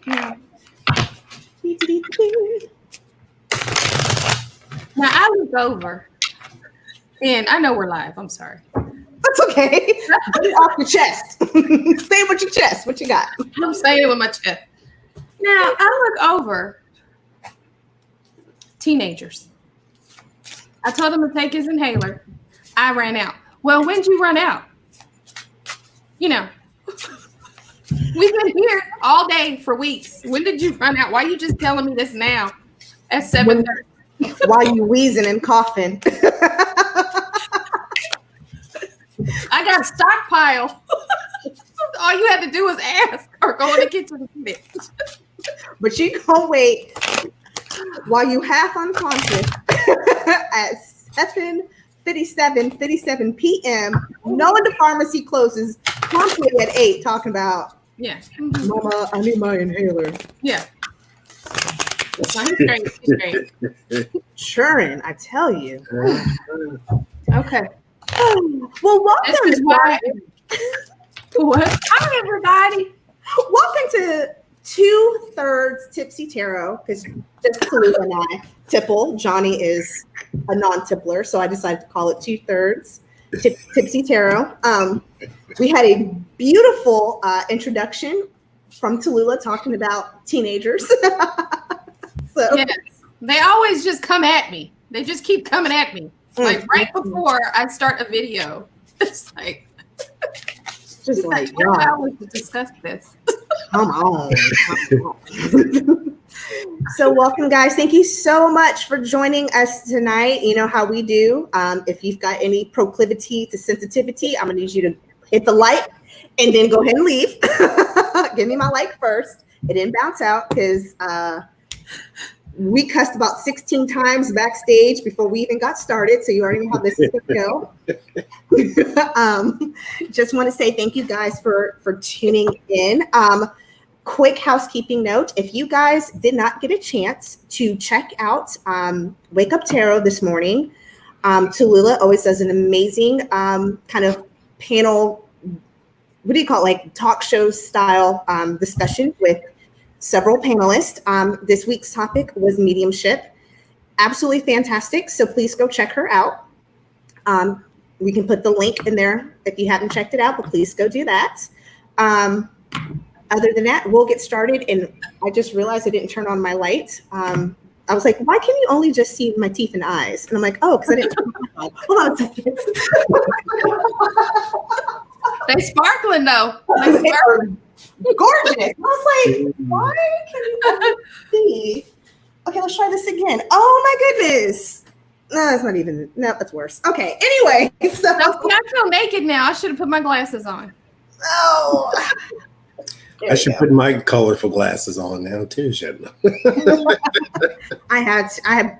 Yeah. Now I look over, and I know we're live. I'm sorry. That's okay. Get it off your chest. Say it with your chest. What you got? I'm saying it with my chest. Now I look over. Teenagers. I told him to take his inhaler. I ran out. Well, when did you run out? You know, we've been here all day for weeks. When did you run out? Why are you just telling me this now at 7:30? While you wheezing and coughing. I got a stockpile. All you had to do was ask or go in the kitchen and get it. But you gonna wait while you half unconscious at 7:57 p.m. knowing the pharmacy closes promptly at 8, talking about, yeah, Mama, I need my inhaler. Yeah. He's great. He's great. Churning, I tell you. Okay. Well, welcome. This is why. What? Hi, everybody. Welcome to 2/3 Tipsy Tarot, because just Talulah and I tipple. Johnny is a non-tippler, so I decided to call it 2/3 Tipsy Tarot. We had a beautiful introduction from Talulah talking about teenagers. So yes, they always just come at me. They just keep coming at me. Like right before I start a video, it's like, just like, I always discuss this. Come on. So welcome, guys. Thank you so much for joining us tonight. You know how we do. If you've got any proclivity to sensitivity, I'm gonna need you to hit the like and then go ahead and leave. Give me my like first. It didn't bounce out because we cussed about 16 times backstage before we even got started. So you already know how this is going to go. Just want to say thank you guys for tuning in. Quick housekeeping note. If you guys did not get a chance to check out Wake Up Tarot this morning, Talulah always does an amazing kind of panel, what do you call it, like talk show style discussion with several panelists. This week's topic was mediumship. Absolutely fantastic. So please go check her out. We can put the link in there if you haven't checked it out, but please go do that. Other than that, we'll get started. And I just realized I didn't turn on my light. I was like, why can you only just see my teeth and eyes? And I'm like, oh, because I didn't turn my light. Hold on a second. They sparkling though. They sparkling. Gorgeous. I was like, why can you not see? Okay, let's try this again. Oh my goodness. No, it's not even. No, that's worse. Okay. Anyway, so I feel naked now. I should have put my glasses on. Oh. I should put my colorful glasses on now too, shouldn't I had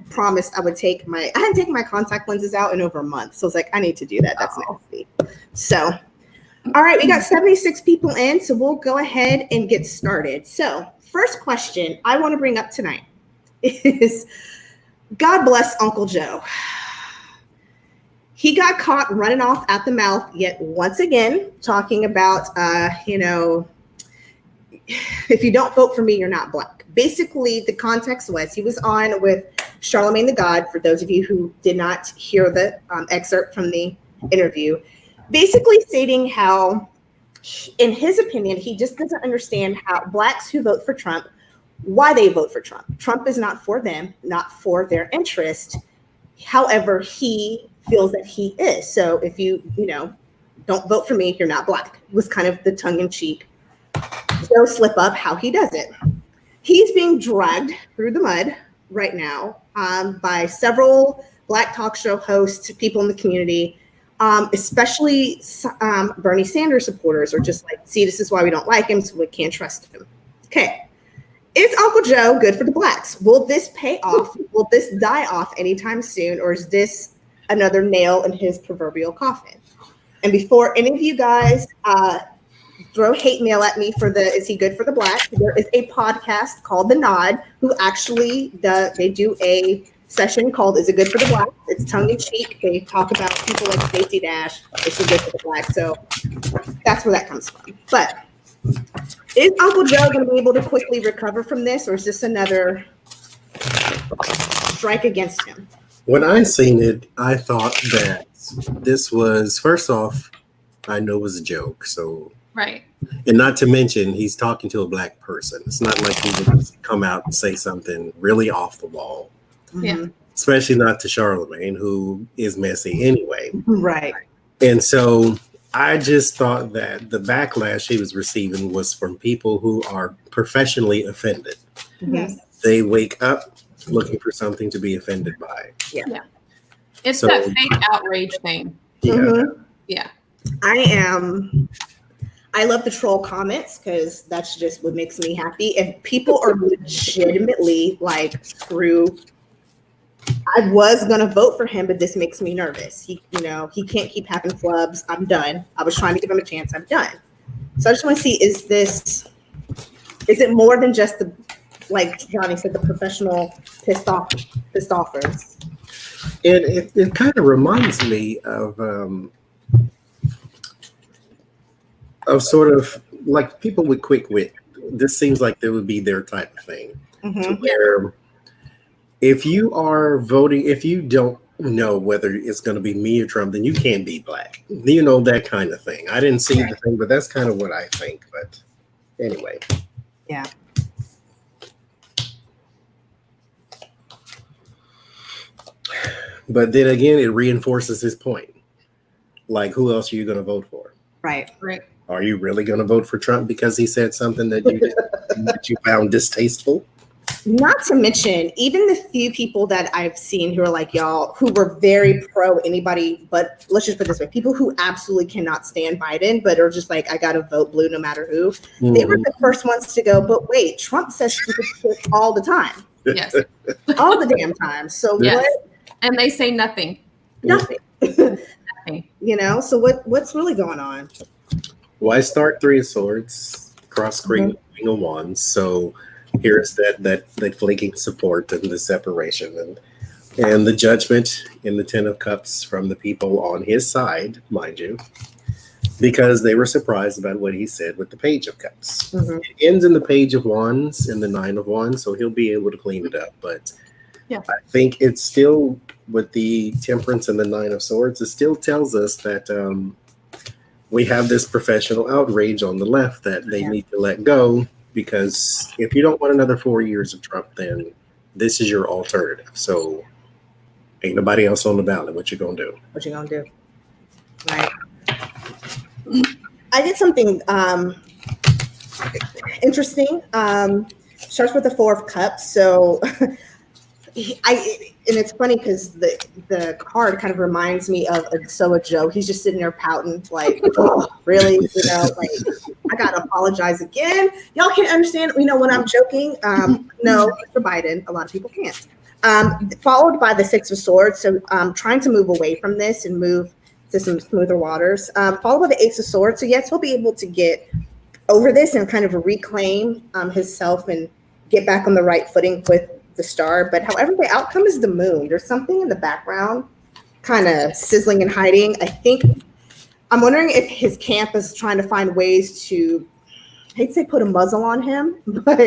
promised I hadn't taken my contact lenses out in over a month. So I was like, I need to do that. That's nasty. So, all right, we got 76 people in, so we'll go ahead and get started. So, first question I want to bring up tonight is, God bless Uncle Joe. He got caught running off at the mouth yet once again, talking about, if you don't vote for me, you're not Black. Basically, the context was he was on with Charlemagne the God, for those of you who did not hear the excerpt from the interview, basically stating how, in his opinion, he just doesn't understand how Blacks who vote for Trump, why they vote for Trump. Trump is not for them, not for their interest. However, he feels that he is. So if you don't vote for me, you're not Black, was kind of the tongue-in-cheek Joe slip up how he does it. He's being dragged through the mud right now by several Black talk show hosts, people in the community, especially Bernie Sanders supporters are just like, see, this is why we don't like him, so we can't trust him. Okay. Is Uncle Joe good for the Blacks? Will this pay off? Will this die off anytime soon? Or is this another nail in his proverbial coffin? And before any of you guys throw hate mail at me for is he good for the Blacks? There is a podcast called The Nod who actually they do a session called Is It Good for the Blacks? It's tongue in cheek. They talk about people like Stacey Dash. Is he good for the Blacks? So that's where that comes from. But Is Uncle Joe going to be able to quickly recover from this, or is this another strike against him? When I seen it, I thought that this was, first off, I know it was a joke. So, Right. And not to mention, he's talking to a black person. It's not like he would just come out and say something really off the wall. Yeah. Especially not to Charlamagne, who is messy anyway. Right. And so I just thought that the backlash he was receiving was from people who are professionally offended. Yes. They wake up looking for something to be offended by. Yeah. It's So- that fake outrage thing. Yeah. Mhm. Yeah. I love the troll comments because that's just what makes me happy. And people are legitimately like, screw. I was gonna vote for him, but this makes me nervous. He can't keep having flubs. I'm done. I was trying to give him a chance. I'm done. So I just want to see, is it more than just the, like Johnny said, the professional pissed offers? It kind of reminds me of sort of like people with quick wit. This seems like that would be their type of thing. To where if you are voting, if you don't know whether it's going to be me or Trump, then you can't be black. You know, that kind of thing. I didn't see the thing, but that's kind of what I think. But anyway. Yeah. But then again, it reinforces his point. Like, who else are you going to vote for? Right. Right. Are you really going to vote for Trump because he said something that you found distasteful? Not to mention, even the few people that I've seen who are like y'all, who were very pro anybody, but let's just put it this way, people who absolutely cannot stand Biden, but are just like, I got to vote blue no matter who. They were the first ones to go, but wait, Trump says stupid shit all the time. Yes. All the damn time. So Yes. what? And they say nothing. Nothing. Nothing. So what's really going on? Why start Three of Swords, cross Queen of Wands? So here's that flaking support and the separation and the judgment in the Ten of Cups from the people on his side, mind you, because they were surprised about what he said with the Page of Cups. It ends in the Page of Wands and the Nine of Wands, so he'll be able to clean it up. But Yeah. I think it's still, with the Temperance and the Nine of Swords, it still tells us that we have this professional outrage on the left that they need to let go, because if you don't want another 4 years of Trump, then this is your alternative. So ain't nobody else on the ballot. What you gonna do? What you gonna do? Right. I did something interesting. Starts with the Four of Cups. So and it's funny because the card kind of reminds me of a Joe. He's just sitting there pouting, like, oh, really? Like, I gotta apologize again. Y'all can't understand, when I'm joking. No, Mr. Biden, a lot of people can't. Followed by the Six of Swords. So trying to move away from this and move to some smoother waters. Followed by the Ace of Swords. So yes, he'll be able to get over this and kind of reclaim himself and get back on the right footing with the Star. But however, the outcome is the Moon. There's something in the background kind of sizzling and hiding. I'm wondering if his camp is trying to find ways to, I hate to say put a muzzle on him, but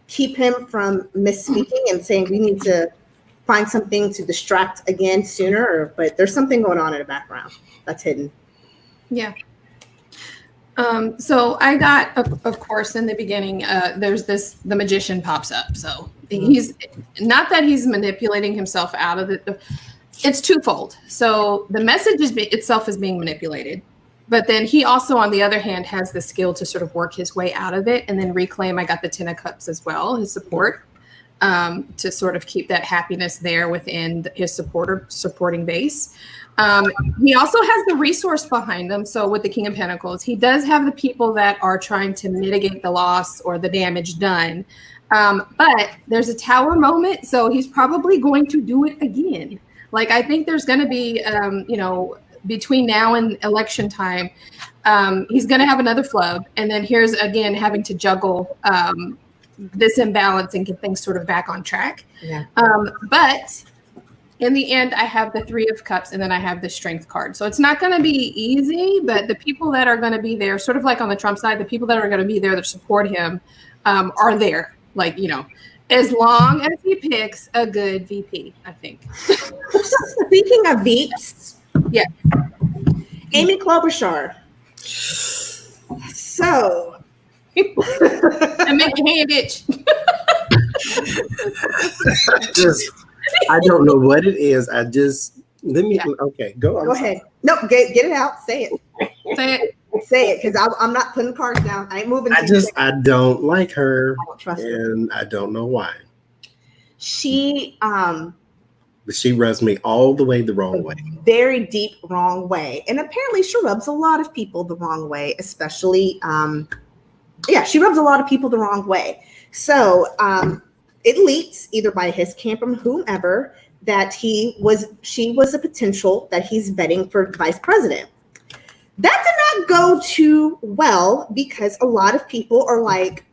keep him from misspeaking and saying we need to find something to distract again sooner. But there's something going on in the background that's hidden. Yeah. So I got, of course, in the beginning, there's the magician pops up. So he's not that he's manipulating himself out of it. It's twofold. So the message itself is being manipulated, but then he also, on the other hand, has the skill to sort of work his way out of it and then reclaim. I got the Ten of Cups as well, his support, to sort of keep that happiness there within his supporting base. He also has the resource behind him. So with the King of Pentacles, he does have the people that are trying to mitigate the loss or the damage done. But there's a Tower moment. So he's probably going to do it again. Like, I think there's going to be, between now and election time, he's going to have another flub. And then here's, again, having to juggle this imbalance and get things sort of back on track. Yeah. But in the end, I have the Three of Cups, and then I have the Strength card. So it's not going to be easy, but the people that are going to be there, sort of like on the Trump side, the people that are going to be there that support him are there. Like, you know, as long as he picks a good VP, I think. Speaking of VPs, yeah, Amy Klobuchar. So, I make your hand itch. I don't know what it is. Okay, go on. Go ahead. No, get it out. Say it. Say it. Because I'm not putting cards down. I ain't moving. I don't like her. I don't trust her. And I don't know why. She rubs me all the way the wrong way. Very deep wrong way. And apparently she rubs a lot of people the wrong way, especially she rubs a lot of people the wrong way. So it leaks either by his camp or whomever that she was a potential that he's vetting for vice president. That did not go too well because a lot of people are like,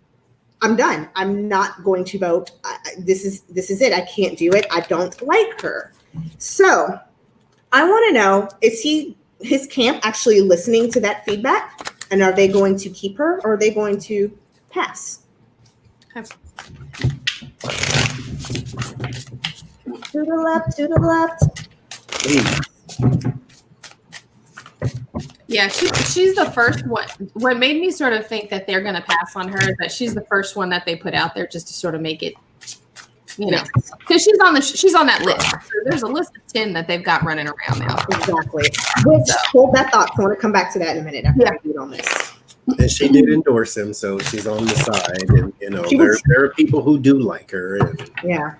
I'm done. I'm not going to vote. This is it. I can't do it. I don't like her. So I want to know, is his camp actually listening to that feedback? And are they going to keep her or are they going to pass? To the left. Please. Yeah, she's the first one. What made me sort of think that they're going to pass on her is that she's the first one that they put out there just to sort of make it, you know, because she's on that list. So there's a list of 10 that they've got running around now. Exactly. Hold that thought. I want to come back to that in a minute after I read on this. And she did endorse him, so she's on the side. And you know, there are people who do like her. And, yeah.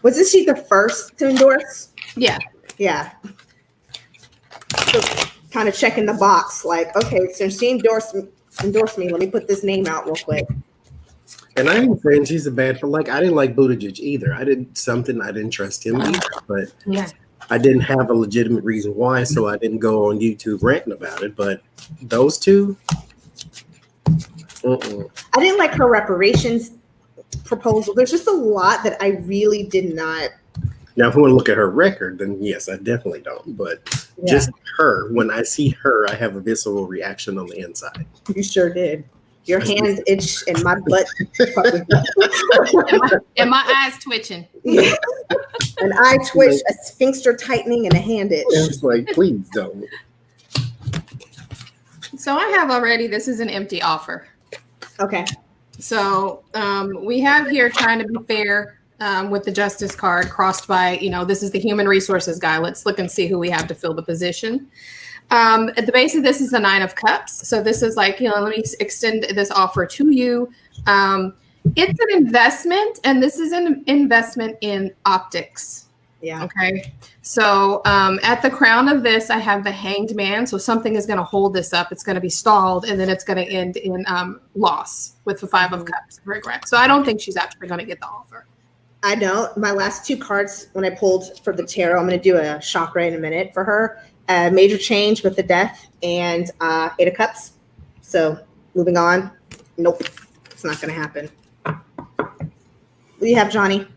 Wasn't she the first to endorse? Yeah. Yeah. So, kind of checking the box, like, okay, since she endorsed me, let me put this name out real quick. And I ain't saying she's a bad, but like I didn't like Buttigieg either. I didn't trust him either, but I didn't have a legitimate reason why, so I didn't go on YouTube ranting about it. But those two, I didn't like her reparations proposal. There's just a lot that I really did not. Now, if we want to look at her record, then yes, I definitely don't. But just her, when I see her, I have a visceral reaction on the inside. You sure did. Your hands itch and my butt. and my eyes twitching. Yeah. An eye twitch, a sphincter tightening, and a hand itch. It's like, please don't. So I have already, this is an empty offer. Okay. So we have here trying to be fair with the justice card crossed by, you know, this is the human resources guy. Let's look and see who we have to fill the position. At the base of this is the 9 of Cups. So this is like, you know, let me extend this offer to you. It's an investment, and this is an investment in optics. Yeah. Okay. So at the crown of this, I have the Hanged Man. So something is going to hold this up. It's going to be stalled, and then it's going to end in loss with the 5 of Cups. Regret. So I don't think she's actually going to get the offer. I don't. My last 2 cards, when I pulled for the tarot, I'm going to do a chakra in a minute for her. Major change with the Death and 8 of Cups. So moving on. Nope. It's not going to happen. What do you have, Johnny?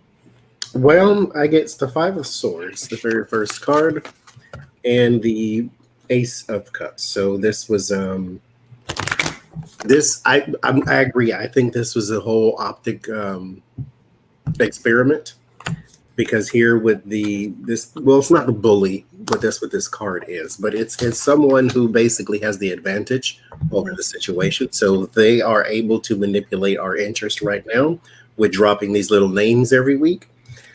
Well, I get the 5 of Swords, the very first card, and the Ace of Cups. So this was I agree. I think this was a whole optic experiment, because here with it's not the bully, but that's what this card is. But it's someone who basically has the advantage over the situation. So they are able to manipulate our interest right now with dropping these little names every week.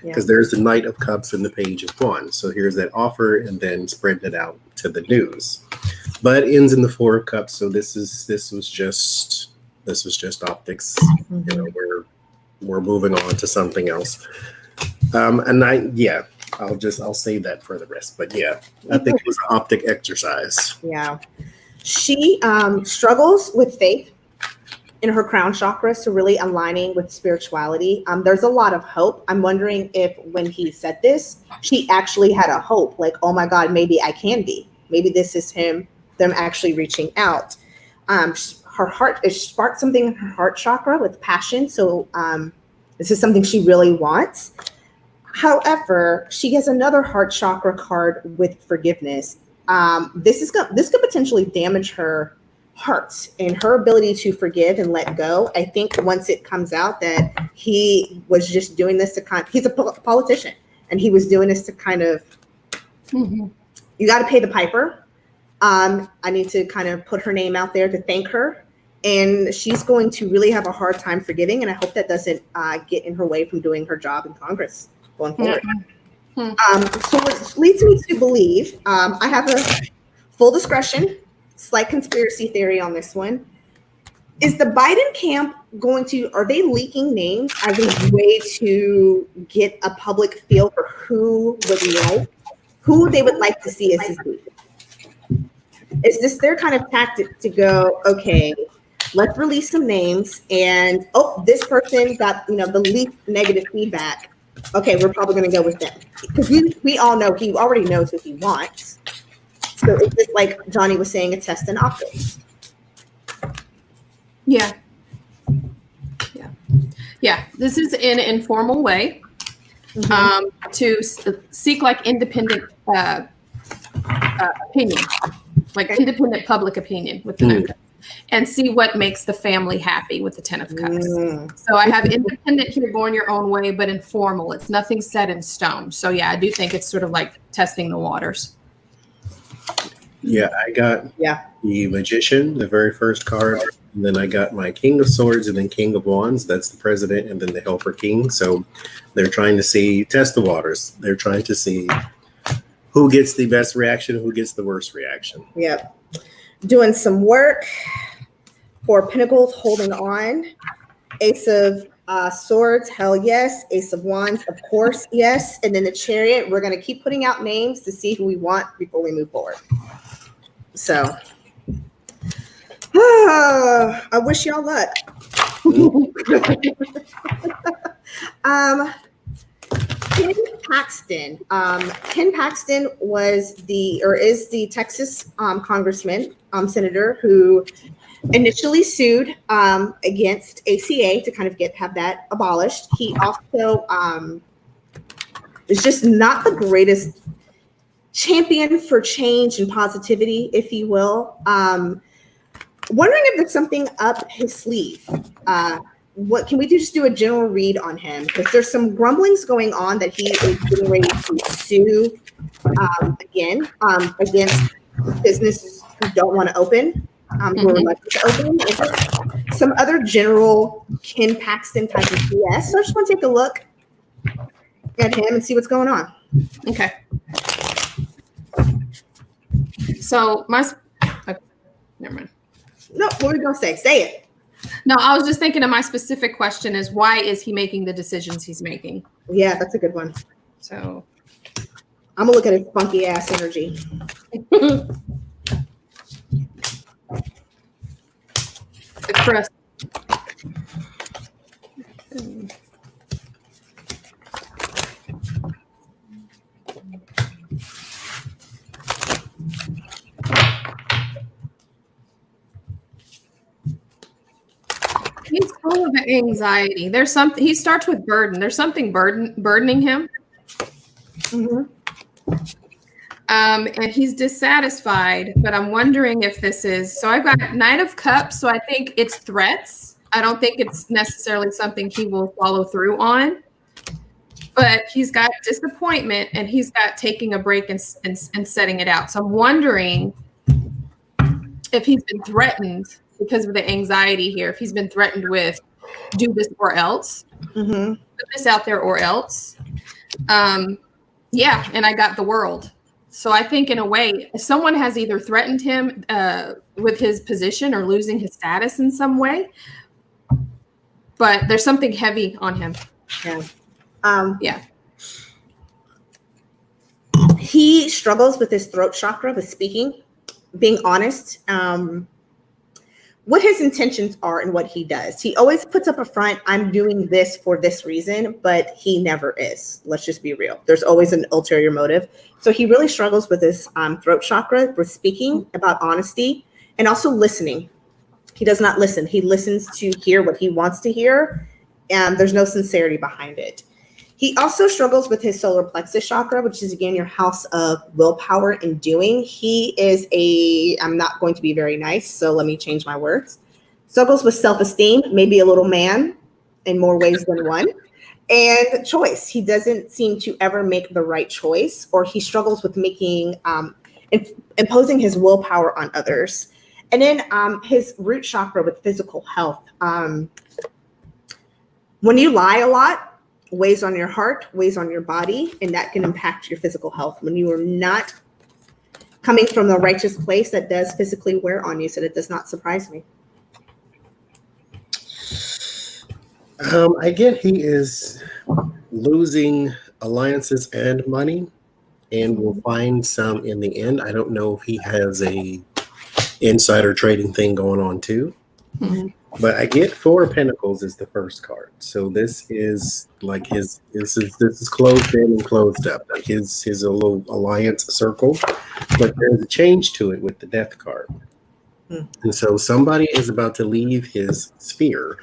Because there's the Knight of Cups and the Page of Wands. So here's that offer, and then spreading it out to the news. But it ends in the 4 of Cups. So this was just optics. You know, we're moving on to something else. I'll save that for the rest. But yeah, I think it was an optic exercise. Yeah. She struggles with faith in her crown chakra, so really aligning with spirituality. There's a lot of hope. I'm wondering if when he said this, she actually had a hope, like, oh my God, maybe I can be. Maybe this is them actually reaching out. Her heart, it sparked something in her heart chakra with passion. So this is something she really wants. However, she has another heart chakra card with forgiveness. This could potentially damage her heart and her ability to forgive and let go. I think once it comes out that he was just doing this to he's a politician, and he was doing this to kind of, you got to pay the piper. I need to kind of put her name out there to thank her. And she's going to really have a hard time forgiving. And I hope that doesn't get in her way from doing her job in Congress going forward. So what leads me to believe, I have a full discretion, slight conspiracy theory on this one. Is the Biden camp are they leaking names as a way to get a public feel for who they would like to see as his leader? Is this their kind of tactic to go, okay, let's release some names, and this person got the least negative feedback. Okay, we're probably going to go with them because we all know he already knows who he wants. So it's just like Johnny was saying, a test in optics. Yeah. This is in an informal way to seek like independent opinion, like independent public opinion with the 9 cups, and see what makes the family happy with the 10 of cups. So I have independent here, going your own way, but informal. It's nothing set in stone. So yeah, I do think it's sort of like testing the waters. Yeah, I got the Magician, the very first card. And then I got my King of Swords and then King of Wands. That's the president, and then the Helper King. So they're trying to test the waters. They're trying to see who gets the best reaction, who gets the worst reaction. Yep. Doing some work for Pentacles, holding on. Ace of Swords, hell yes. Ace of Wands, of course, yes. And then the Chariot, we're going to keep putting out names to see who we want before we move forward. So I wish y'all luck. Ken Paxton. Ken Paxton is the Texas congressman, senator who initially sued against ACA to kind of have that abolished. He also is just not the greatest champion for change and positivity, if you will. Wondering if there's something up his sleeve. What can we just do a general read on him? Because there's some grumblings going on that he is getting ready to sue again against businesses who don't want to open, who are reluctant to open. Is there some other general Ken Paxton type of BS? So I just want to take a look at him and see what's going on. Okay. So never mind. No, what are we gonna say? Say it. No, I was just thinking of my specific question is why is he making the decisions he's making? Yeah, that's a good one. So I'm gonna look at his funky ass energy. The crust. He's full of anxiety. There's something. He starts with burden. There's something burdening him. And he's dissatisfied. But I'm wondering if this is. So I've got Knight of Cups. So I think it's threats. I don't think it's necessarily something he will follow through on. But he's got disappointment, and he's got taking a break and setting it out. So I'm wondering if he's been threatened because of the anxiety here. If he's been threatened with do this or else, put this out there or else. And I got the World. So I think in a way, someone has either threatened him with his position or losing his status in some way. But there's something heavy on him. Yeah. He struggles with his throat chakra, with speaking, being honest, what his intentions are and what he does. He always puts up a front, I'm doing this for this reason, but he never is. Let's just be real. There's always an ulterior motive. So he really struggles with his throat chakra, with speaking, about honesty, and also listening. He does not listen. He listens to hear what he wants to hear, and there's no sincerity behind it. He also struggles with his solar plexus chakra, which is again your house of willpower and doing. He is I'm not going to be very nice, so let me change my words. Struggles with self-esteem, maybe a little man in more ways than one. And choice. He doesn't seem to ever make the right choice, or he struggles with making imposing his willpower on others. And then his root chakra with physical health. When you lie a lot, weighs on your heart, weighs on your body, and that can impact your physical health. When you are not coming from the righteous place, that does physically wear on you, so that does not surprise me. I get he is losing alliances and money, and will find some in the end. I don't know if he has a insider trading thing going on too. Mm-hmm. But I get 4 of Pentacles is the first card. So this is like this is closed in and closed up. Like his little alliance circle. But there's a change to it with the Death card. And so somebody is about to leave his sphere.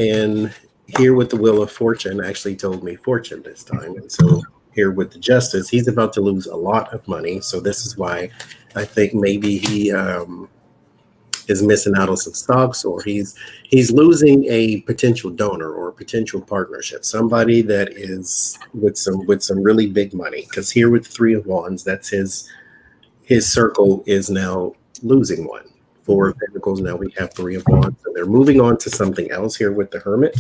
And here with the Wheel of Fortune actually told me fortune this time. And so here with the Justice, he's about to lose a lot of money. So this is why I think maybe he is missing out on some stocks, or he's losing a potential donor or a potential partnership, somebody that is with some really big money. Because here with the 3 of Wands, that's his circle is now losing one. 4 of Pentacles, now we have 3 of Wands, and they're moving on to something else here with the Hermit.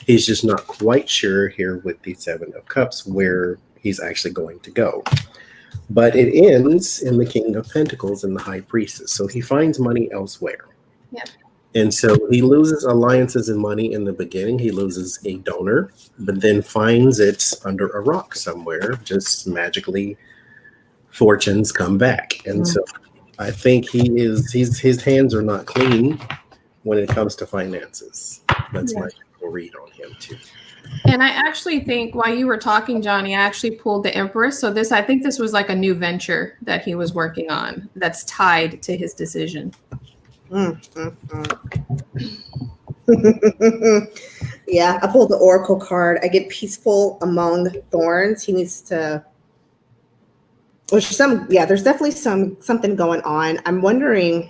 He's just not quite sure here with the 7 of Cups where he's actually going to go. But it ends in the King of Pentacles and the High Priestess. So he finds money elsewhere. Yeah. And so he loses alliances and money in the beginning. He loses a donor, but then finds it under a rock somewhere. Just magically, fortunes come back. And so I think his hands are not clean when it comes to finances. That's my read on him too. And I actually think while you were talking, Johnny, I actually pulled the Empress. So I think this was like a new venture that he was working on that's tied to his decision. Yeah, I pulled the Oracle card. I get peaceful among thorns. He needs to. There's definitely something going on. I'm wondering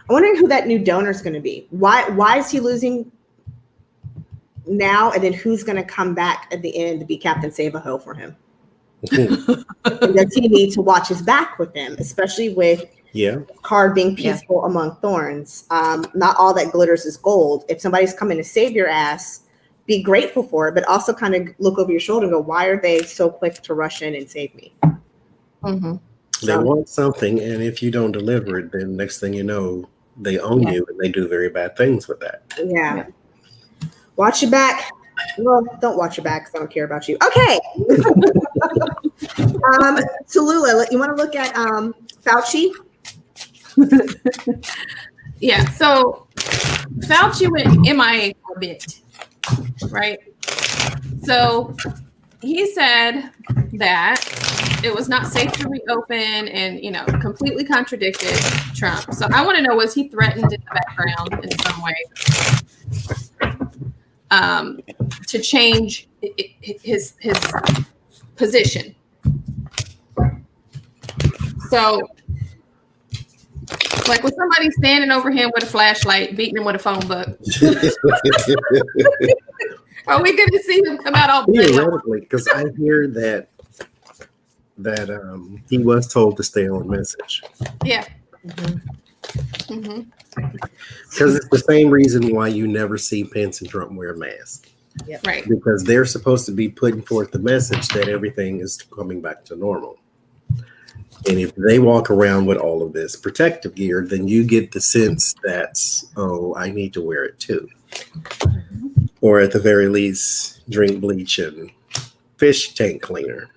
who that new donor is going to be. Why is he losing now, and then who's going to come back at the end to be Captain Save-A-Ho for him? And does he need to watch his back with him, especially with card being peaceful among thorns? Not all that glitters is gold. If somebody's coming to save your ass, be grateful for it, but also kind of look over your shoulder and go, why are they so quick to rush in and save me? Mm-hmm. They want something, and if you don't deliver it, then next thing you know, they own you, and they do very bad things with that. Yeah. Watch your back. Well, don't watch your back because I don't care about you. Okay. Talulah, you want to look at Fauci? Yeah. So Fauci went MIA for a bit, right? So he said that it was not safe to reopen and, completely contradicted Trump. So I want to know, was he threatened in the background in some way to change his position? So, like, was somebody standing over him with a flashlight, beating him with a phone book? Are we going to see him come out all theoretically? Because I hear that he was told to stay on message. Yeah. Because it's the same reason why you never see Pence and Trump wear masks. Yep. Right. Because they're supposed to be putting forth the message that everything is coming back to normal. And if they walk around with all of this protective gear, then you get the sense that, I need to wear it too. Or at the very least, drink bleach and fish tank cleaner.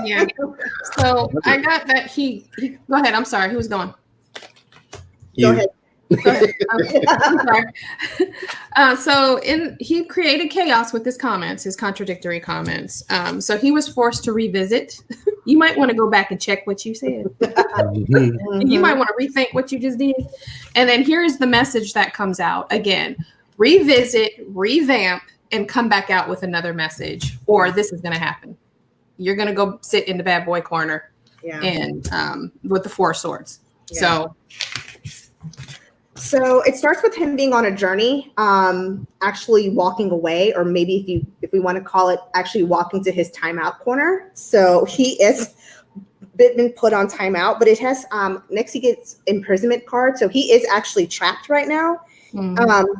Yeah. So I got that he go ahead. I'm sorry. Who was going? Go ahead. Go ahead. I'm sorry. He created chaos with his comments, his contradictory comments. So he was forced to revisit. You might want to go back and check what you said. You might want to rethink what you just did. And then here's the message that comes out again: revisit, revamp, and come back out with another message, or this is going to happen. You're going to go sit in the bad boy corner, and with the 4 swords. Yeah. So it starts with him being on a journey, actually walking away, or maybe if we want to call it actually walking to his timeout corner. So he is been put on timeout, but it has next he gets imprisonment card. So he is actually trapped right now.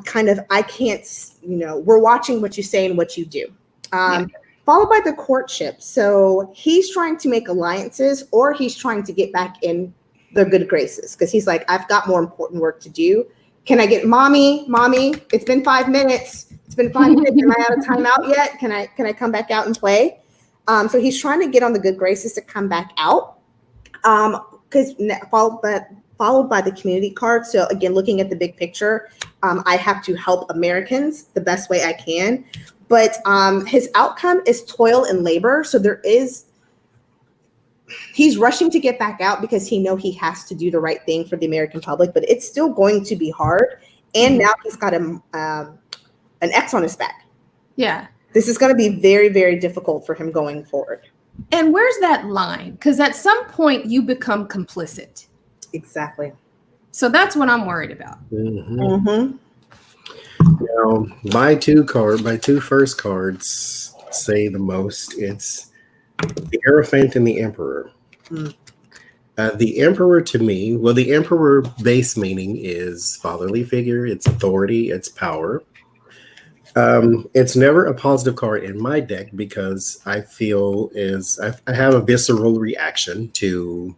Kind of, I can't, we're watching what you say and what you do. Followed by the courtship. So he's trying to make alliances, or he's trying to get back in the good graces, because he's like, I've got more important work to do. Can I get mommy? It's been 5 minutes. It's been 5 minutes. Am I out of timeout yet? Can I come back out and play? So he's trying to get on the good graces to come back out. Because followed by the community card. So again, looking at the big picture, I have to help Americans the best way I can. But his outcome is toil and labor. So he's rushing to get back out because he has to do the right thing for the American public, but it's still going to be hard. And now he's got an X on his back. Yeah. This is going to be very, very difficult for him going forward. And where's that line? Because at some point you become complicit. Exactly. So that's what I'm worried about. Now, my two first cards say the most. It's the Hierophant and the Emperor. The Emperor, to me, the Emperor base meaning is fatherly figure, it's authority, it's power. It's never a positive card in my deck because I feel I have a visceral reaction to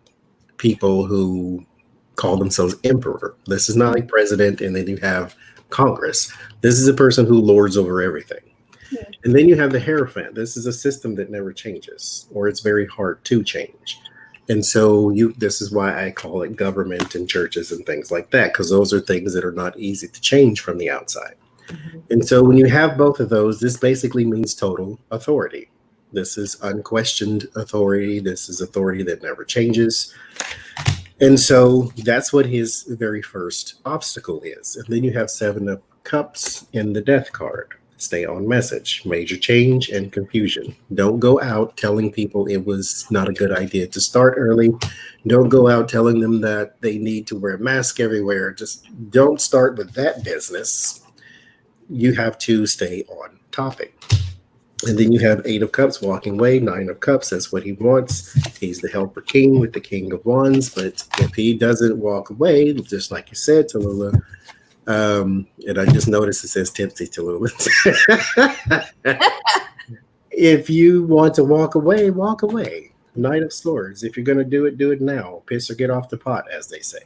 people who call themselves emperor. This is not like president and then you have Congress. This is a person who lords over everything. And then you have the Hierophant. This is a system that never changes, or it's very hard to change. And so this is why I call it government and churches and things like that, because those are things that are not easy to change from the outside. And so when you have both of those, this basically means total authority. This is unquestioned authority. This is authority that never changes. And so that's what his very first obstacle is. And then you have 7 of Cups in the Death card. Stay on message, major change and confusion. Don't go out telling people it was not a good idea to start early. Don't go out telling them that they need to wear a mask everywhere. Just don't start with that business. You have to stay on topic. And then you have 8 of Cups walking away, 9 of Cups. That's what he wants. He's the helper king with the King of Wands. But if he doesn't walk away, just like you said, Talulah, and I just noticed it says Tipsy Tarot. If you want to walk away, walk away. Knight of Swords. If you're going to do it now. Piss or get off the pot, as they say.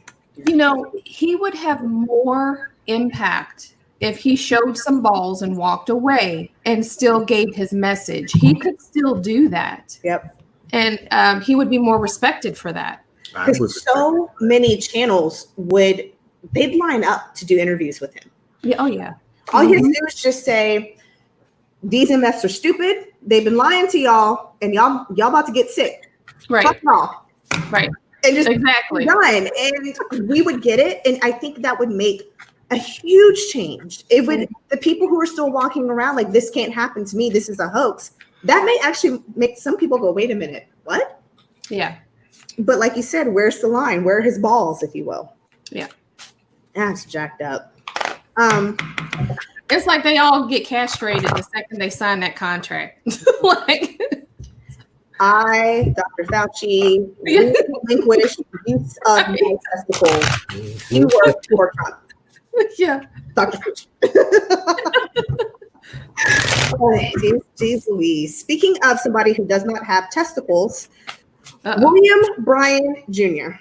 He would have more impact if he showed some balls and walked away and still gave his message. He could still do that. Yep. And he would be more respected for that. Because so many channels they'd line up to do interviews with him. Yeah. Oh, yeah. All he has to do is just say, these MFs are stupid. They've been lying to y'all, and y'all about to get sick. Right. Fuck y'all. Right. And just exactly done. And we would get it. And I think that would make a huge change. It would, the people who are still walking around like, this can't happen to me, this is a hoax, that may actually make some people go, wait a minute, what? Yeah. But like you said, where's the line? Where are his balls, if you will? Yeah. That's jacked up. It's like they all get castrated the second they sign that contract. Dr. Fauci, relinquish use of my testicles. You work for Trump. Yeah. Dr. Fauci. Jeez Louise. Speaking of somebody who does not have testicles, William Bryan Jr.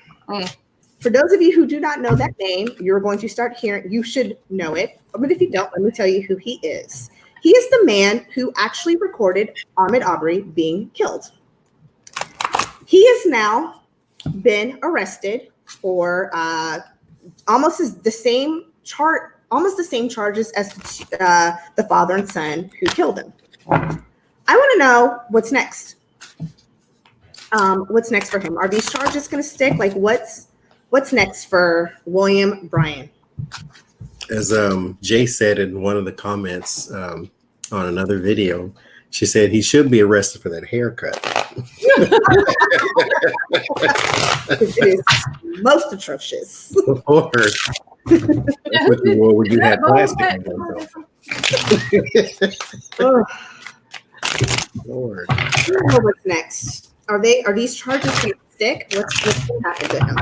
For those of you who do not know that name, you're going to start hearing, you should know it. But if you don't, let me tell you who he is. He is the man who actually recorded Ahmaud Arbery being killed. He has now been arrested for almost is the same chart, almost the same charges as the father and son who killed him. I want to know what's next. What's next for him? Are these charges going to stick? Like, what's next for William Bryan? As Jay said in one of the comments on another video, she said he should be arrested for that haircut. It is most atrocious. Or would you have plastic? Lord. I don't know what's next. Are these charges going to stick? What's going to happen to him?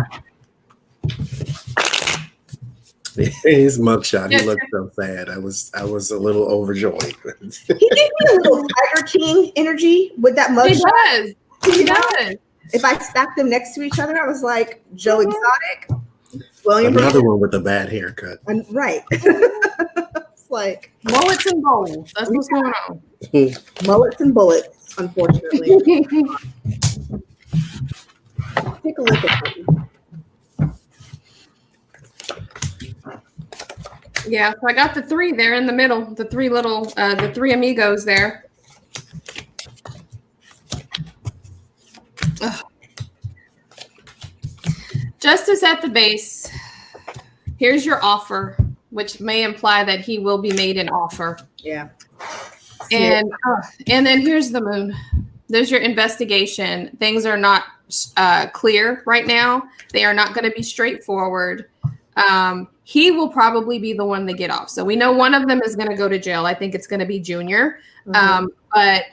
His mugshot, he looked so sad. I was a little overjoyed. He gave me a little Tiger King energy with that mugshot. He does. If I stacked them next to each other, I was like Joe Exotic, William Another Bryan. one with a bad haircut. Right. It's like Mullets and bowls. That's what's going on. mullets and bullets, unfortunately. Take a look at them. Yeah, so I got the three there in the middle, the three little, the three amigos there. Ugh. Justice at the base. Here's your offer, which may imply that he will be made an offer. Yeah. And then here's the moon. There's your investigation. Things are not clear right now. They are not going to be straightforward. He will probably be the one to get off. So we know one of them is going to go to jail. I think it's going to be Junior. But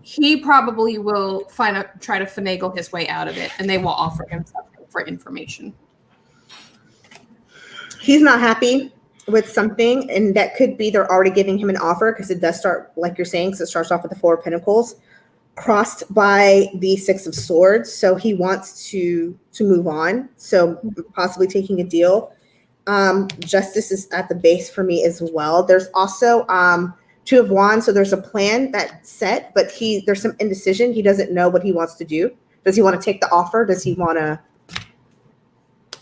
he probably will try to finagle his way out of it, and they will offer him something for information. He's not happy with something, and that could be they're already giving him an offer because it does start, like you're saying, so it starts off with the Four of Pentacles, crossed by the Six of Swords. So he wants to move on. So possibly taking a deal. Justice is at the base for me as well. There's also Two of Wands. So there's a plan that's set, but there's some indecision. He doesn't know what he wants to do. Does he want to take the offer? Does he want to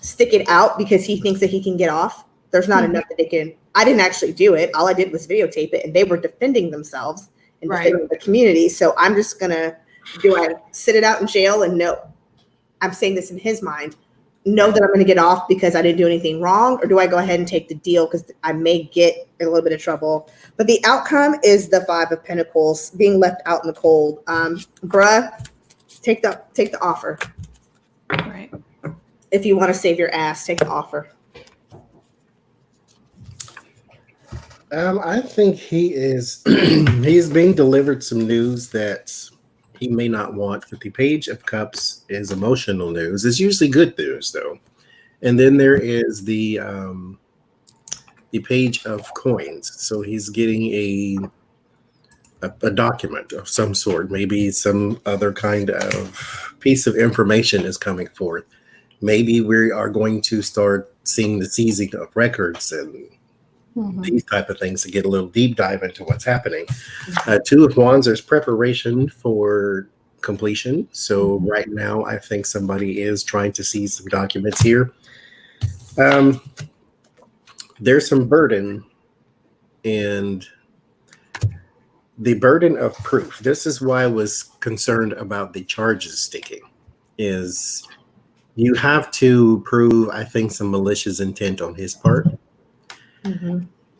stick it out because he thinks that he can get off? There's not enough that they can. I didn't actually do it. All I did was videotape it, and they were defending themselves and defending the community. So I'm just gonna, do I sit it out in jail and know? I'm saying this in his mind. Know that I'm going to get off because I didn't do anything wrong, or do I go ahead and take the deal because I may get in a little bit of trouble? But the outcome is the Five of Pentacles being left out in the cold. Bruh, take the offer. Right. If you want to save your ass, take the offer. I think he is he's being delivered some news that he may not want. But the Page of Cups is emotional news. It's usually good news, though. And then there is the Page of Coins. So he's getting a document of some sort. Maybe some other kind of piece of information is coming forth. Maybe we are going to start seeing the seizing of records and these type of things to get a little deep dive into what's happening. Two of Wands, there's preparation for completion. So right now, I think somebody is trying to seize some documents here. There's some burden, and the burden of proof. This is why I was concerned about the charges sticking, is you have to prove, I think, some malicious intent on his part.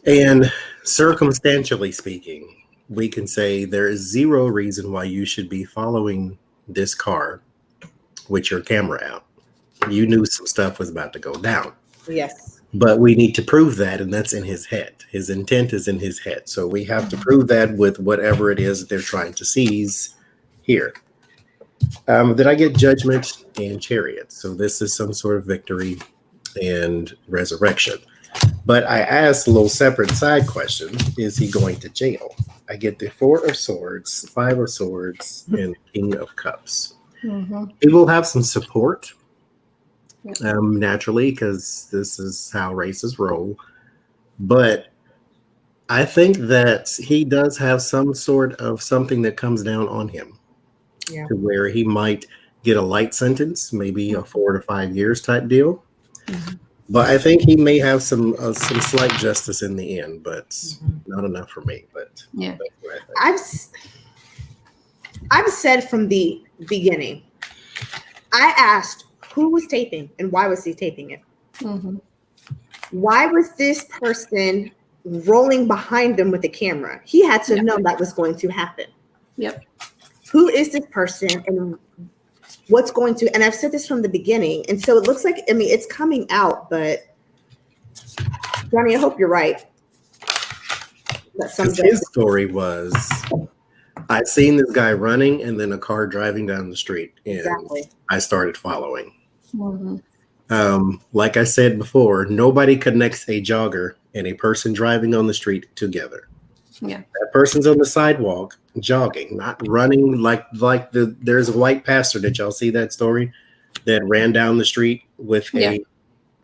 And circumstantially speaking, we can say there is zero reason why you should be following this car with your camera out. You knew some stuff was about to go down. Yes. But we need to prove that, and that's in his head. His intent is in his head. So we have to prove that with whatever it is that they're trying to seize here. Did I get Judgment and Chariot? So this is some sort of victory and resurrection. But I asked a little separate side question. Is he going to jail? I get the Four of Swords, Five of Swords, and King of Cups. He will have some support, naturally, because this is how races roll. But I think that he does have some sort of something that comes down on him to where he might get a light sentence, maybe a 4 to 5 years type deal. But I think he may have some slight justice in the end, but not enough for me. But Yeah, that's what I think. I've said from the beginning, I asked who was taping and why was he taping it? mm-hmm. Why was this person rolling behind them with the camera? He had to know that was going to happen. Yep. Who is this person and what's going to, and I've said this from the beginning. And so it looks like, I mean, it's coming out, but Johnny, I hope you're right. His story was, I seen this guy running and then a car driving down the street, and I started following. Mm-hmm. Like I said before, nobody connects a jogger and a person driving on the street together. Yeah. That person's on the sidewalk jogging, not running there's a white pastor. Did y'all see that story that ran down the street with a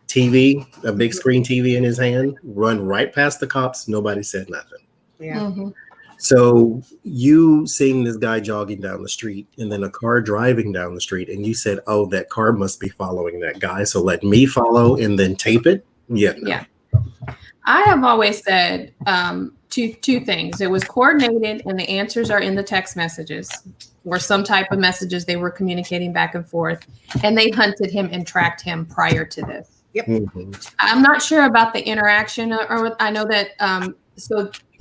TV, a big screen TV in his hand, run right past the cops? Nobody said nothing. Yeah. Mm-hmm. So you seeing this guy jogging down the street and then a car driving down the street, and you said, oh, that car must be following that guy, so let me follow and then tape it? Yeah. No. Yeah. I have always said two things. It was coordinated, and the answers are in the text messages or some type of messages they were communicating back and forth, and they hunted him and tracked him prior to this. Yep. Mm-hmm. I'm not sure about the interaction, or I know that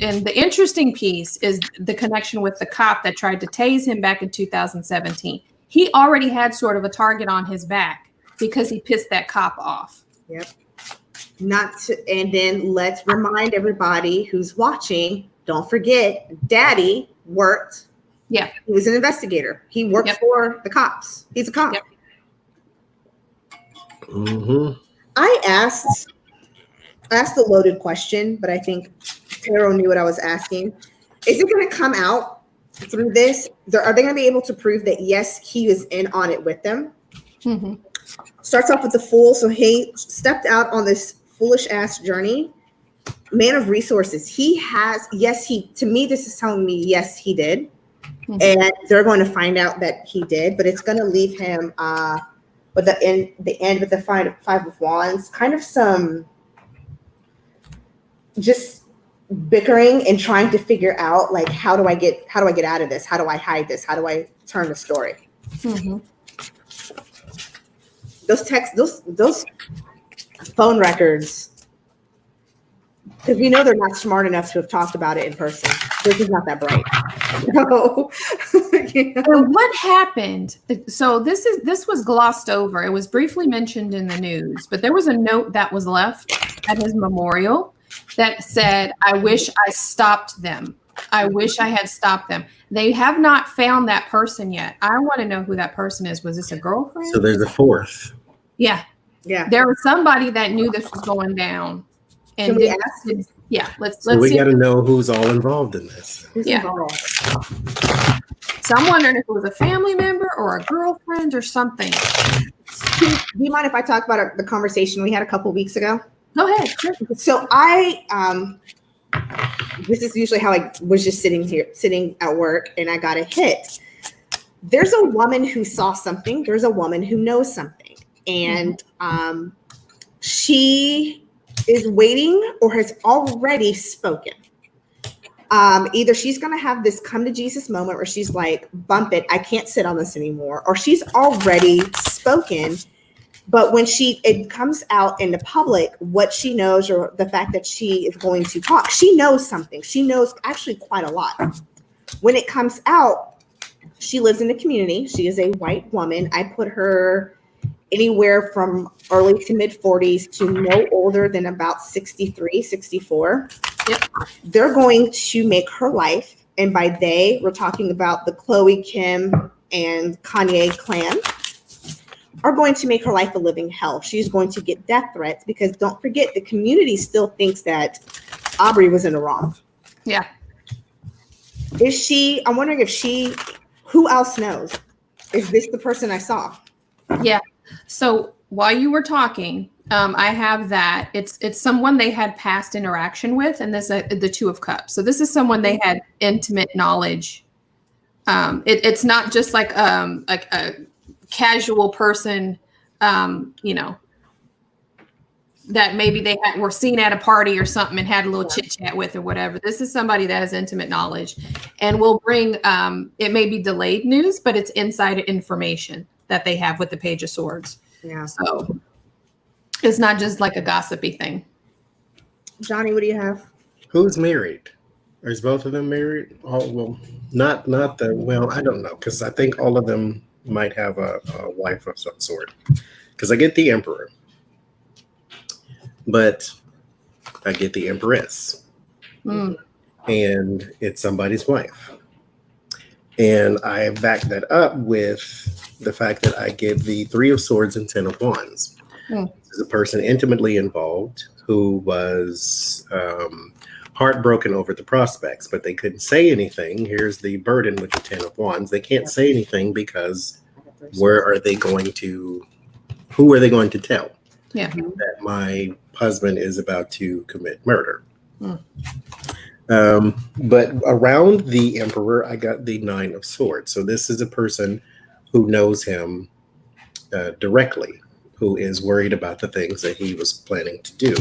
and the interesting piece is the connection with the cop that tried to tase him back in 2017. He already had sort of a target on his back because he pissed that cop off. Yep. And then let's remind everybody who's watching, don't forget, Daddy worked. Yeah. He was an investigator. He worked for the cops. He's a cop. Yep. Mm-hmm. I asked the loaded question, but I think Tarot knew what I was asking. Is it going to come out through this? Are they going to be able to prove that, yes, he was in on it with them? Mm-hmm. Starts off with the Fool. So he stepped out on this foolish ass journey. Man of resources. He has, to me, this is telling me, yes, he did. Mm-hmm. And they're going to find out that he did, but it's going to leave him with the end with the Five of Wands, kind of some just bickering and trying to figure out, like, how do I get out of this? How do I hide this? How do I turn the story? Mm-hmm. Those phone records, because we know they're not smart enough to have talked about it in person. They're just not that bright. No. And what happened? So this was glossed over. It was briefly mentioned in the news, but there was a note that was left at his memorial that said, I wish I stopped them. I wish I had stopped them. They have not found that person yet. I want to know who that person is. Was this a girlfriend? So there's a fourth. Yeah. Yeah. There was somebody that knew this was going down. And Can we ask? Yeah. Let's So we see. got to know who's all involved in this. Who's involved? So I'm wondering if it was a family member or a girlfriend or something. Do you mind if I talk about the conversation we had a couple weeks ago? Go ahead. Sure. So this is usually how I was just sitting at work, and I got a hit. There's a woman who saw something. There's a woman who knows something. And she is waiting or has already spoken. Either she's going to have this come to Jesus moment where she's like, bump it, I can't sit on this anymore. Or she's already spoken. But when it comes out in the public, what she knows, or the fact that she is going to talk, she knows something. She knows actually quite a lot. When it comes out, she lives in the community. She is a white woman. I put her anywhere from early to mid 40s to no older than about 63, 64. Yep. They're going to make her life. And by they, we're talking about the Chloe, Kim, and Kanye clan, are going to make her life a living hell. She's going to get death threats because don't forget, the community still thinks that Aubrey was in the wrong. Yeah. I'm wondering who else knows? Is this the person I saw? Yeah. So while you were talking, I have that it's someone they had past interaction with, and this the Two of Cups. So this is someone they had intimate knowledge. It's not just like a casual person, that maybe they were seen at a party or something and had a little chit chat with or whatever. This is somebody that has intimate knowledge and will bring, it may be delayed news, but it's inside information that they have with the Page of Swords. Yeah. So it's not just like a gossipy thing. Johnny, what do you have? Who's married? Or is both of them married? Oh, well, not well, I don't know, because I think all of them might have a wife of some sort. Because I get the Emperor, but I get the Empress, and it's somebody's wife. And I back that up with the fact that I get the Three of Swords and Ten of Wands. This is a person intimately involved who was heartbroken over the prospects, but they couldn't say anything. Here's the burden with the Ten of Wands. They can't say anything because who are they going to tell that my husband is about to commit murder? But around the Emperor, I got the Nine of Swords. So this is a person who knows him directly, who is worried about the things that he was planning to do.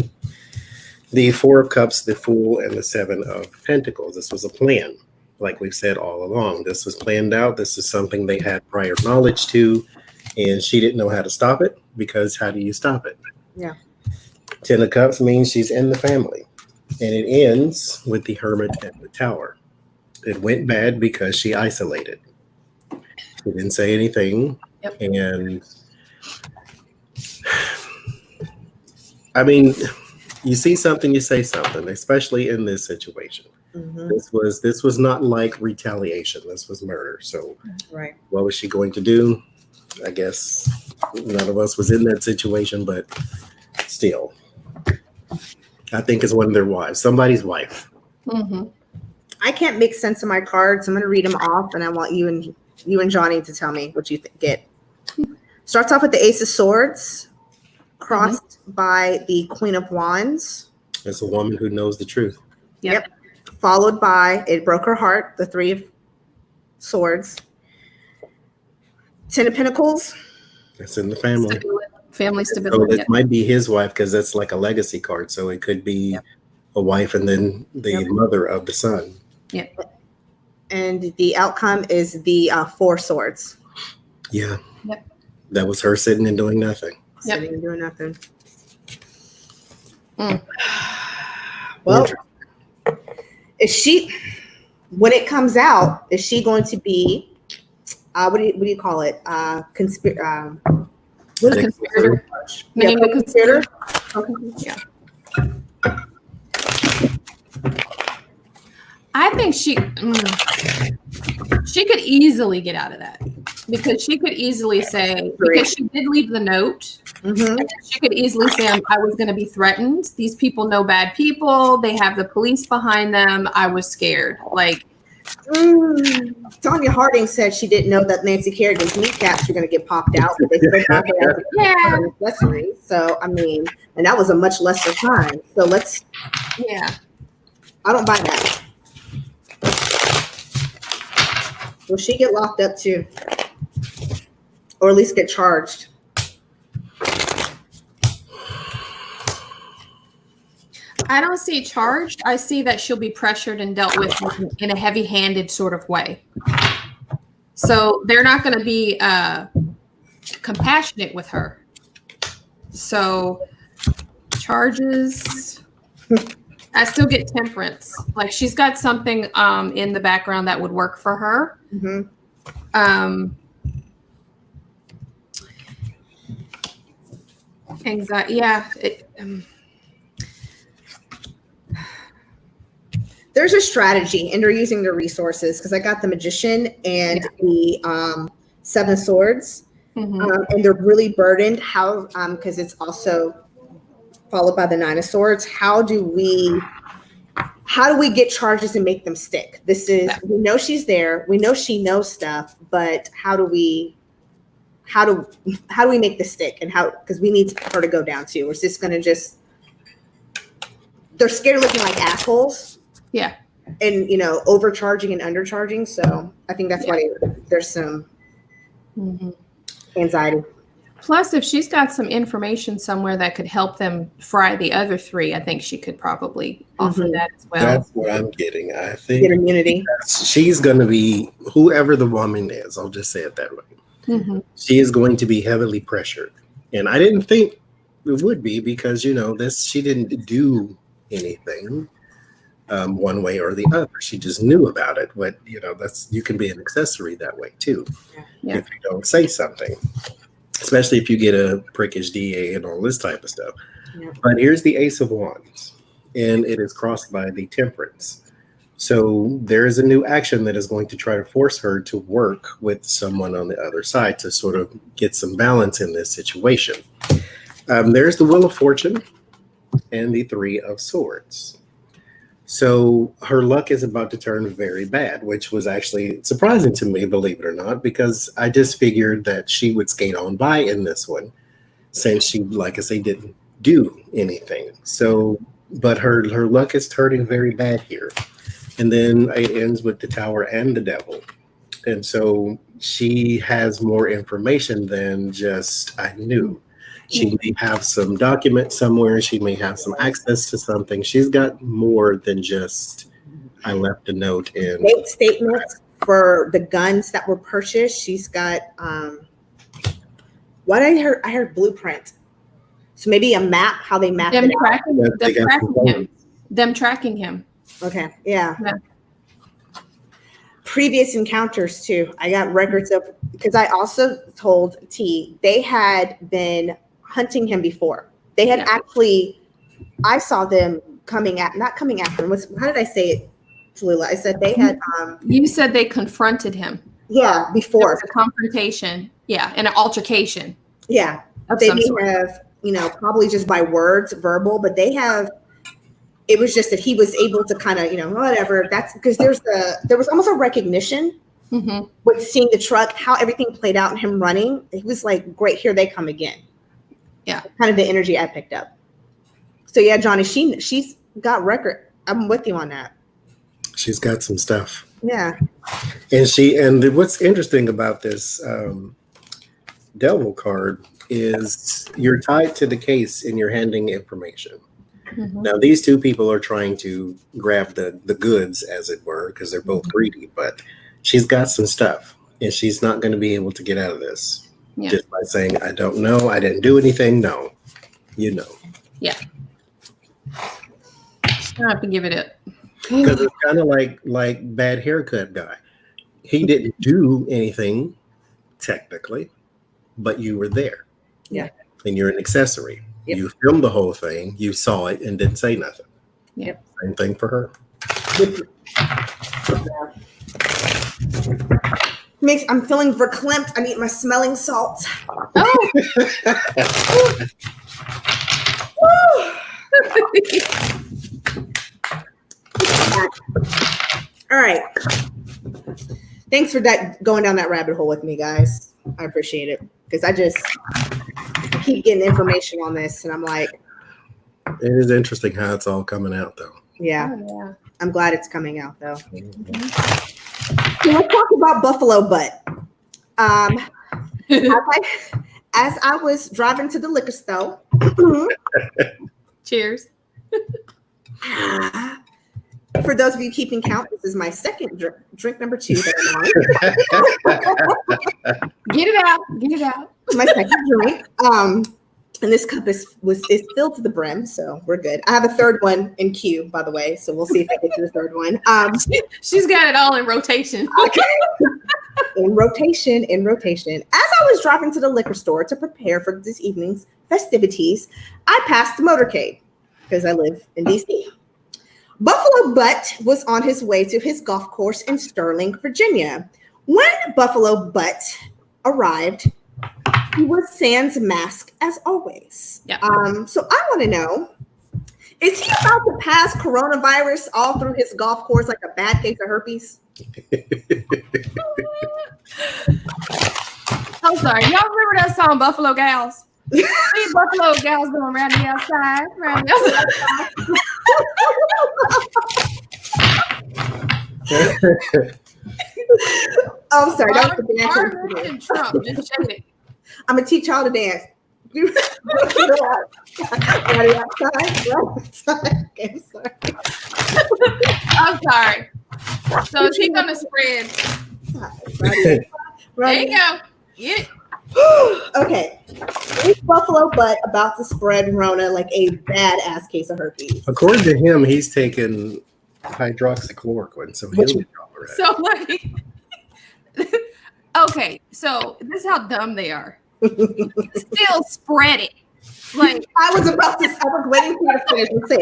The Four of Cups, the Fool, and the Seven of Pentacles. This was a plan, like we've said all along. This was planned out. This is something they had prior knowledge to, and she didn't know how to stop it, because how do you stop it? Yeah. Ten of Cups means she's in the family, and it ends with the Hermit and the Tower. It went bad because she isolated. She didn't say anything, and I mean, you see something, you say something, especially in this situation. This was not like retaliation. This was murder. So what was she going to do? I guess none of us was in that situation, but still, I think it's one of their wives, somebody's wife. I can't make sense of my cards. I'm going to read them off, and I want you and Johnny to tell me what you get. Starts off with the Ace of Swords, crossed by the Queen of Wands. It's a woman who knows the truth. Yep. Followed by It Broke Her Heart, the Three of Swords. Ten of Pentacles. It's in the family. Family stability. So it might be his wife, because that's like a legacy card. So it could be a wife and then the mother of the son. And the outcome is the Four Swords. Yeah. That was her sitting and doing nothing. Sitting and doing nothing. Well, is she, when it comes out, is she going to be, what do you call it? Conspirator? Conspirator. Conspirator? Yeah. I think she could easily get out of that, because she could easily say, because she did leave the note, she could easily say, I was going to be threatened. These people know bad people. They have the police behind them. I was scared. Like, Tanya Harding said she didn't know that Nancy Kerrigan's kneecaps were going to get popped out, but they still got her as a accessory. So, I mean, and that was a much lesser time. So let's, I don't buy that. Will she get locked up too? Or at least get charged? I don't see charged. I see that she'll be pressured and dealt with in a heavy-handed sort of way. So they're not going to be compassionate with her. So charges, I still get temperance. Like, she's got something in the background that would work for her. Anxiety, there's a strategy, and they're using their resources, because I got the Magician and the Seven of Swords, and they're really burdened. How, because it's also followed by the Nine of Swords. How do we get charges and make them stick? This is, we know she's there, we know she knows stuff, but how do we make this stick? And how, because we need her to go down too. Or is this going to just, they're scared of looking like assholes. And, overcharging and undercharging. So I think that's why there's some anxiety. Plus, if she's got some information somewhere that could help them fry the other three, I think she could probably offer that as well. That's what I'm getting. I think Get immunity. she's going to be, whoever the woman is, I'll just say it that way. She is going to be heavily pressured. And I didn't think it would be because, she didn't do anything one way or the other. She just knew about it. But, you can be an accessory that way too. Yeah. If you don't say something. Especially if you get a prickish DA and all this type of stuff. Yeah. But here's the Ace of Wands, and it is crossed by the Temperance. So there is a new action that is going to try to force her to work with someone on the other side to sort of get some balance in this situation. There's the Wheel of Fortune and the Three of Swords. So her luck is about to turn very bad, which was actually surprising to me, believe it or not, because I just figured that she would skate on by in this one since she, like I say, didn't do anything. So, but her luck is turning very bad here. And then it ends with the Tower and the Devil. And so she has more information than just I knew. She may have some document somewhere. She may have some access to something. She's got more than just I left a note in. Bank statements for the guns that were purchased. She's got what I heard blueprint. So maybe a map, how they map it out. Them tracking him. Okay. Yeah. Previous encounters too. I got records of, because I also told T they had been hunting him before. They had actually, I saw them not coming after him. How did I say it, Talulah? I said they had. You said they confronted him. Yeah, before. There was a confrontation. Yeah, and an altercation. Yeah. They may have, probably just by words, verbal, but they have, it was just that he was able to kind of, whatever. That's because there was almost a recognition with seeing the truck, how everything played out and him running. He was like, great, here they come again. Yeah. Kind of the energy I picked up. So yeah, Johnny, she's got record. I'm with you on that. She's got some stuff. Yeah. And what's interesting about this Devil card is you're tied to the case and you're handing information. Now, these two people are trying to grab the goods, as it were, because they're both greedy, but she's got some stuff and she's not going to be able to get out of this. Yeah. Just by saying, I don't know, I didn't do anything. No, Yeah. I have to give it up. Because it's kind of like bad haircut guy. He didn't do anything technically, but you were there. Yeah. And you're an accessory. Yep. You filmed the whole thing. You saw it and didn't say nothing. Yeah. Same thing for her. I'm feeling verklempt. I need my smelling salts. Oh. All right. Thanks for going down that rabbit hole with me, guys. I appreciate it because I keep getting information on this, and I'm like, it is interesting how it's all coming out, though. Yeah. Oh, yeah. I'm glad it's coming out, though. So let's talk about Buffalo Butt. As I was driving to the liquor store. Cheers. For those of you keeping count, this is my second drink number 2 that I'm on. Get it out. Get it out. My second drink. And this cup is filled to the brim, so we're good. I have a third one in queue, by the way, so we'll see if I get to the third one. She's got it all in rotation. In rotation. As I was driving to the liquor store to prepare for this evening's festivities, I passed the motorcade because I live in DC. Buffalo Butt was on his way to his golf course in Sterling, Virginia. When Buffalo Butt arrived, he was sans mask as always. Yeah. So I want to know, is he about to pass coronavirus all through his golf course like a bad case of herpes? I'm sorry. Y'all remember that song, Buffalo Gals? See Buffalo Gals going around the outside. Oh, I'm sorry. Trump, just shake it. I'm gonna teach y'all to dance. Okay, I'm sorry. So she's gonna spread. There you go. Yeah. Okay. Is buffalo butt about to spread Rona like a badass case of herpes? According to him, he's taken hydroxychloroquine, so he'll be all right. So lucky. Okay, so this is how dumb they are. Still spread it. Like I was waiting for you to finish and say,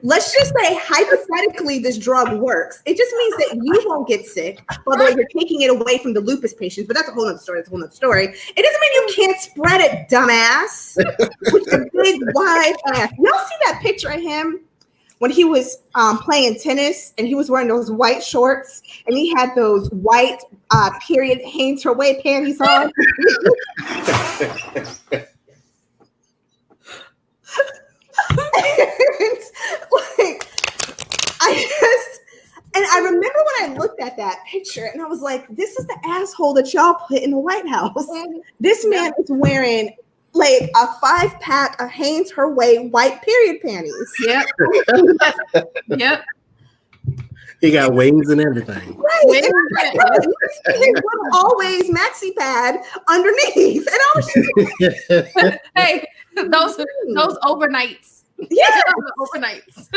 let's just say hypothetically this drug works. It just means that you won't get sick, although you're taking it away from the lupus patients, but that's a whole other story. It doesn't mean you can't spread it, dumbass. With a big wide ass. Y'all see that picture of him when he was playing tennis and he was wearing those white shorts and he had those white period Hanes her way panties on? And I remember when I looked at that picture and I was like, this is the asshole that y'all put in the White House. This man is wearing like a 5-pack of Hanes her way white period panties. Yep. Yep. He got wings and everything. Right. He was always maxi pad underneath. And I was hey, those overnights. Yeah, overnights.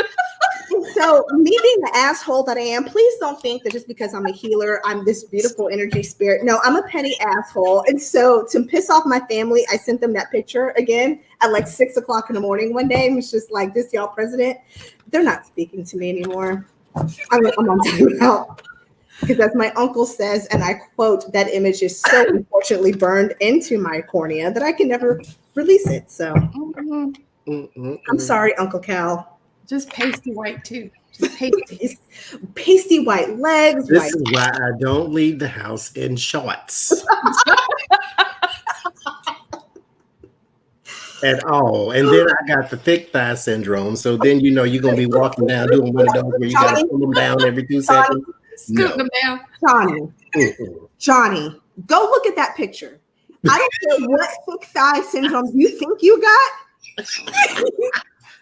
So me being the asshole that I am, please don't think that just because I'm a healer, I'm this beautiful energy spirit. No, I'm a petty asshole. And so to piss off my family, I sent them that picture again at like 6 o'clock in the morning one day. And was just like, this y'all president. They're not speaking to me anymore. I'm on time out. Because as my uncle says, and I quote, that image is so unfortunately burned into my cornea that I can never release it. So I'm sorry, Uncle Cal. Just pasty white too. Just pasty. Pasty white legs. This is why I don't leave the house in shorts. At all. And then I got the thick thigh syndrome. So then you're going to be walking down doing one of those where you got to pull them down every 2 seconds. Scoot them down. Johnny, go look at that picture. I don't care what thick thigh syndrome you think you got.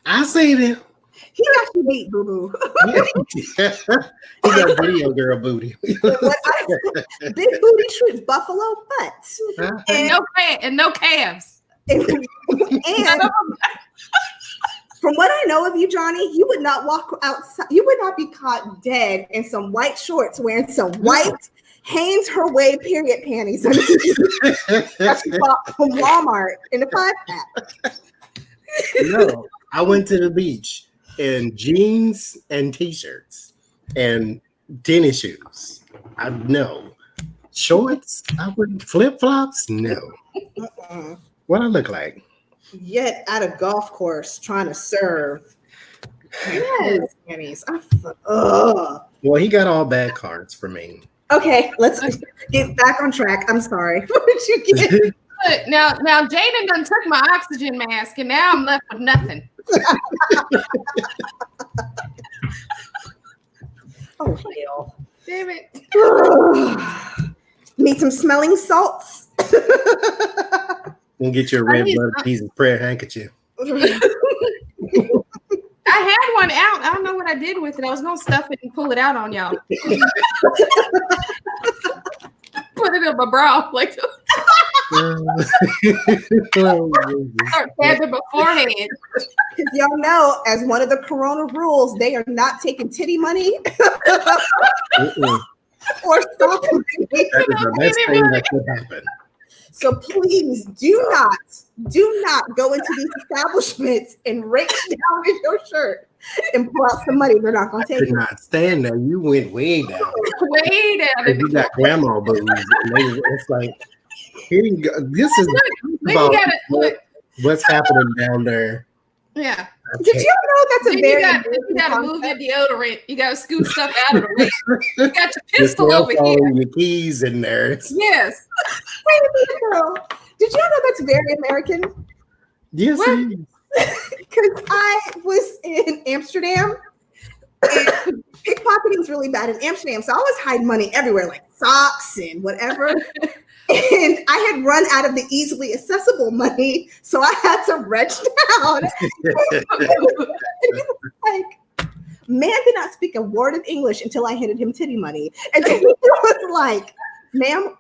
I seen it. He got you beat, boo-boo. He got video girl booty. Big booty trees, buffalo butts. And no calves. And from what I know of you, Johnny, you would not walk outside. You would not be caught dead in some white shorts wearing some white Hanes her way period panties that you bought from Walmart in a 5-pack. No, I went to the beach in jeans and t-shirts and tennis shoes. No. Shorts? I wouldn't. Flip-flops? No. What I look like? Yet at a golf course trying to serve. Yes. Panties. Well, he got all bad cards for me. Okay, let's get back on track. I'm sorry. What did you get? Now Jaden done took my oxygen mask and now I'm left with nothing. Oh hell. Damn it. Need some smelling salts. We'll get you a red blood Jesus prayer handkerchief. I had one out. I don't know what I did with it. I was gonna stuff it and pull it out on y'all. Put it in my bra like start tapping beforehand. Because y'all know, as one of the Corona rules, they are not taking titty money or stock. That is the best thing that could happen. So please do not go into these establishments and reach down in your shirt and pull out some money. They're not going to take I it. could not stand there. You went way down. Way down. You got grandma boobs. It's like, here you go. This is about what's happening down there. Yeah. Did you know that's a very you got to move your deodorant. You got to scoot stuff out of the way. You got your pistol Your over here. Your keys in there. Yes. Wait a minute, girl. Did you know that's very American? Yes, it is. Because I was in Amsterdam and pickpocketing is really bad in Amsterdam. So I was hiding money everywhere, like socks and whatever. And I had run out of the easily accessible money, so I had to wretch down. Like, man did not speak a word of English until I handed him titty money. And he was like, ma'am,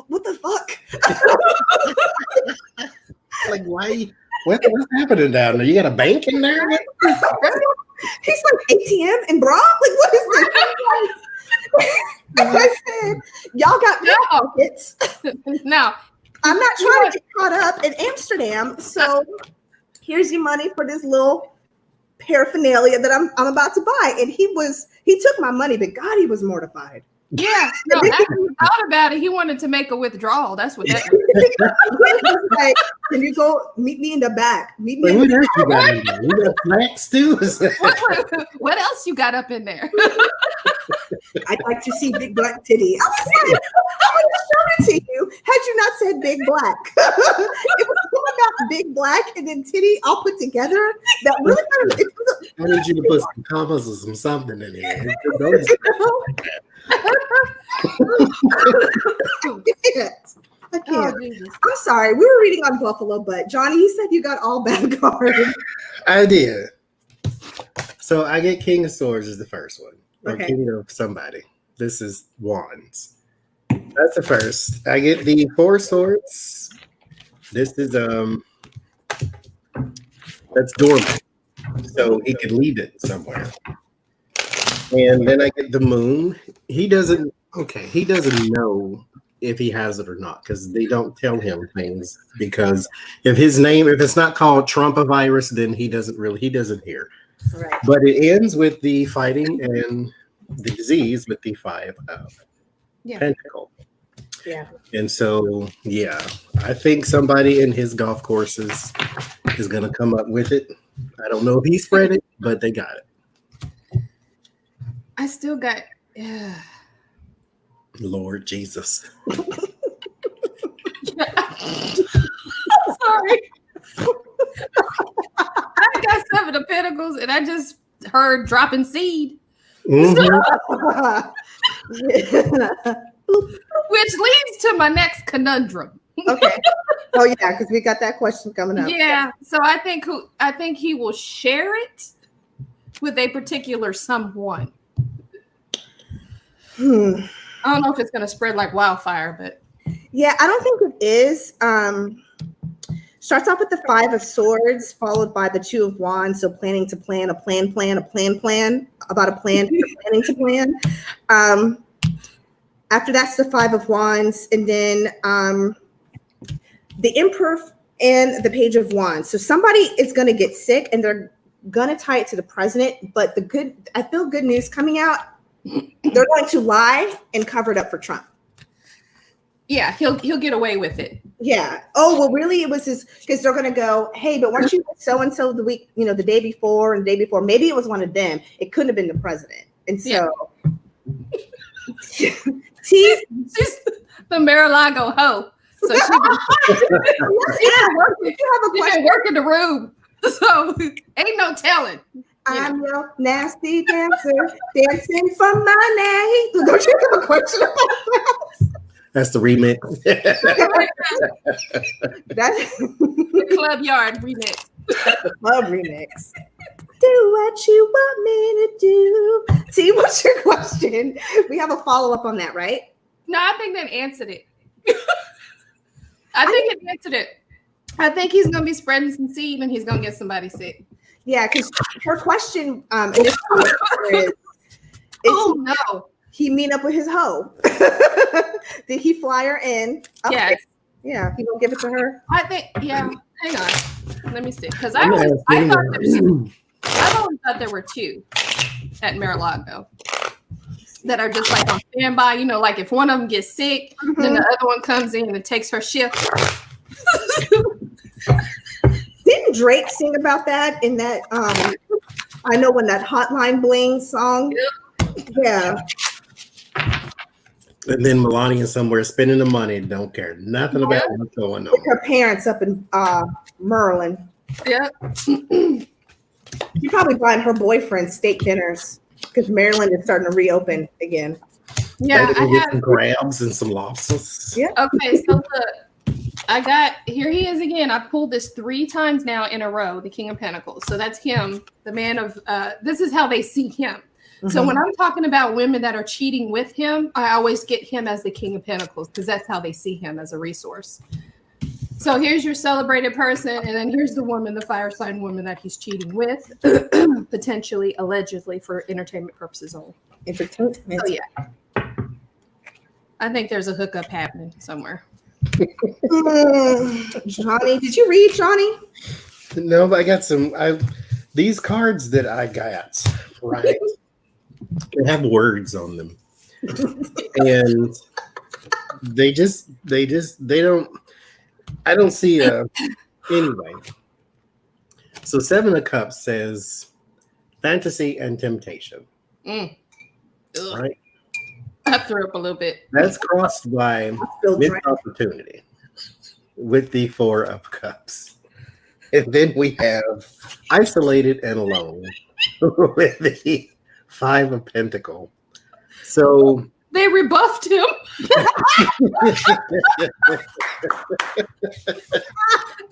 what the fuck? Like, why? What's happening down there? You got a bank in there? He's like, ATM and bra? Like, what is this? I said, y'all got pockets. No, I'm not trying to get caught up in Amsterdam. So here's your money for this little paraphernalia that I'm about to buy. And he took my money, but God, he was mortified. yeah. No, after he thought about it, he wanted to make a withdrawal. That's what that was. Like, can you go meet me in the back? Meet me What else you got in there? You got flax too? What else you got up in there? I'd like to see big black titty. I was like, I would have shown it to you had you not said big black. It was all about big black and then titty all put together. That really kind of, I need you to put some commas or some something in here. I can't. Oh, Jesus. I'm sorry. We were reading on Buffalo, but Johnny, you said you got all bad cards. I did. So I get King of Swords is the first one. Or Okay. King of somebody. This is Wands. That's the first. I get the Four Swords. This is that's dormant. So he could leave it somewhere. And then I get the Moon. He doesn't know if he has it or not, because they don't tell him things, because if it's not called Trump-a-virus, then he doesn't hear. Right. But it ends with the fighting and the disease with the Five of Pentacles. Yeah. And so, yeah, I think somebody in his golf courses is going to come up with it. I don't know if he spread it, but they got it. I still got. Lord Jesus. Sorry. I got Seven of Pentacles, and I just heard dropping seed, Mhm. which leads to my next conundrum. Okay. Oh yeah, because we got that question coming up. Yeah, so I think he will share it with a particular someone. I don't know if it's going to spread like wildfire, but Yeah, I don't think it is. Starts off with the Five of Swords, followed by the Two of Wands. So planning to plan, a plan, about a plan, planning to plan. After that's the Five of Wands, and then the Emperor and the Page of Wands. So somebody is going to get sick, and they're going to tie it to the president. But I feel good news coming out. They're going to lie and cover it up for Trump. yeah, he'll get away with it. Yeah. Oh, well, really, it was because they're going to go, hey, but weren't you so-and-so the week, the day before and the day before? Maybe it was one of them. It couldn't have been the president. And so, She's the Mar-a-Lago hoe. So she's been working the room. So ain't no telling. I'm your nasty dancer, dancing from my name. Don't you have a question about that? That's the remix. That's The Club Yard remix. Club remix. Do what you want me to do. See, what's your question? We have a follow-up on that, right? No, I think that answered it. I think it answered it. I think he's going to be spreading some seed and he's going to get somebody sick. Yeah, because her question initially is Oh, no. he meet up with his hoe? Did he fly her in? Okay. Yes. Yeah, he gonna give it to her? I think, yeah. Hang on. Let me see. Because I always thought there were two at Mar-a-Lago that are just like on standby. Like if one of them gets sick, then the other one comes in and takes her shift. Didn't Drake sing about that in that I know when that Hotline Bling song? Yeah. And then Melania somewhere spending the money, don't care nothing about what's going on. With her parents up in Maryland. Yep. She's probably buying her boyfriend steak dinners because Maryland is starting to reopen again. Yeah, Maybe I we'll get have. some crabs and some lobsters. Yeah. Okay, so look, I got, here he is again. I pulled this 3 times now in a row, the King of Pentacles. So that's him, the man of, this is how they see him. So when I'm talking about women that are cheating with him, I always get him as the King of Pentacles because that's how they see him as a resource. So here's your celebrated person, and then here's the woman, the fire sign woman that he's cheating with, potentially, allegedly, for entertainment purposes only. Entertainment. Oh yeah. I think there's a hookup happening somewhere. Johnny, did you read Johnny? No, but I got these cards that I got, right? They have words on them. And they don't, I don't see anyway. So 7 of Cups says fantasy and temptation. Right? I threw up a little bit. That's crossed by missed opportunity with the 4 of Cups. And then we have isolated and alone with the 5 of Pentacles. So they rebuffed him.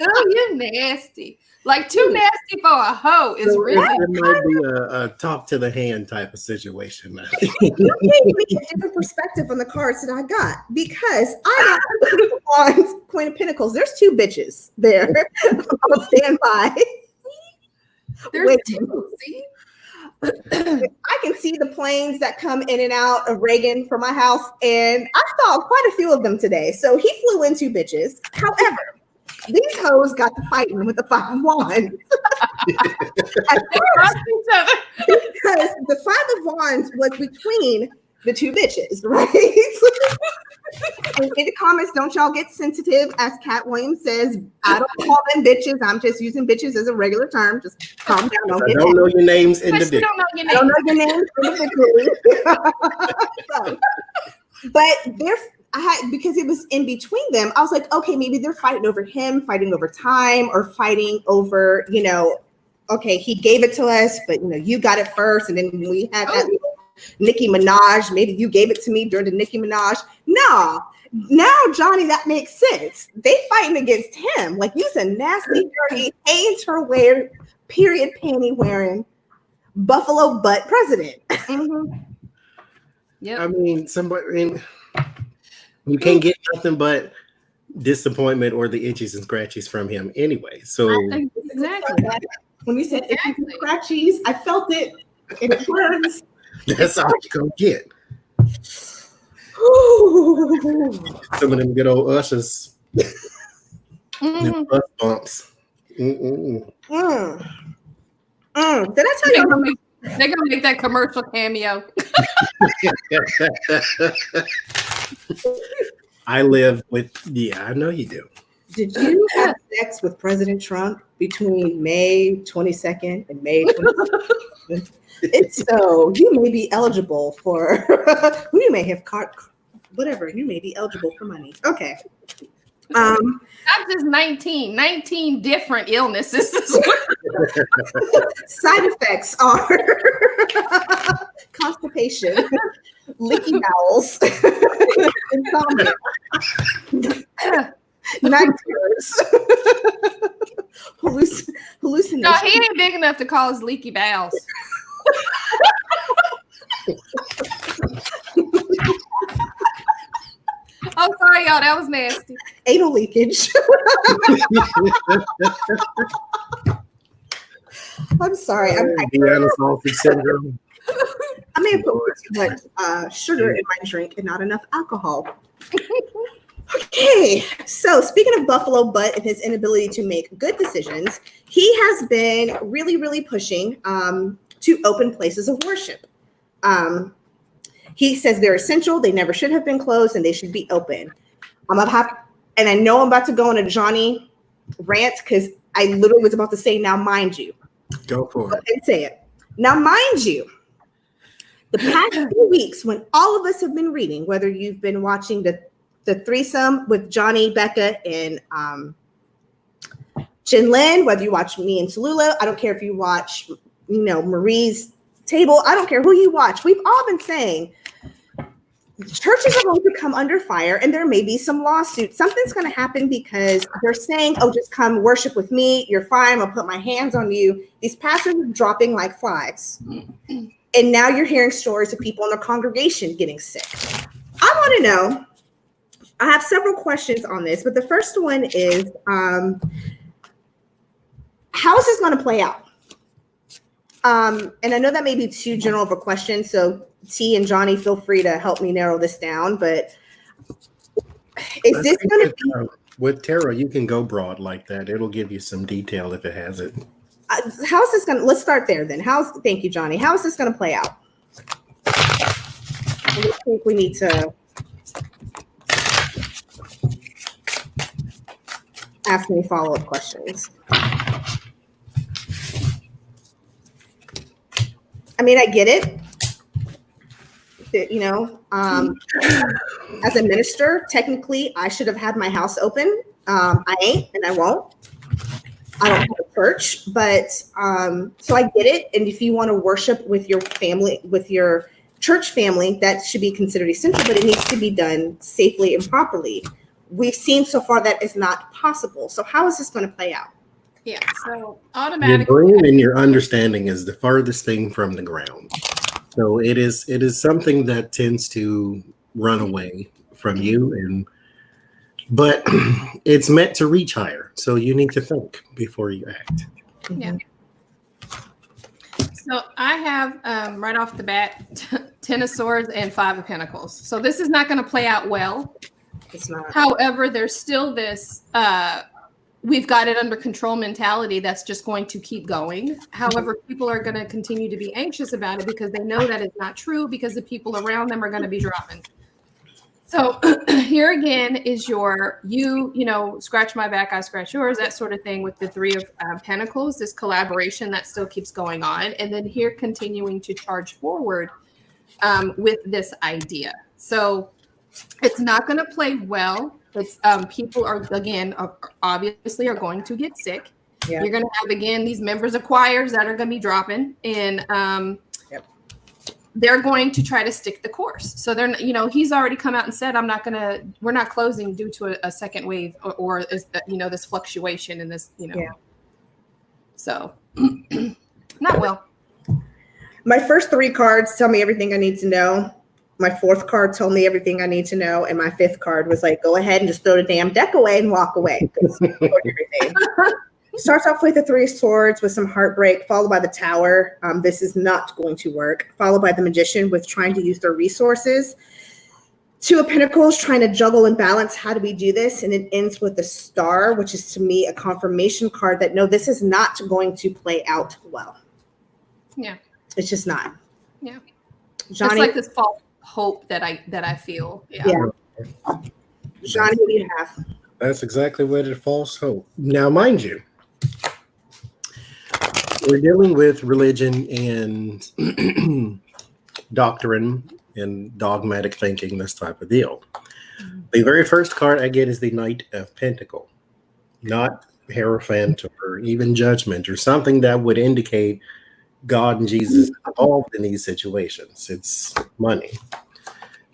Oh, you nasty. Like too nasty for a hoe is really. It might be a talk to the hand type of situation. You gave me a different perspective on the cards that I got because I got on Queen of Pentacles. There's 2 bitches there on standby. There's 2. See? I can see the planes that come in and out of Reagan from my house, and I saw quite a few of them today. So he flew in 2 bitches. However, these hoes got to fighting with the 5 of Wands. Because the 5 of Wands was between the 2 bitches, right? In the comments, don't y'all get sensitive. As Cat Williams says, I don't call them bitches. I'm just using bitches as a regular term. Just calm down. I don't know your names individually. individually. I don't know your names individually. So, but because it was in between them, I was like, okay, maybe they're fighting over him, fighting over time, or fighting over, okay, he gave it to us, but you got it first, and then we had that Nicki Minaj. Maybe you gave it to me during the Nicki Minaj. No, now Johnny, that makes sense. They fighting against him. Like, you's a nasty, dirty, hater wearing, period panty wearing, buffalo butt president. Yep. I mean, you can't get nothing but disappointment or the itchies and scratchies from him anyway. So exactly. When you said itchies and scratchies, I felt it. It burns. That's all you gonna get. Some of them good old ushers. Them bus bumps. Did I tell you? They're gonna make that commercial cameo. I live with, I know you do. Did you have sex with President Trump between May 22nd and May 27th? If so, you may be eligible for, you may have whatever, you may be eligible for money. Okay. Not just 19 different illnesses. Side effects are constipation, leaky bowels, insomnia, night terrors, hallucinations. No, he ain't big enough to cause leaky bowels. Oh, sorry, y'all. That was nasty. Anal leakage. I'm sorry. Deanna sausage syndrome. I may have put too much sugar in my drink and not enough alcohol. Okay, so speaking of Buffalo Butt and his inability to make good decisions, he has been really, really pushing to open places of worship. He says they're essential, they never should have been closed, and they should be open. And I know I'm about to go on a Johnny rant because I literally was about to say, now mind you. Go for it. And say it. Now mind you, the past few weeks when all of us have been reading, whether you've been watching the threesome with Johnny, Becca, and Jinlin, whether you watch me and Talulah, I don't care if you watch, Marie's table, I don't care who you watch. We've all been saying churches are going to come under fire, and there may be some lawsuits. Something's going to happen because they're saying, oh, just come worship with me. You're fine. I'll put my hands on you. These pastors are dropping like flies. And now you're hearing stories of people in the congregation getting sick. I want to know, I have several questions on this, but the first one is, how is this going to play out? And I know that may be too general of a question, so T and Johnny, feel free to help me narrow this down, but is this going to be... With tarot, you can go broad like that. It'll give you some detail if it has it. How is this going to... Let's start there then. Thank you, Johnny. How is this going to play out? I think we need to ask me follow-up questions. I mean, I get it. You know, as a minister, technically, I should have had my house open. I ain't, and I won't. I don't have a church, but so I get it. And if you want to worship with your family, with your church family, that should be considered essential, but it needs to be done safely and properly. We've seen so far that is not possible. So how is this going to play out? Yeah, so automatically. Your brain and your understanding is the furthest thing from the ground. So it is something that tends to run away from you, but it's meant to reach higher. So you need to think before you act. Yeah. So I have right off the bat 10 of Swords and 5 of Pentacles. So this is not going to play out well. It's not. However, there's still this we've got it under control mentality that's just going to keep going. However, people are going to continue to be anxious about it because they know that it's not true, because the people around them are going to be dropping. So here again is your, you know, scratch my back, I scratch yours, that sort of thing with the 3 of Pentacles, this collaboration that still keeps going on. And then here continuing to charge forward with this idea. So it's not going to play well. It's people are, again, obviously are going to get sick. Yeah. You're going to have, again, these members of choirs that are going to be dropping, and they're going to try to stick the course. So they're, you know, he's already come out and said, we're not closing due to a second wave or you know, this fluctuation in this, you know. Yeah. So not well. My first 3 cards tell me everything I need to know. My 4th card told me everything I need to know. And my 5th card was like, go ahead and just throw the damn deck away and walk away. Everything. Starts off with the 3 of Swords with some heartbreak, followed by the Tower. This is not going to work. Followed by the Magician with trying to use their resources. 2 of Pentacles trying to juggle and balance. How do we do this? And it ends with the Star, which is to me a confirmation card that no, this is not going to play out well. Yeah. It's just not. Yeah. Johnny, it's like this false hope that I feel. Yeah. Johnny, what do you have? That's exactly what it false hope. Now, mind you, we're dealing with religion and doctrine and dogmatic thinking, this type of deal. The very first card I get is the Knight of Pentacles, not Hierophant or even Judgment or something that would indicate God and Jesus involved in these situations. It's money.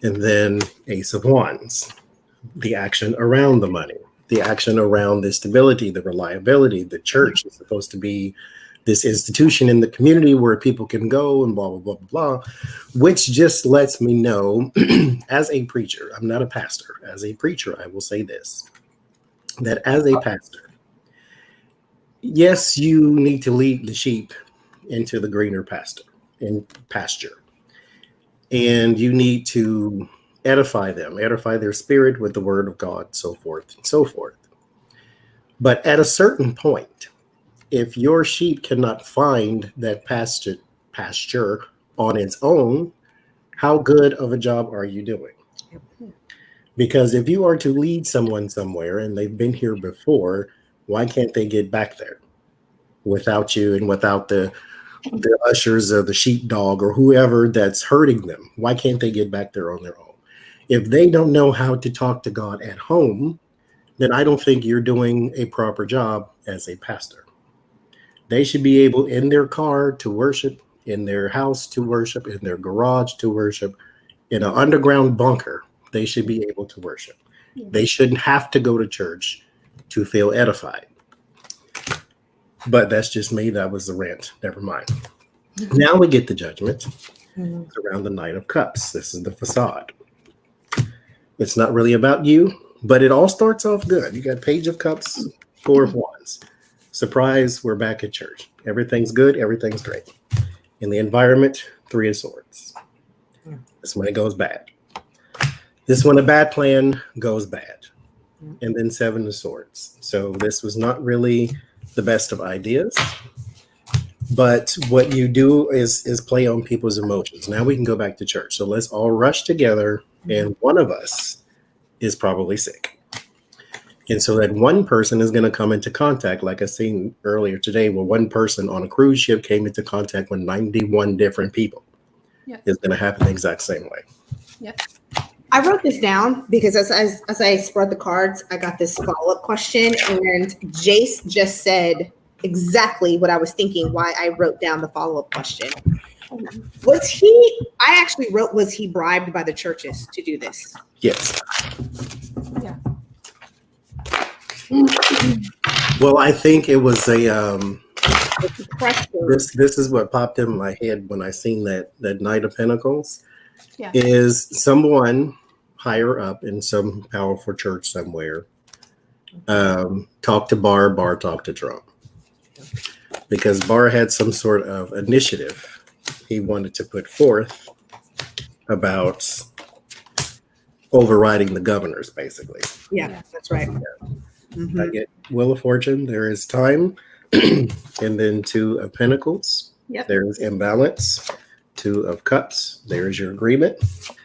And then Ace of Wands, the action around the money, the action around the stability, the reliability. The church is supposed to be this institution in the community where people can go and blah, blah, blah, blah, blah, which just lets me know as a preacher, I'm not a pastor, as a preacher, I will say this, that as a pastor, yes, you need to lead the sheep into the greener pasture. And you need to edify them, edify their spirit with the word of God, so forth and so forth. But at a certain point, if your sheep cannot find that pasture on its own, how good of a job are you doing? Because if you are to lead someone somewhere and they've been here before, why can't they get back there without you and without the ushers or the sheepdog or whoever that's hurting them? Why can't they get back there on their own? If they don't know how to talk to God at home, then I don't think you're doing a proper job as a pastor. They should be able in their car to worship, in their house to worship, in their garage to worship, in an underground bunker, they should be able to worship. They shouldn't have to go to church to feel edified. But that's just me. That was the rant. Never mind. Now we get the judgment. It's around the Knight of Cups. This is the facade. It's not really about you, but it all starts off good. You got Page of Cups, Four of Wands. Surprise, we're back at church. Everything's good. Everything's great. In the environment, Three of Swords. This one, it goes bad. This one, a bad plan goes bad. And then Seven of Swords. So this was not really the best of ideas. But what you do is play on people's emotions. Now we can go back to church. So let's all rush together, and one of us is probably sick. And so that one person is going to come into contact, like I seen earlier today, where one person on a cruise ship came into contact with 91 different people. Yep. It's going to happen the exact same way. Yep. I wrote this down because as I spread the cards, I got this follow-up question, and Jace just said exactly what I was thinking, why I wrote down the follow-up question. I actually wrote, was he bribed by the churches to do this? Yes. Yeah. Well, I think it was a pressure. this is what popped in my head when I seen that Knight of Pentacles. Yeah. Is someone higher up in some powerful church somewhere talk to Barr talk to Trump, because Barr had some sort of initiative he wanted to put forth about overriding the governors, basically. Yeah, that's right. I get Wheel of Fortune, there is time, and then Two of Pentacles. Yep. There is imbalance. Two of Cups, there is your agreement.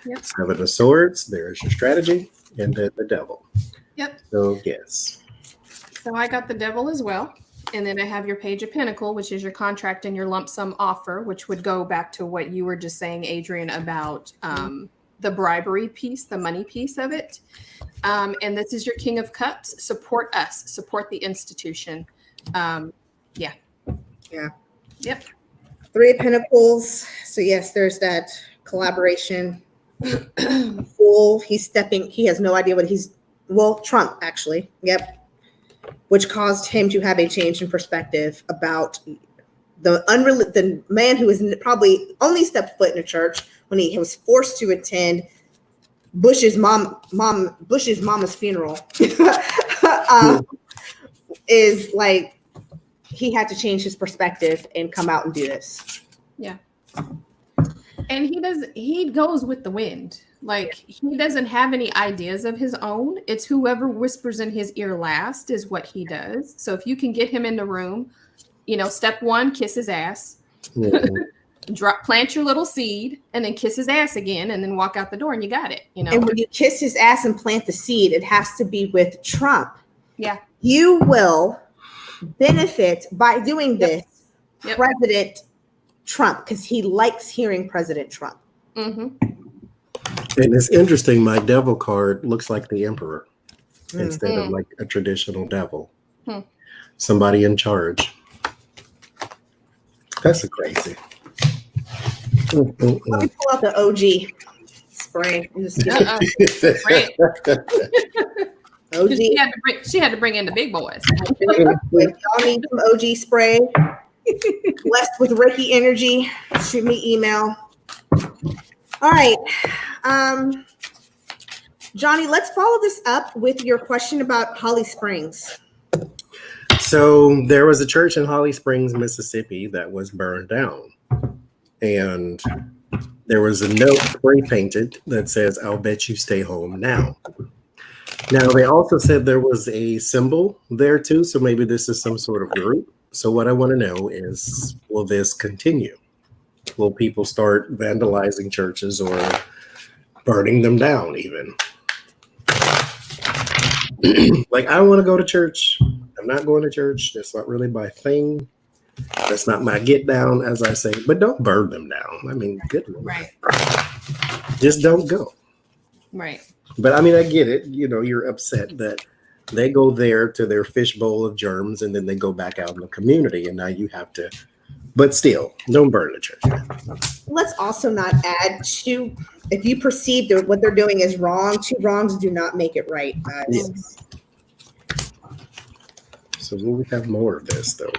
Yep. Seven of Swords, there is your strategy, and then the Devil. Yep. So yes. So I got the Devil as well. And then I have your Page of Pentacle, which is your contract and your lump sum offer, which would go back to what you were just saying, Adrian, about the bribery piece, the money piece of it. And this is your King of Cups. Support us, support the institution. Yeah. Yep. Three of Pentacles. So yes, there's that collaboration. Fool. He has no idea what Trump actually. Yep. Which caused him to have a change in perspective about the man who was probably only stepped foot in a church when he was forced to attend Bush's mama's funeral. Is like, he had to change his perspective and come out and do this. Yeah. And he goes with the wind. Like, he doesn't have any ideas of his own. It's whoever whispers in his ear last is what he does. So if you can get him in the room, step one, kiss his ass, plant your little seed, and then kiss his ass again, and then walk out the door, and you got it. And when you kiss his ass and plant the seed, it has to be with Trump. Yeah. You will benefit by doing this, President Trump, because he likes hearing President Trump. Mm-hmm. And it's interesting, my Devil card looks like the Emperor instead of like a traditional devil. Somebody in charge. That's crazy. Let me pull out the OG spray. Spray. OG. She had to bring in the big boys. Y'all need some OG spray. Blessed with Reiki energy. Shoot me email. All right. Johnny, let's follow this up with your question about Holly Springs. So there was a church in Holly Springs, Mississippi that was burned down. And there was a note spray painted that says, "I'll bet you stay home now." Now, they also said there was a symbol there too. So maybe this is some sort of group. So what I want to know is, will this continue? Will people start vandalizing churches or burning them down even? Like, I want to go to church. I'm not going to church. That's not really my thing. That's not my get down, as I say. But don't burn them down. I mean, good Lord. Right. Just don't go. Right. But I mean, I get it. You're upset that they go there to their fishbowl of germs and then they go back out in the community, and now you have to. But still, don't burn the church. Let's also not add to If you perceive that what they're doing is wrong, 2 wrongs do not make it right, guys. Yes. So will we have more of this though?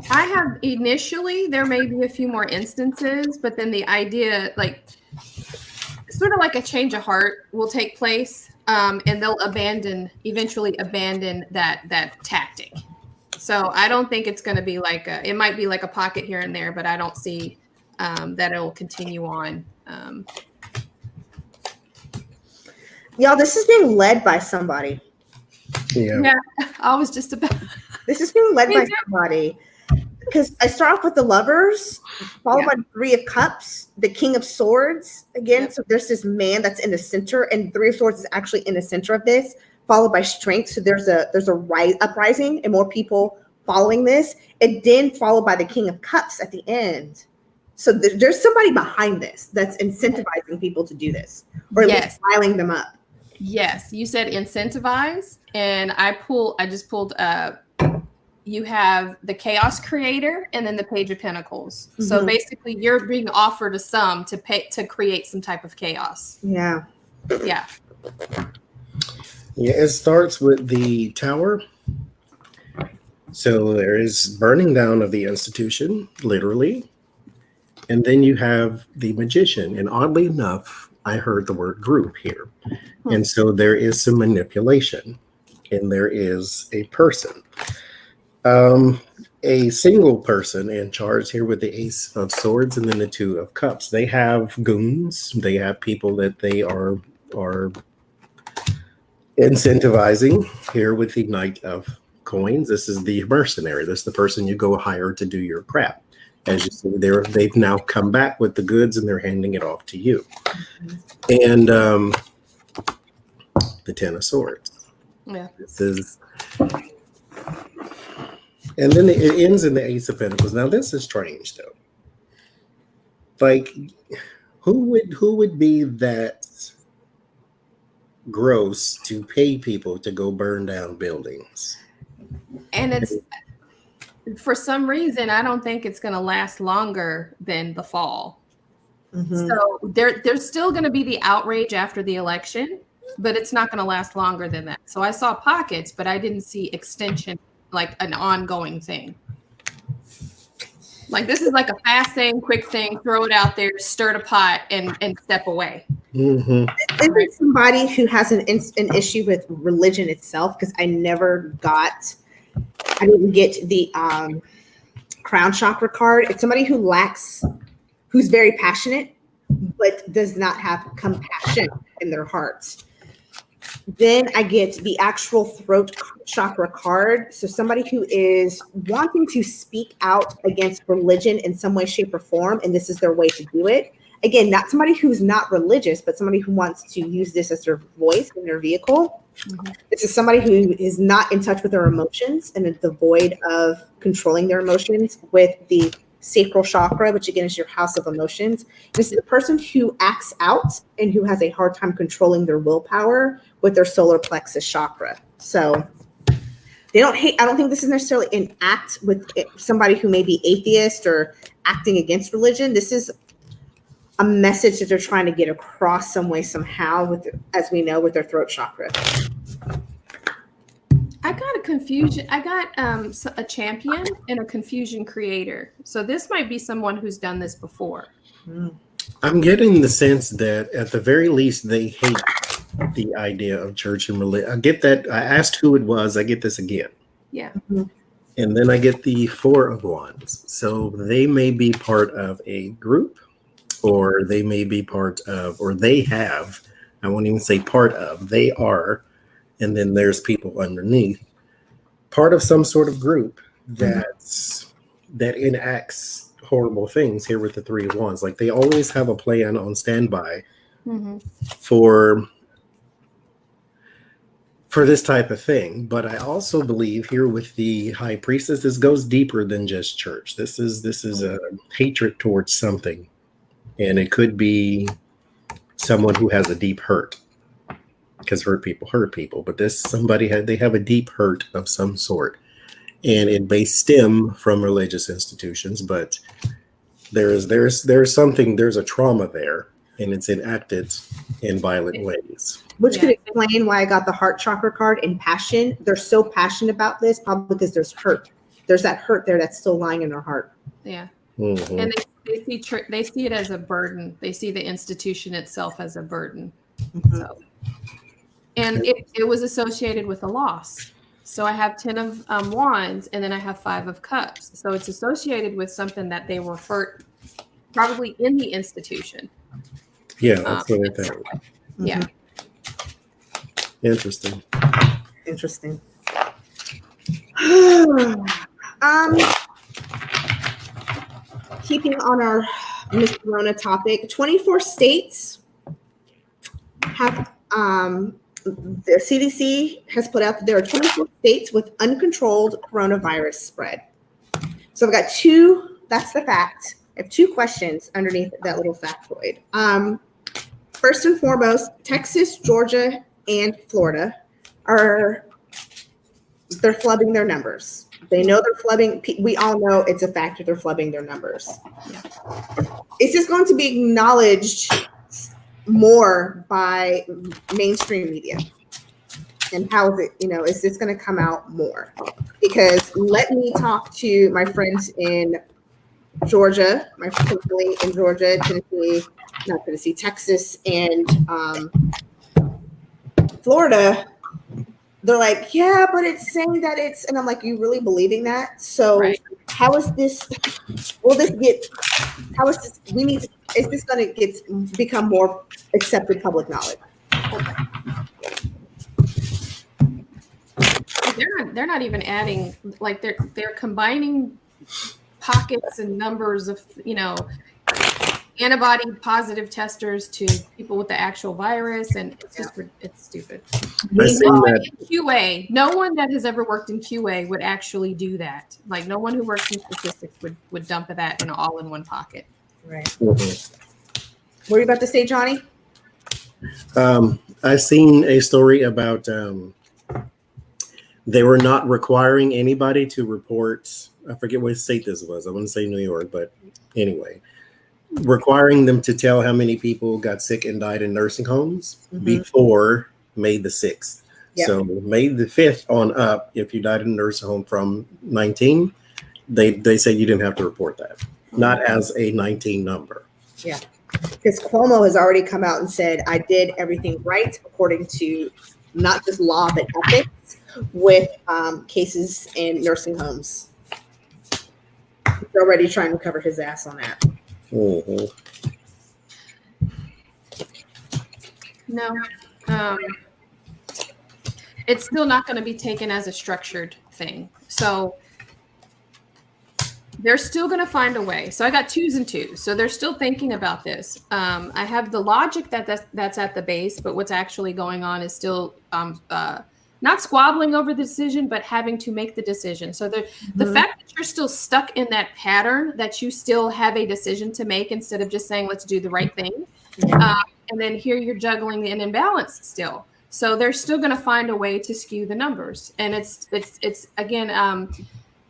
I have initially, there may be a few more instances, but then the idea, like, sort of like a change of heart will take place, and they'll eventually abandon that tactic. So I don't think it's going to be like it might be like a pocket here and there, but I don't see that it'll continue on. Y'all, this is being led by somebody. Yeah. I was just about. This is being led by somebody. Because I start off with the Lovers, followed by the 3 of Cups, the King of Swords again. So there's this man that's in the center, and 3 of Swords is actually in the center of this, followed by Strength. So there's a uprising and more people following this, and then followed by the King of Cups at the end. So there's somebody behind this that's incentivizing people to do this, or at least riling them up. Yes, you said incentivize, and I just pulled you have the Chaos Creator and then the Page of Pentacles. Mm-hmm. So basically you're being offered a sum to create some type of chaos. Yeah. Yeah. Yeah, it starts with the Tower. So there is burning down of the institution, literally. And then you have the Magician. And oddly enough, I heard the word group here. And so there is some manipulation. And there is a person. A single person in charge here with the Ace of Swords and then the 2 of Cups. They have goons. They have people that they are incentivizing here with the Knight of Coins. This is the mercenary. This is the person you go hire to do your crap. As you see, they've now come back with the goods and they're handing it off to you. And the 10 of Swords. Yeah. This is... And then it ends in the Ace of Pentacles. Now this is strange though. Like, who would be that gross to pay people to go burn down buildings? And it's, for some reason, I don't think it's going to last longer than the fall. Mm-hmm. So there's still going to be the outrage after the election, but it's not going to last longer than that. So I saw pockets, but I didn't see extension, like an ongoing thing. Like, this is like a fast thing, quick thing, throw it out there, stir the pot, and step away. Mm-hmm. Isn't somebody who has an issue with religion itself? Because I didn't get the Crown Chakra card. It's somebody who's very passionate, but does not have compassion in their hearts. Then I get the actual throat chakra card. So somebody who is wanting to speak out against religion in some way, shape, or form, and this is their way to do it. Again, not somebody who's not religious, but somebody who wants to use this as their voice and their vehicle. Mm-hmm. This is somebody who is not in touch with their emotions and is devoid of controlling their emotions with the Sacral Chakra, which again is your house of emotions. This is the person who acts out and who has a hard time controlling their willpower with their solar plexus chakra. So they don't hate. I don't think this is necessarily an act with somebody who may be atheist or acting against religion. This is a message that they're trying to get across some way, somehow, with, as we know, with their throat chakra. I got a confusion. I got a champion and a confusion creator. So this might be someone who's done this before. I'm getting the sense that at the very least they hate the idea of church and religion. I get that. I asked who it was. I get this again. Yeah. Mm-hmm. And then I get the 4 of Wands. So they may be part of a group, or they may be part of, or they have, I won't even say part of, they are, and then there's people underneath, part of some sort of group that enacts horrible things here with the 3 of Wands. Like, they always have a plan on standby for this type of thing. But I also believe here with the High Priestess, this goes deeper than just church. This is a hatred towards something. And it could be someone who has a deep hurt, because hurt people, but this somebody they have a deep hurt of some sort. and it may stem from religious institutions, but there's a trauma there, and it's enacted in violent ways. Which could explain why I got the heart chakra card in passion. They're so passionate about this, probably because there's hurt. There's that hurt there that's still lying in their heart. Yeah. Mm-hmm. And they see it as a burden. They see the institution itself as a burden. Mm-hmm. So, and it was associated with a loss. So I have 10 of wands, and then I have 5 of cups. So it's associated with something that they were hurt, probably in the institution. Yeah, that's what I think. Yeah. Interesting. Keeping on our Miss Corona topic, 24 states have the CDC has put out that there are 24 states with uncontrolled coronavirus spread. So I've got 2. That's the fact. I have 2 questions underneath that little factoid. First and foremost, Texas, Georgia, and Florida they're flubbing their numbers. They know they're flubbing. We all know it's a fact that they're flubbing their numbers. Yeah. Is this going to be acknowledged more by mainstream media? And how is it, is this going to come out more? Because let me talk to my friends in Georgia, Tennessee, Texas, and Florida. They're like, yeah, but it's saying that it's, and I'm like, you really believing that? So Right. How is this, is this going to become more accepted public knowledge? They're not even adding, like they're combining pockets and numbers of, antibody positive testers to people with the actual virus, and it's stupid. No one that has ever worked in QA would actually do that. Like no one who works in statistics would dump that all in one pocket. Right. Mm-hmm. What are you about to say, Johnny? I seen a story about they were not requiring anybody to report. I forget what state this was. I wouldn't say New York, but anyway, requiring them to tell how many people got sick and died in nursing homes before May the 6th. Yep. So May the 5th on up, if you died in a nursing home from 19, they say you didn't have to report that, not as a 19 number. Yeah, because Cuomo has already come out and said, I did everything right according to not just law, but ethics with cases in nursing homes. He's already trying to cover his ass on that. Mm-hmm. No, it's still not going to be taken as a structured thing. So they're still going to find a way. So I got 2s and 2s. So they're still thinking about this. I have the logic that's at the base, but what's actually going on is still not squabbling over the decision, but having to make the decision. So the fact that you're still stuck in that pattern, that you still have a decision to make instead of just saying, let's do the right thing. And then here you're juggling an imbalance still. So they're still going to find a way to skew the numbers. And it's again,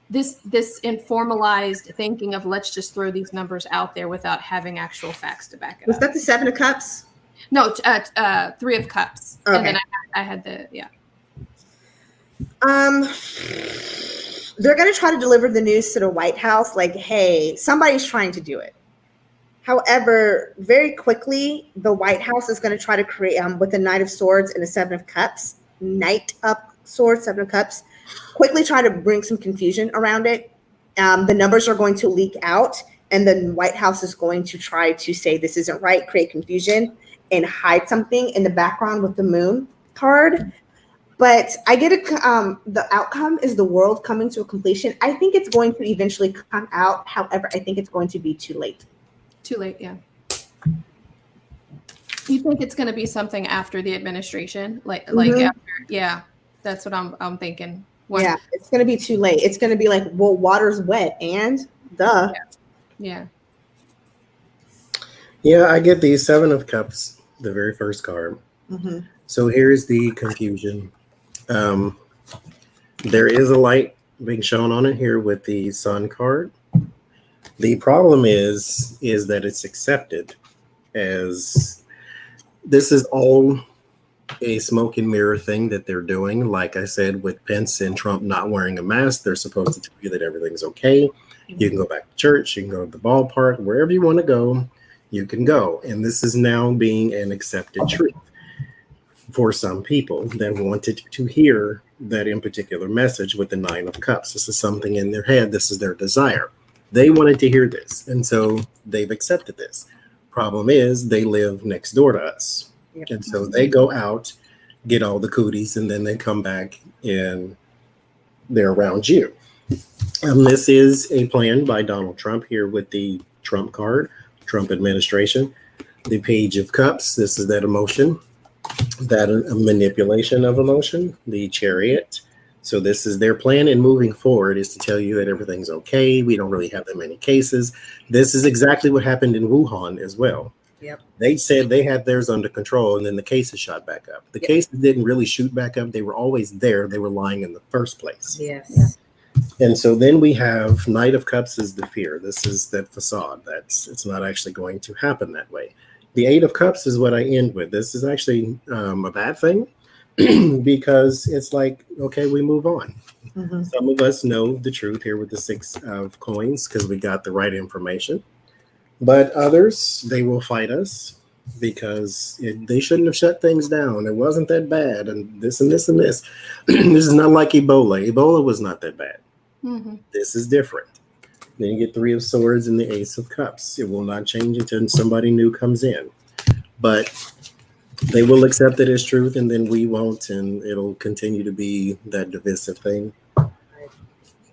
this informalized thinking of let's just throw these numbers out there without having actual facts to back it up. Was that the 7 of Cups? No, 3 of Cups. Okay. And then I had the, yeah. They're going to try to deliver the news to the White House like, hey, somebody's trying to do it. However, very quickly, the White House is going to try to create, with the Knight of Swords and the 7 of Cups, Knight of Swords, 7 of Cups, quickly try to bring some confusion around it. The numbers are going to leak out, and the White House is going to try to say this isn't right, create confusion, and hide something in the background with the Moon card. But I get the outcome is the world coming to a completion. I think it's going to eventually come out. However, I think it's going to be too late. Too late, yeah. You think it's going to be something after the administration, like after? Yeah, that's what I'm thinking. Yeah, it's going to be too late. It's going to be like, well, water's wet, and duh. Yeah. Yeah, I get the 7 of Cups, the very first card. So here's the confusion. There is a light being shown on it here with the Sun card. The problem is that it's accepted as this is all a smoke and mirror thing that they're doing. Like I said, with Pence and Trump not wearing a mask, they're supposed to tell you that everything's okay. You can go back to church, you can go to the ballpark, wherever you want to go, you can go. And this is now being an accepted truth for some people that wanted to hear that in particular message with the 9 of Cups. This is something in their head. This is their desire. They wanted to hear this. And so they've accepted this. Problem is they live next door to us. Yep. And so they go out, get all the cooties, and then they come back and they're around you. This is a plan by Donald Trump here with the Trump card, Trump administration. The Page of Cups, this is that emotion, that a manipulation of emotion, the Chariot. So this is their plan in moving forward, is to tell you that everything's okay. We don't really have that many cases. This is exactly what happened in Wuhan as well. Yep. They said they had theirs under control, and then the cases shot back up. The cases didn't really shoot back up. They were always there. They were lying in the first place. Yes. Yeah. And so then we have Knight of Cups is the fear. This is that facade. It's not actually going to happen that way. The 8 of Cups is what I end with. This is actually a bad thing because it's like, okay, we move on. Mm-hmm. Some of us know the truth here with the 6 of Coins because we got the right information. But others, they will fight us because they shouldn't have shut things down. It wasn't that bad. And this and this and this. This is not like Ebola. Ebola was not that bad. Mm-hmm. This is different. Then you get 3 of Swords and the Ace of Cups. It will not change until somebody new comes in. But they will accept it as truth, and then we won't, and it'll continue to be that divisive thing.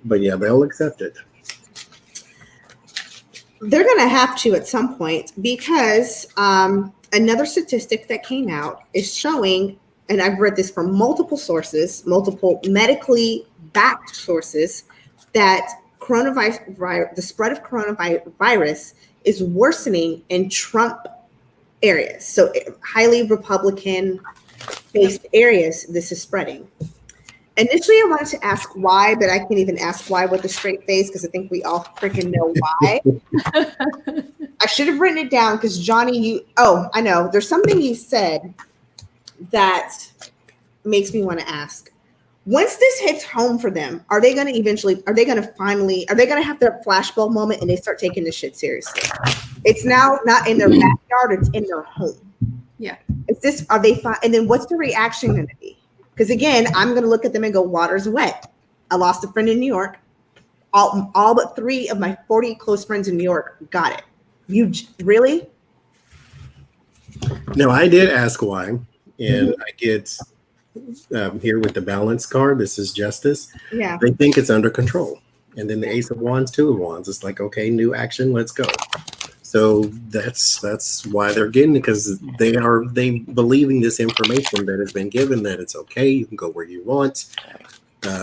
But yeah, they'll accept it. They're going to have to at some point because another statistic that came out is showing, and I've read this from multiple sources, multiple medically backed sources, that the spread of coronavirus is worsening in Trump areas. So highly Republican-based areas, this is spreading. Initially, I wanted to ask why, but I can't even ask why with a straight face because I think we all freaking know why. I should have written it down because Johnny, I know. There's something you said that makes me want to ask. Once this hits home for them, are they going to have their flashbulb moment and they start taking this shit seriously? It's now not in their backyard, it's in their home. Yeah. Are they fine? And then what's the reaction going to be? Because again, I'm going to look at them and go, water's wet. I lost a friend in New York. All but 3 of my 40 close friends in New York got it. You really? No, I did ask why. And I get here with the Balance card. This is justice. Yeah. They think it's under control. And then the Ace of Wands, 2 of Wands. It's like, okay, new action. Let's go. So that's why they're getting it, because they believing this information that has been given, that it's okay, you can go where you want.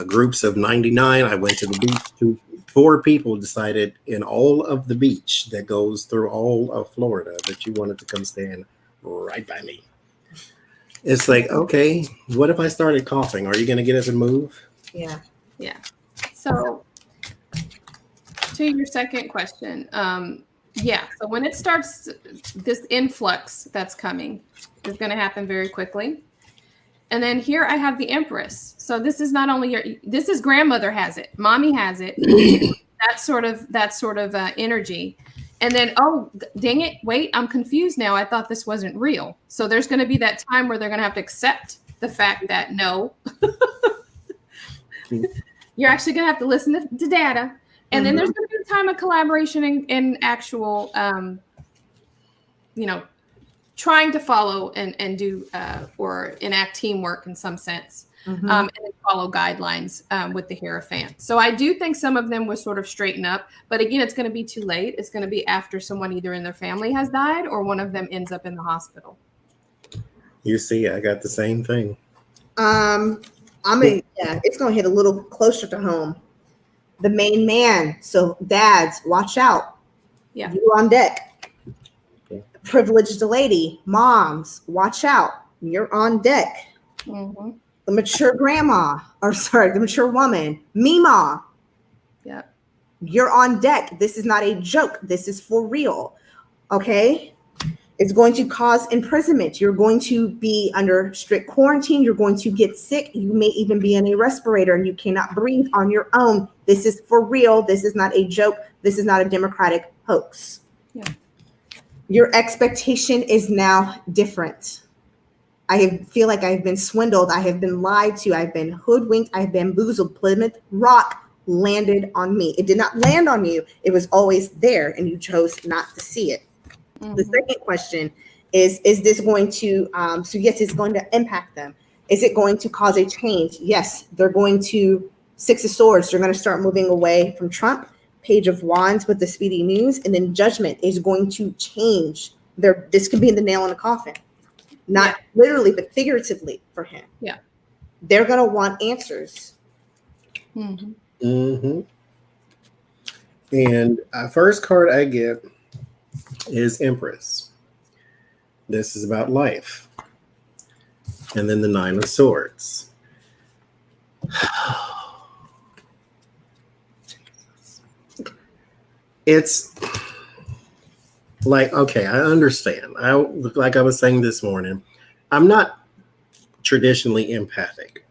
Groups of 99. I went to the beach. 4 people decided in all of the beach that goes through all of Florida that you wanted to come stand right by me. It's like, okay, what if I started coughing? Are you going to get us to move? Yeah. Yeah. So to your second question, yeah. So when it starts, this influx that's coming is going to happen very quickly. And then here I have the Empress. So this is not only this is grandmother has it, mommy has it, that sort of energy. And then, oh, dang it, wait, I'm confused now. I thought this wasn't real. So there's going to be that time where they're going to have to accept the fact that no, you're actually going to have to listen to data. And then there's going to be a time of collaboration and actual, trying to follow and do or enact teamwork in some sense, and then follow guidelines with the Hierophant. So I do think some of them will sort of straighten up. But again, it's going to be too late. It's going to be after someone either in their family has died or one of them ends up in the hospital. You see, I got the same thing. It's going to hit a little closer to home. The main man. So dads, watch out. Yeah. You on deck. Okay. Privileged lady. Moms, watch out. You're on deck. the mature grandma, or sorry, the mature woman, Mima. Yep. You're on deck. This is not a joke. This is for real. Okay? It's going to cause imprisonment. You're going to be under strict quarantine. You're going to get sick. You may even be in a respirator and you cannot breathe on your own. This is for real. This is not a joke. This is not a democratic hoax. Yeah. Your expectation is now different. I feel like I've been swindled. I have been lied to. I've been hoodwinked. I've been bamboozled. Plymouth Rock landed on me. It did not land on you. It was always there and you chose not to see it. Mm-hmm. The second question is this going to, so yes, it's going to impact them. Is it going to cause a change? Yes, they're going to, Six of Swords, they're going to start moving away from Trump, Page of Wands with the speedy news, and then Judgment is going to change. This could be the nail in the coffin. Not literally, but figuratively for him. Yeah. They're going to want answers. Mm-hmm. Mm-hmm. And first card I get is Empress. This is about life. And then the Nine of Swords. It's like, okay, I understand. Like I was saying this morning, I'm not traditionally empathic,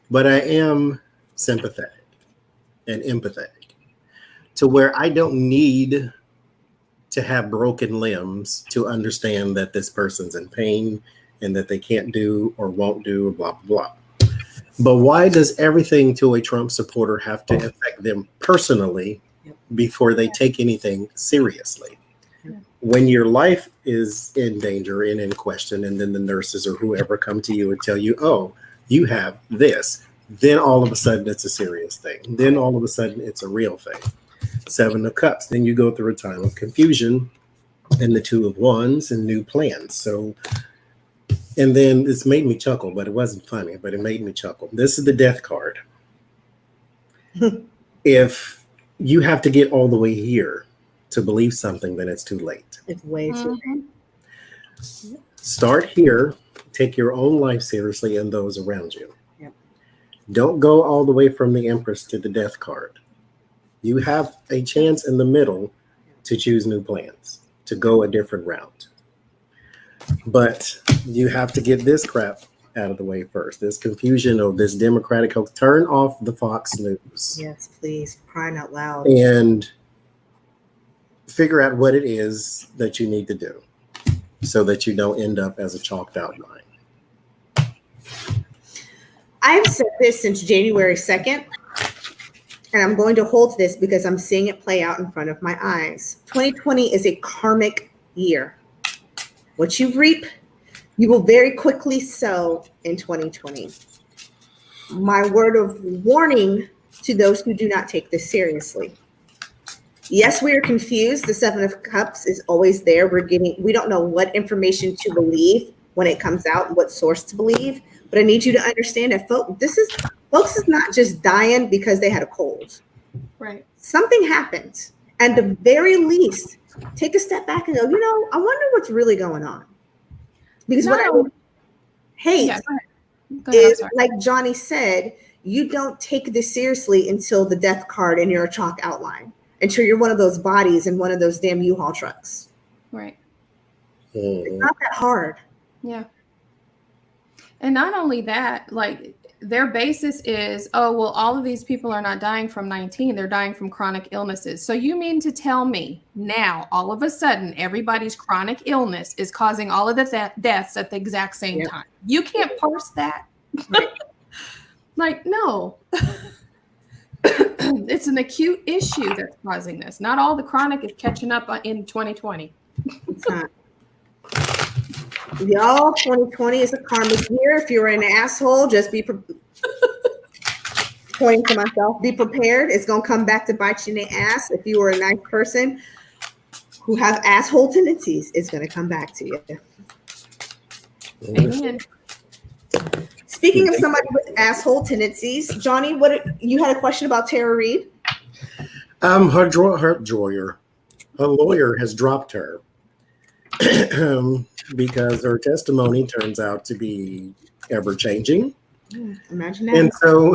but I am sympathetic and empathetic to where I don't need to have broken limbs to understand that this person's in pain and that they can't do or won't do or blah, blah, blah. But why does everything to a Trump supporter have to affect them personally before they take anything seriously? When your life is in danger and in question, and then the nurses or whoever come to you and tell you, oh, you have this, then all of a sudden it's a serious thing. Then all of a sudden it's a real thing. Seven of Cups. Then you go through a time of confusion and the Two of Wands and new plans. So, and then it's made me chuckle, but it wasn't funny, but it made me chuckle. This is the Death card. If you have to get all the way here to believe something, then it's too late. It's way too late. Start here. Take your own life seriously and those around you. Yep. Don't go all the way from the Empress to the Death card. You have a chance in the middle to choose new plans, to go a different route. But you have to get this crap out of the way first. This confusion of this Democratic hoax. Turn off the Fox News. Yes, please. Crying out loud. And figure out what it is that you need to do so that you don't end up as a chalked out line. I've said this since January 2nd. And I'm going to hold this because I'm seeing it play out in front of my eyes. 2020 is a karmic year. What you reap, you will very quickly sow in 2020. My word of warning to those who do not take this seriously. Yes, we are confused. The Seven of Cups is always there. We don't know what information to believe when it comes out, what source to believe. But I need you to understand that folks is not just dying because they had a cold. Right. Something happened. And the very least, take a step back and go, I wonder what's really going on. Because what I hate is, like Johnny said, you don't take this seriously until the Death card and you're a chalk outline. Until you're one of those bodies in one of those damn U-Haul trucks. Right. It's not that hard. Yeah. And not only that, like their basis is, oh, well, all of these people are not dying from 19. They're dying from chronic illnesses. So you mean to tell me now, all of a sudden, everybody's chronic illness is causing all of the deaths at the exact same time? You can't parse that. Right. Like, no. It's an acute issue that's causing this. Not all the chronic is catching up in 2020. It's not. Y'all, 2020 is a karmic year. If you're an asshole, just be pointing to myself. Be prepared. It's gonna come back to bite you in the ass. If you were a nice person who have asshole tendencies, it's gonna come back to you. Amen. Speaking of somebody with asshole tendencies, Johnny, you had a question about Tara Reid? Her lawyer has dropped her because her testimony turns out to be ever changing. Imagine that. And so,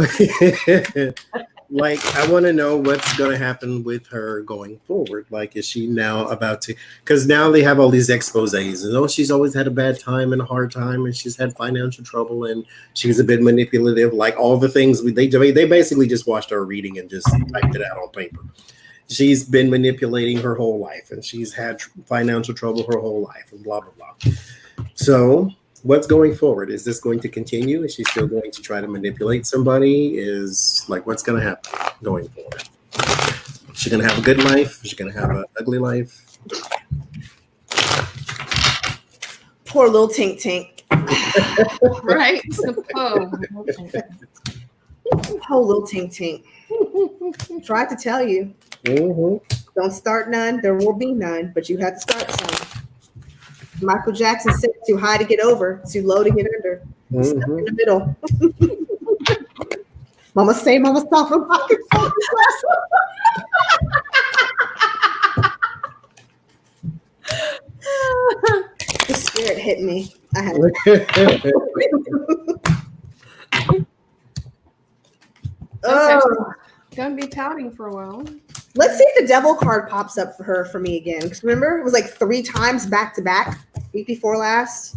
like, I want to know what's going to happen with her going forward. Like, is she now about to? Because now they have all these exposés, and she's always had a bad time and a hard time, and she's had financial trouble, and she was a bit manipulative. Like all the things they basically just watched our reading and just typed it out on paper. She's been manipulating her whole life, and she's had financial trouble her whole life, and blah blah blah. So, what's going forward? Is this going to continue? Is she still going to try to manipulate somebody? Is like what's going to happen going forward? Is she going to have a good life? Is she going to have an ugly life? Poor little Tink Tink. Right? Oh, Poor little Tink Tink. Tried to tell you. Don't start none. There will be none, but you have to start some. Michael Jackson said, too high to get over, too low to get under. Stuck in the middle. Mama say, Mama stop from pocket. The spirit hit me. I had oh. Gonna be pouting for a while. Let's see if the devil card pops up for her for me again. Because remember, it was like 3 times back to back, week before last.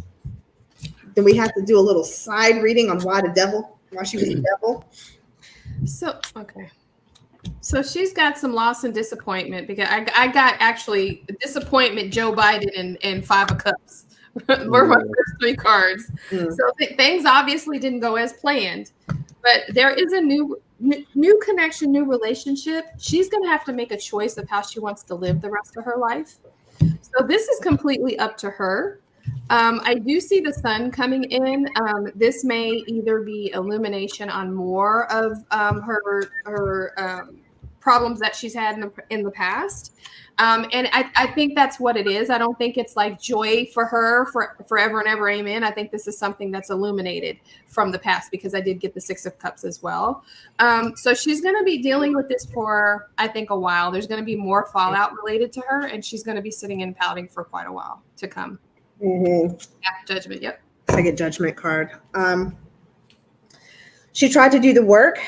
Then we had to do a little side reading on why she was the devil. So, okay. So she's got some loss and disappointment because I got actually disappointment, Joe Biden, and 5 of Cups were my first 3 cards. So things obviously didn't go as planned, but there is a new connection, new relationship. She's going to have to make a choice of how she wants to live the rest of her life. So this is completely up to her. I do see the sun coming in. This may either be illumination on more of her problems that she's had in the past. And I think that's what it is. I don't think it's like joy for her for forever and ever. Amen. I think this is something that's illuminated from the past because I did get the 6 of Cups as well. So she's going to be dealing with this for, I think, a while. There's going to be more fallout related to her, and she's going to be sitting and pouting for quite a while to come. Yeah, Judgment. Yep. Second Judgment card. She tried to do the work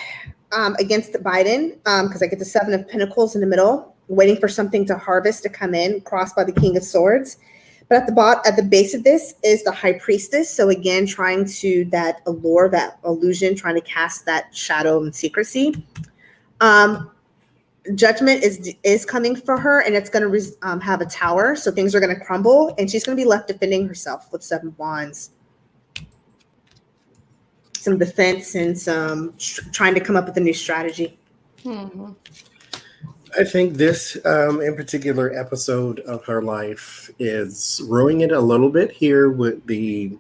against Biden because I get the 7 of Pentacles in the middle, waiting for something to harvest to come in, crossed by the King of Swords. But at the base of this is the High Priestess. So again, trying to that allure, that illusion, trying to cast that shadow and secrecy. Judgment is coming for her, and it's going to have a tower. So things are going to crumble, and she's going to be left defending herself with 7 wands. Some defense and some trying to come up with a new strategy. I think this in particular episode of her life is ruining it a little bit here with the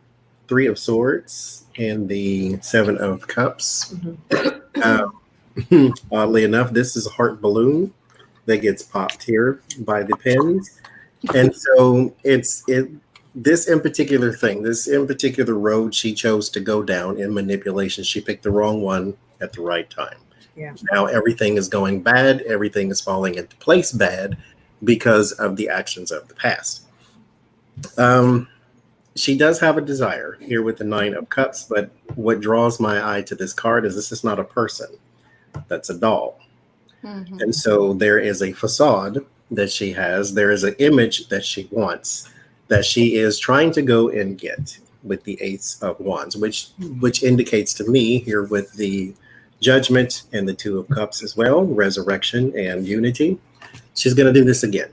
3 of Swords and the 7 of Cups. Oddly enough, this is a heart balloon that gets popped here by the pins. And so this in particular road she chose to go down in manipulation, she picked the wrong one at the right time. Yeah. Now everything is going bad. Everything is falling into place bad because of the actions of the past. She does have a desire here with the 9 of Cups, but what draws my eye to this card is this is not a person. That's a doll. And so there is a facade that she has. There is an image that she wants, that she is trying to go and get with the Ace of Wands, which indicates to me here with the Judgment and the 2 of Cups as well, resurrection and unity. She's going to do this again.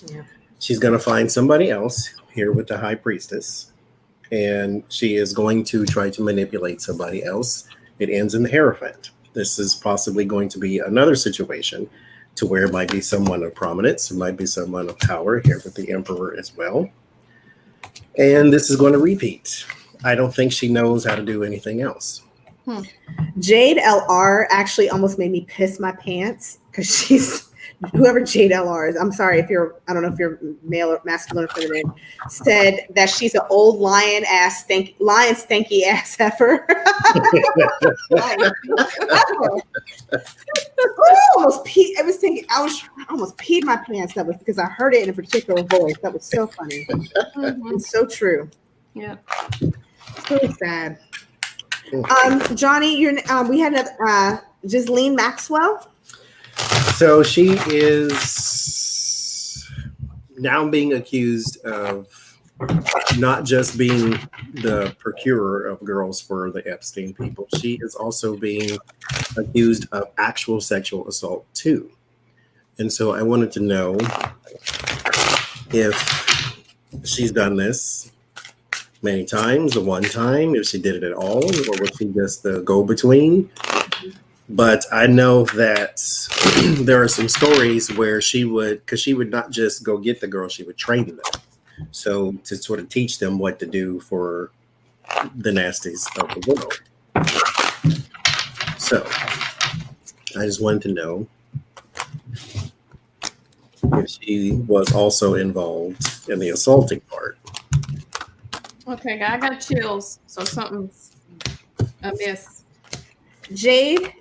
Yeah. She's going to find somebody else here with the High Priestess, and she is going to try to manipulate somebody else. It ends in the Hierophant. This is possibly going to be another situation to where it might be someone of prominence. It might be someone of power here with the Emperor as well. And this is going to repeat. I don't think she knows how to do anything else. Jade LR actually almost made me piss my pants because she's whoever Jade LR is. I'm sorry I don't know if you're male or masculine or feminine, said that she's an old lion stanky ass heifer. I almost peed my pants. That was because I heard it in a particular voice. That was so funny. It's so true. Yeah. It's really sad. Johnny, we had Ghislaine Maxwell. So she is now being accused of not just being the procurer of girls for the Epstein people. She is also being accused of actual sexual assault too. And so I wanted to know if she's done this many times, the one time, if she did it at all, or was she just the go-between? But I know that there are some stories where she would not just go get the girl, she would train them. So to sort of teach them what to do for the nasties of the world. So I just wanted to know if she was also involved in the assaulting part. Okay, I got chills, so something's amiss. Jade,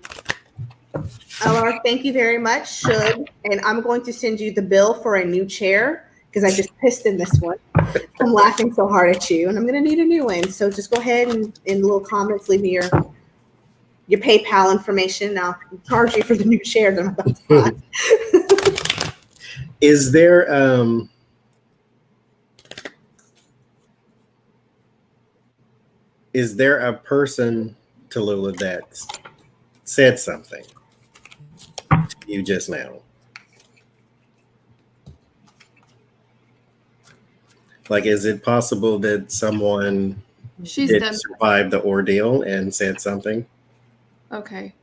LR, thank you very much. And I'm going to send you the bill for a new chair because I just pissed in this one. I'm laughing so hard at you, and I'm going to need a new one. So just go ahead and in little comments, leave me your PayPal information. I'll charge you for the new chair that I'm about to buy. Is there a person, Talulah, that said something to you just now? Like, is it possible that someone did survive the ordeal and said something? Okay.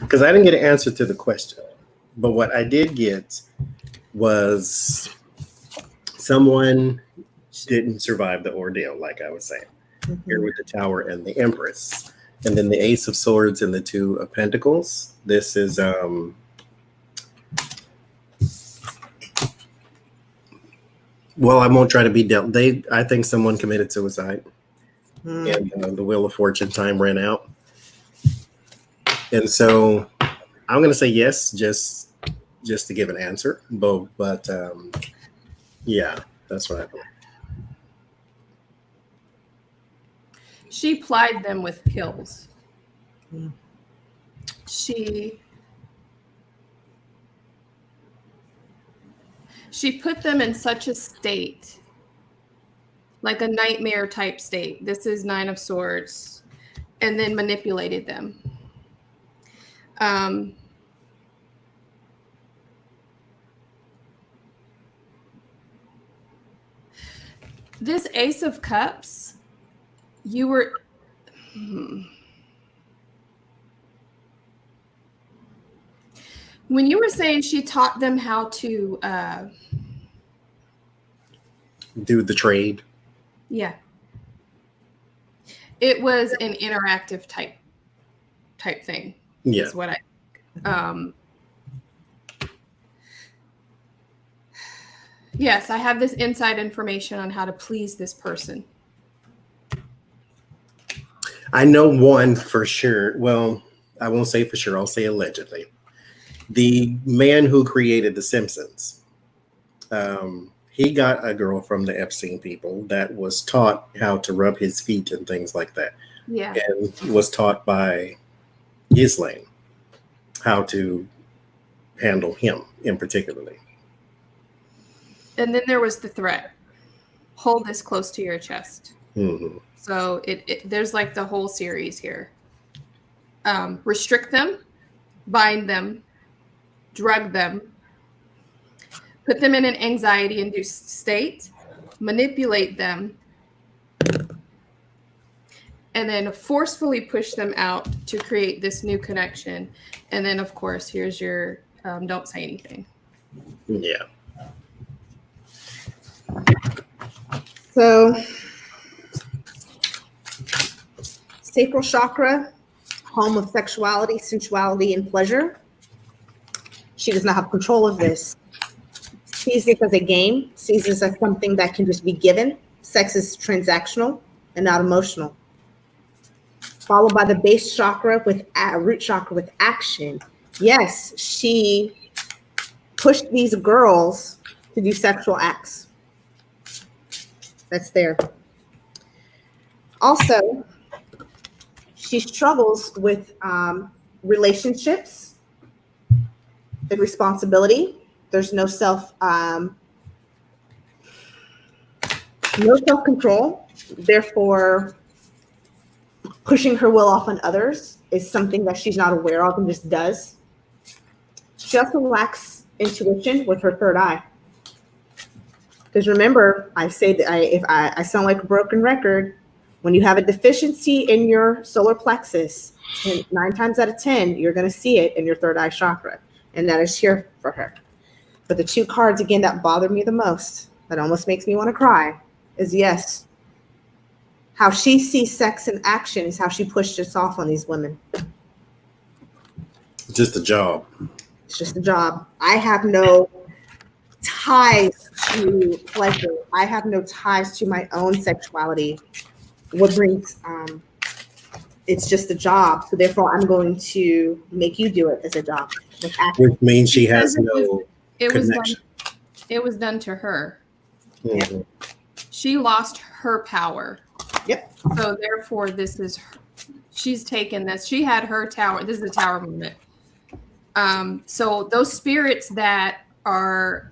Because I didn't get an answer to the question, but what I did get was someone didn't survive the ordeal, like I was saying. Here with the Tower and the Empress, and then the Ace of Swords and the Two of Pentacles. This is well, I won't try to be dealt. I think someone committed suicide, and the Wheel of Fortune time ran out. And so I'm going to say yes, just to give an answer. But yeah, that's what I believe. She plied them with pills. She put them in such a state, like a nightmare type state. This is Nine of Swords, and then manipulated them. This Ace of Cups, you were when you were saying she taught them how to do the trade. Yeah. It was an interactive type thing. Yeah. Is what I yes, I have this inside information on how to please this person. I know one for sure. Well, I won't say for sure. I'll say allegedly. The man who created The Simpsons, he got a girl from the Epstein people that was taught how to rub his feet and things like that. Yeah. And was taught by Ghislaine how to handle him in particularly. And then there was the threat. Hold this close to your chest. Mm-hmm. So there's like the whole series here. Restrict them, bind them, drug them, put them in an anxiety-induced state, manipulate them, and then forcefully push them out to create this new connection. And then, of course, here's your don't say anything. Yeah. So, Sacral Chakra, home of sexuality, sensuality, and pleasure. She does not have control of this. Sees this as a game, sees this as something that can just be given. Sex is transactional and not emotional. followed by the base chakra with root chakra with action. Yes, she pushed these girls to do sexual acts. That's there. Also, she struggles with relationships and responsibility. There's no self-control. Therefore, pushing her will off on others is something that she's not aware of and just does. She also lacks intuition with her third eye. Because remember, I say that if I sound like a broken record, when you have a deficiency in your solar plexus, 9 times out of 10, you're going to see it in your third eye chakra. And that is here for her. But the 2 cards, again, that bother me the most, that almost makes me want to cry, is yes. How she sees sex in action is how she pushed us off on these women. Just a job. It's just a job. I have no ties to pleasure. I have no ties to my own sexuality. What brings it's just a job. So therefore I'm going to make you do it as a job. Which means she has no connection. It was done to her. Mm-hmm. She lost her power. Yep. So therefore she's taken this. She had her tower. This is a tower moment. So those spirits that are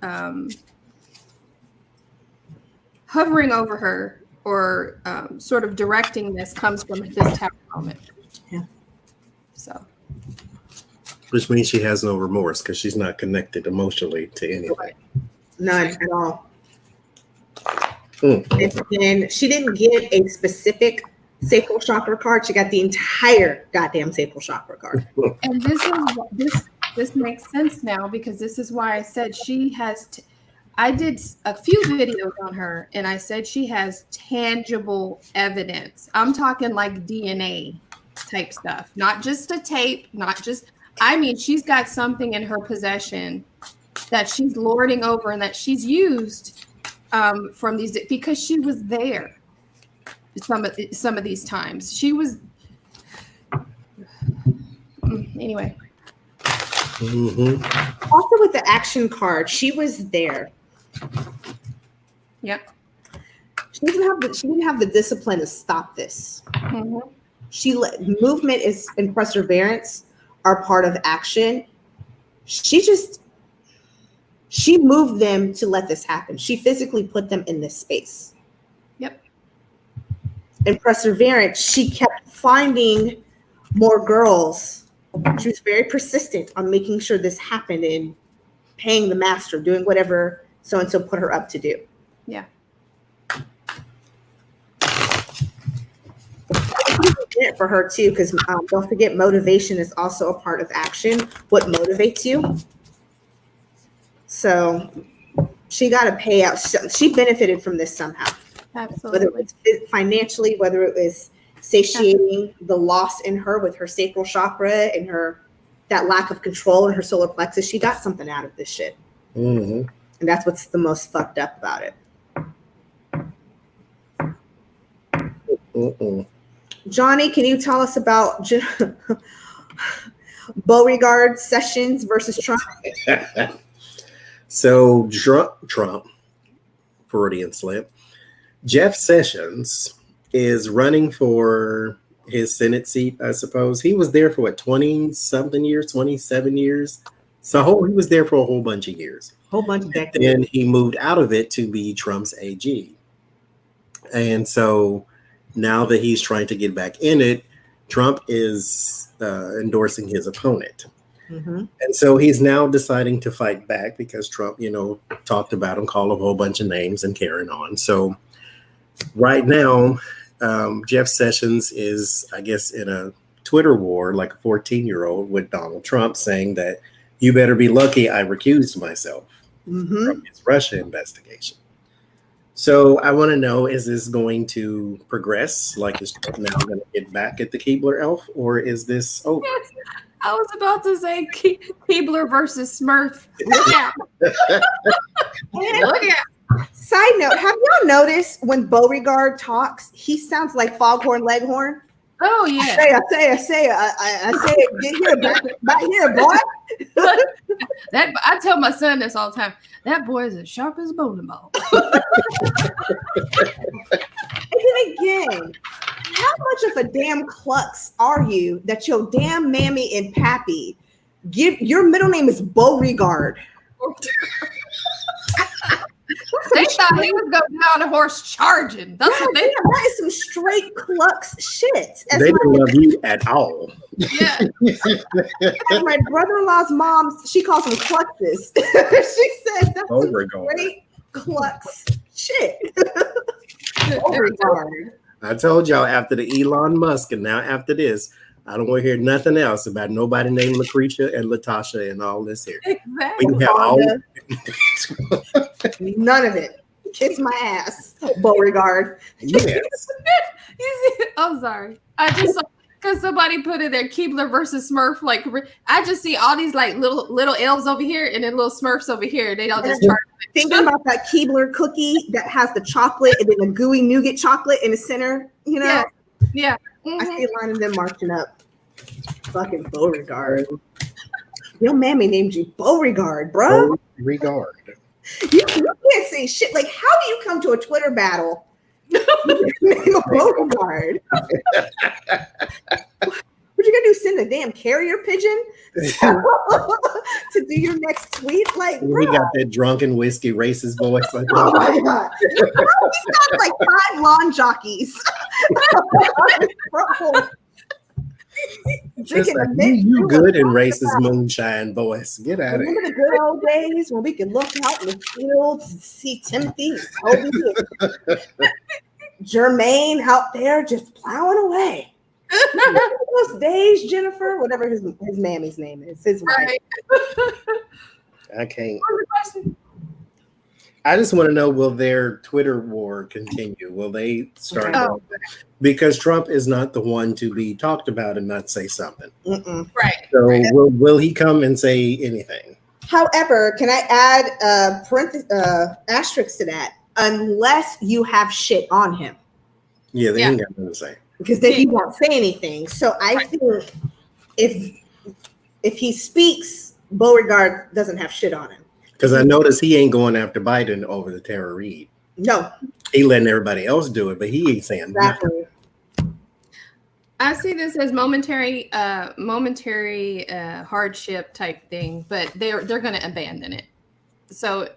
hovering over her or sort of directing this comes from this tower moment. Yeah. So. Which means she has no remorse because she's not connected emotionally to anything. None at all. Mm-hmm. And she didn't get a specific sacral chakra card. She got the entire goddamn sacral chakra card. And this makes sense now because this is why I said she has. I did a few videos on her, and I said she has tangible evidence. I'm talking like DNA type stuff, not just a tape, not just. I mean, she's got something in her possession that she's lording over and that she's used from these because she was there. Some of these times she was. Anyway. Mm-hmm. Also with the action card, she was there. Yep. She didn't have the discipline to stop this. Mm-hmm. Movement and perseverance are part of action. She moved them to let this happen. She physically put them in this space. Yep. And perseverance, she kept finding more girls. She was very persistent on making sure this happened and paying the master, doing whatever so-and-so put her up to do. Yeah. For her too, because don't forget, motivation is also a part of action. What motivates you? So she got a payout. She benefited from this somehow. Absolutely. Whether it was financially, whether it was satiating the loss in her with her sacral chakra and that lack of control in her solar plexus, she got something out of this shit. Mm-hmm. And that's what's the most fucked up about it. Mm-mm. Johnny, can you tell us about Beauregard Sessions versus Trump? So Trump, Freudian slip. Jeff Sessions is running for his Senate seat, I suppose. He was there for what, 20-something years, 27 years? So he was there for a whole bunch of years. Whole bunch of decades. And he moved out of it to be Trump's AG. And so now that he's trying to get back in it, Trump is endorsing his opponent. Mm-hmm. And so he's now deciding to fight back because Trump, talked about him, called a whole bunch of names and carrying on. So right now, Jeff Sessions is, I guess, in a Twitter war like a 14-year-old with Donald Trump saying that you better be lucky I recused myself from his Russia investigation. So I want to know, is this going to progress? Like, is Trump now going to get back at the Keebler elf, or is this over? I was about to say Keebler versus Smurf. Look out. Look out. Side note, have y'all noticed when Beauregard talks, he sounds like Foghorn Leghorn? Oh yeah. I say it. Get here, back here, boy. That I tell my son this all the time. That boy is as sharp as a bowling ball. And then again, how much of a damn klutz are you that your damn mammy and pappy give your middle name is Beauregard? They thought he was going down a horse charging. That's what they thought. That is some straight klutz shit. They don't love you at all. Yeah. As my brother-in-law's mom, she calls them klutzes. She said that's some straight klutz shit. Beauregard. I told y'all after the Elon Musk and now after this, I don't want to hear nothing else about nobody named Lucretia and Latasha and all this here. Exactly. We have all none of it. Kiss my ass, Beauregard. Yes. You see, I'm sorry. I just saw because somebody put in there Keebler versus Smurf. Like I just see all these like little elves over here and then little Smurfs over here. They all just charge. Thinking about that Keebler cookie that has the chocolate and then the gooey nougat chocolate in the center. You know. Yeah. I see a line of them marching up. Fucking Beauregard. Your mammy named you Beauregard, bro. Beauregard. You can't say shit. Like, how do you come to a Twitter battle with your name of Beauregard? What you gonna do? Send a damn carrier pigeon to do your next tweet? Like, we got that drunken whiskey racist voice. Like, oh my god, he's got like 5 lawn jockeys. Just like, you good in racist moonshine, boys. Get out of here. Remember the good old days when we could look out in the fields and see Timothy and Toby and Jermaine out there just plowing away. Those days, Jennifer, whatever his mammy's name is, his wife. Right. I can't. I just want to know, will their Twitter war continue? Will they start? Because Trump is not the one to be talked about and not say something. Right. So will he come and say anything? However, can I add asterisk to that? Unless you have shit on him. Yeah, they ain't got nothing to say. Because then he won't say anything. So I think if he speaks, Beauregard doesn't have shit on him. Because I noticed he ain't going after Biden over the Tara Reid. No. He letting everybody else do it, but he ain't saying nothing. I see this as momentary hardship type thing, but they're going to abandon it. So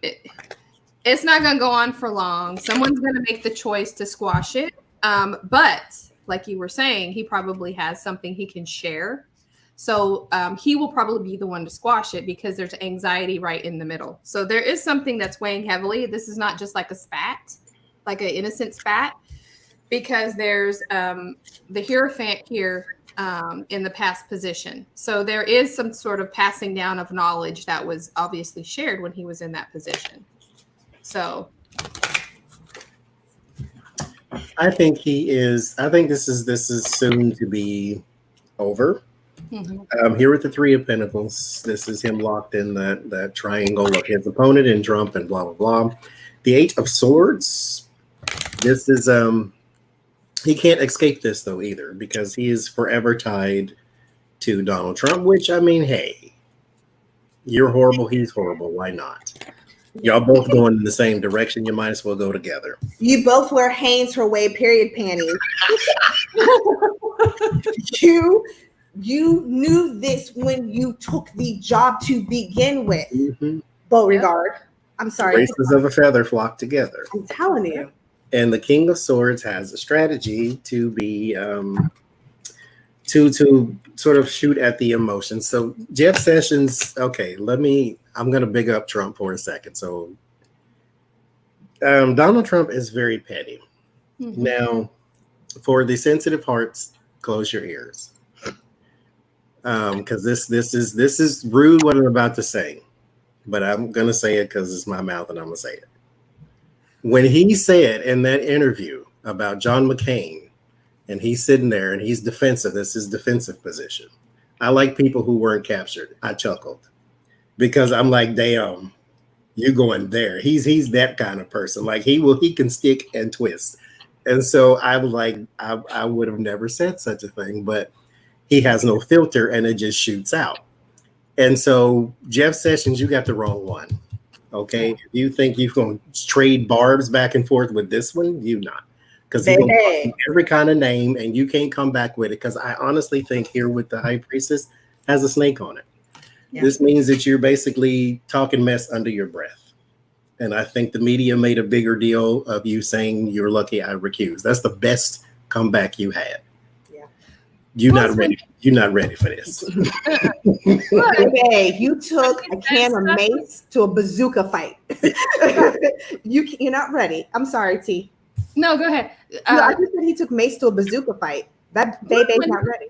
it's not going to go on for long. Someone's going to make the choice to squash it. But like you were saying, he probably has something he can share. So he will probably be the one to squash it because there's anxiety right in the middle. So there is something that's weighing heavily. This is not just like a spat, like an innocent spat, because there's the Hierophant here in the past position. So there is some sort of passing down of knowledge that was obviously shared when he was in that position. So I think this is soon to be over. Here with the 3 of Pentacles, this is him locked in that triangle of his opponent and Trump and blah, blah, blah. The 8 of Swords, this is, he can't escape this though either because he is forever tied to Donald Trump, which, I mean, hey, you're horrible, he's horrible, why not? Y'all both going in the same direction, you might as well go together. You both wear Hanes her way period panties. You knew this when you took the job to begin with, Beauregard. I'm sorry. Races of a feather flock together. I'm telling you. And the King of Swords has a strategy to be to sort of shoot at the emotions. So Jeff Sessions, okay, I'm going to big up Trump for a second. So Donald Trump is very petty. Now, for the sensitive hearts, close your ears. Because this is rude what I'm about to say, but I'm gonna say it because it's my mouth and I'm gonna say it. When he said in that interview about John McCain, and he's sitting there and he's defensive, this is defensive position. I like people who weren't captured. I chuckled because I'm like, damn, you going there. He's that kind of person. Like he can stick and twist. And so I'm like, I would have never said such a thing, but he has no filter and it just shoots out. And so Jeff Sessions, you got the wrong one. Okay. If you think you're going to trade barbs back and forth with this one, you not. Because he's going to call you every kind of name and you can't come back with it. Because I honestly think here with the High Priestess has a snake on it. Yeah. This means that you're basically talking mess under your breath. And I think the media made a bigger deal of you saying you're lucky I recused. That's the best comeback you had. Yeah. You're not ready. You're not ready for this. Okay, you took a can of mace to a bazooka fight. You're not ready. I'm sorry, T. No, go ahead. No, I just said he took mace to a bazooka fight. That baby's not ready.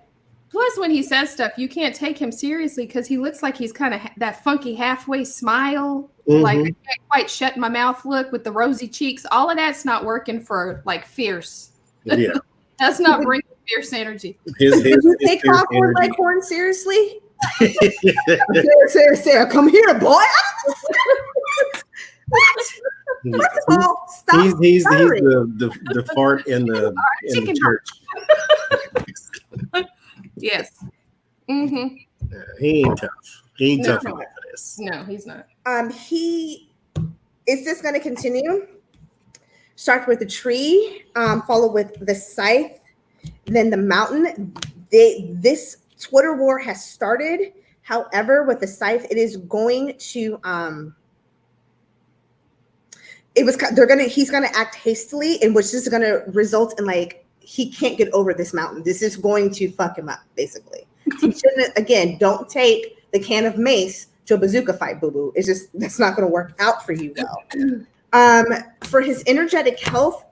Plus, when he says stuff, you can't take him seriously because he looks like he's kind of that funky halfway smile. Mm-hmm. Like I can't quite shut my mouth look with the rosy cheeks. All of that's not working for like fierce. Yeah. That's not bringing fierce energy. Did you take Popcorn Leghorn seriously? Sarah, come here, boy. First of all, stop. He's the fart in the church. Yes. Mm-hmm. He ain't tough. He ain't tough enough for this. No, he's not. He is this going to continue? Start with the tree, follow with the scythe, then the mountain. This Twitter war has started. However, with the scythe, it is going to he's gonna act hastily, in which this is gonna result in like he can't get over this mountain. This is going to fuck him up, basically. He shouldn't, again, don't take the can of mace to a bazooka fight, boo-boo. It's just, that's not going to work out for you well. For his energetic health,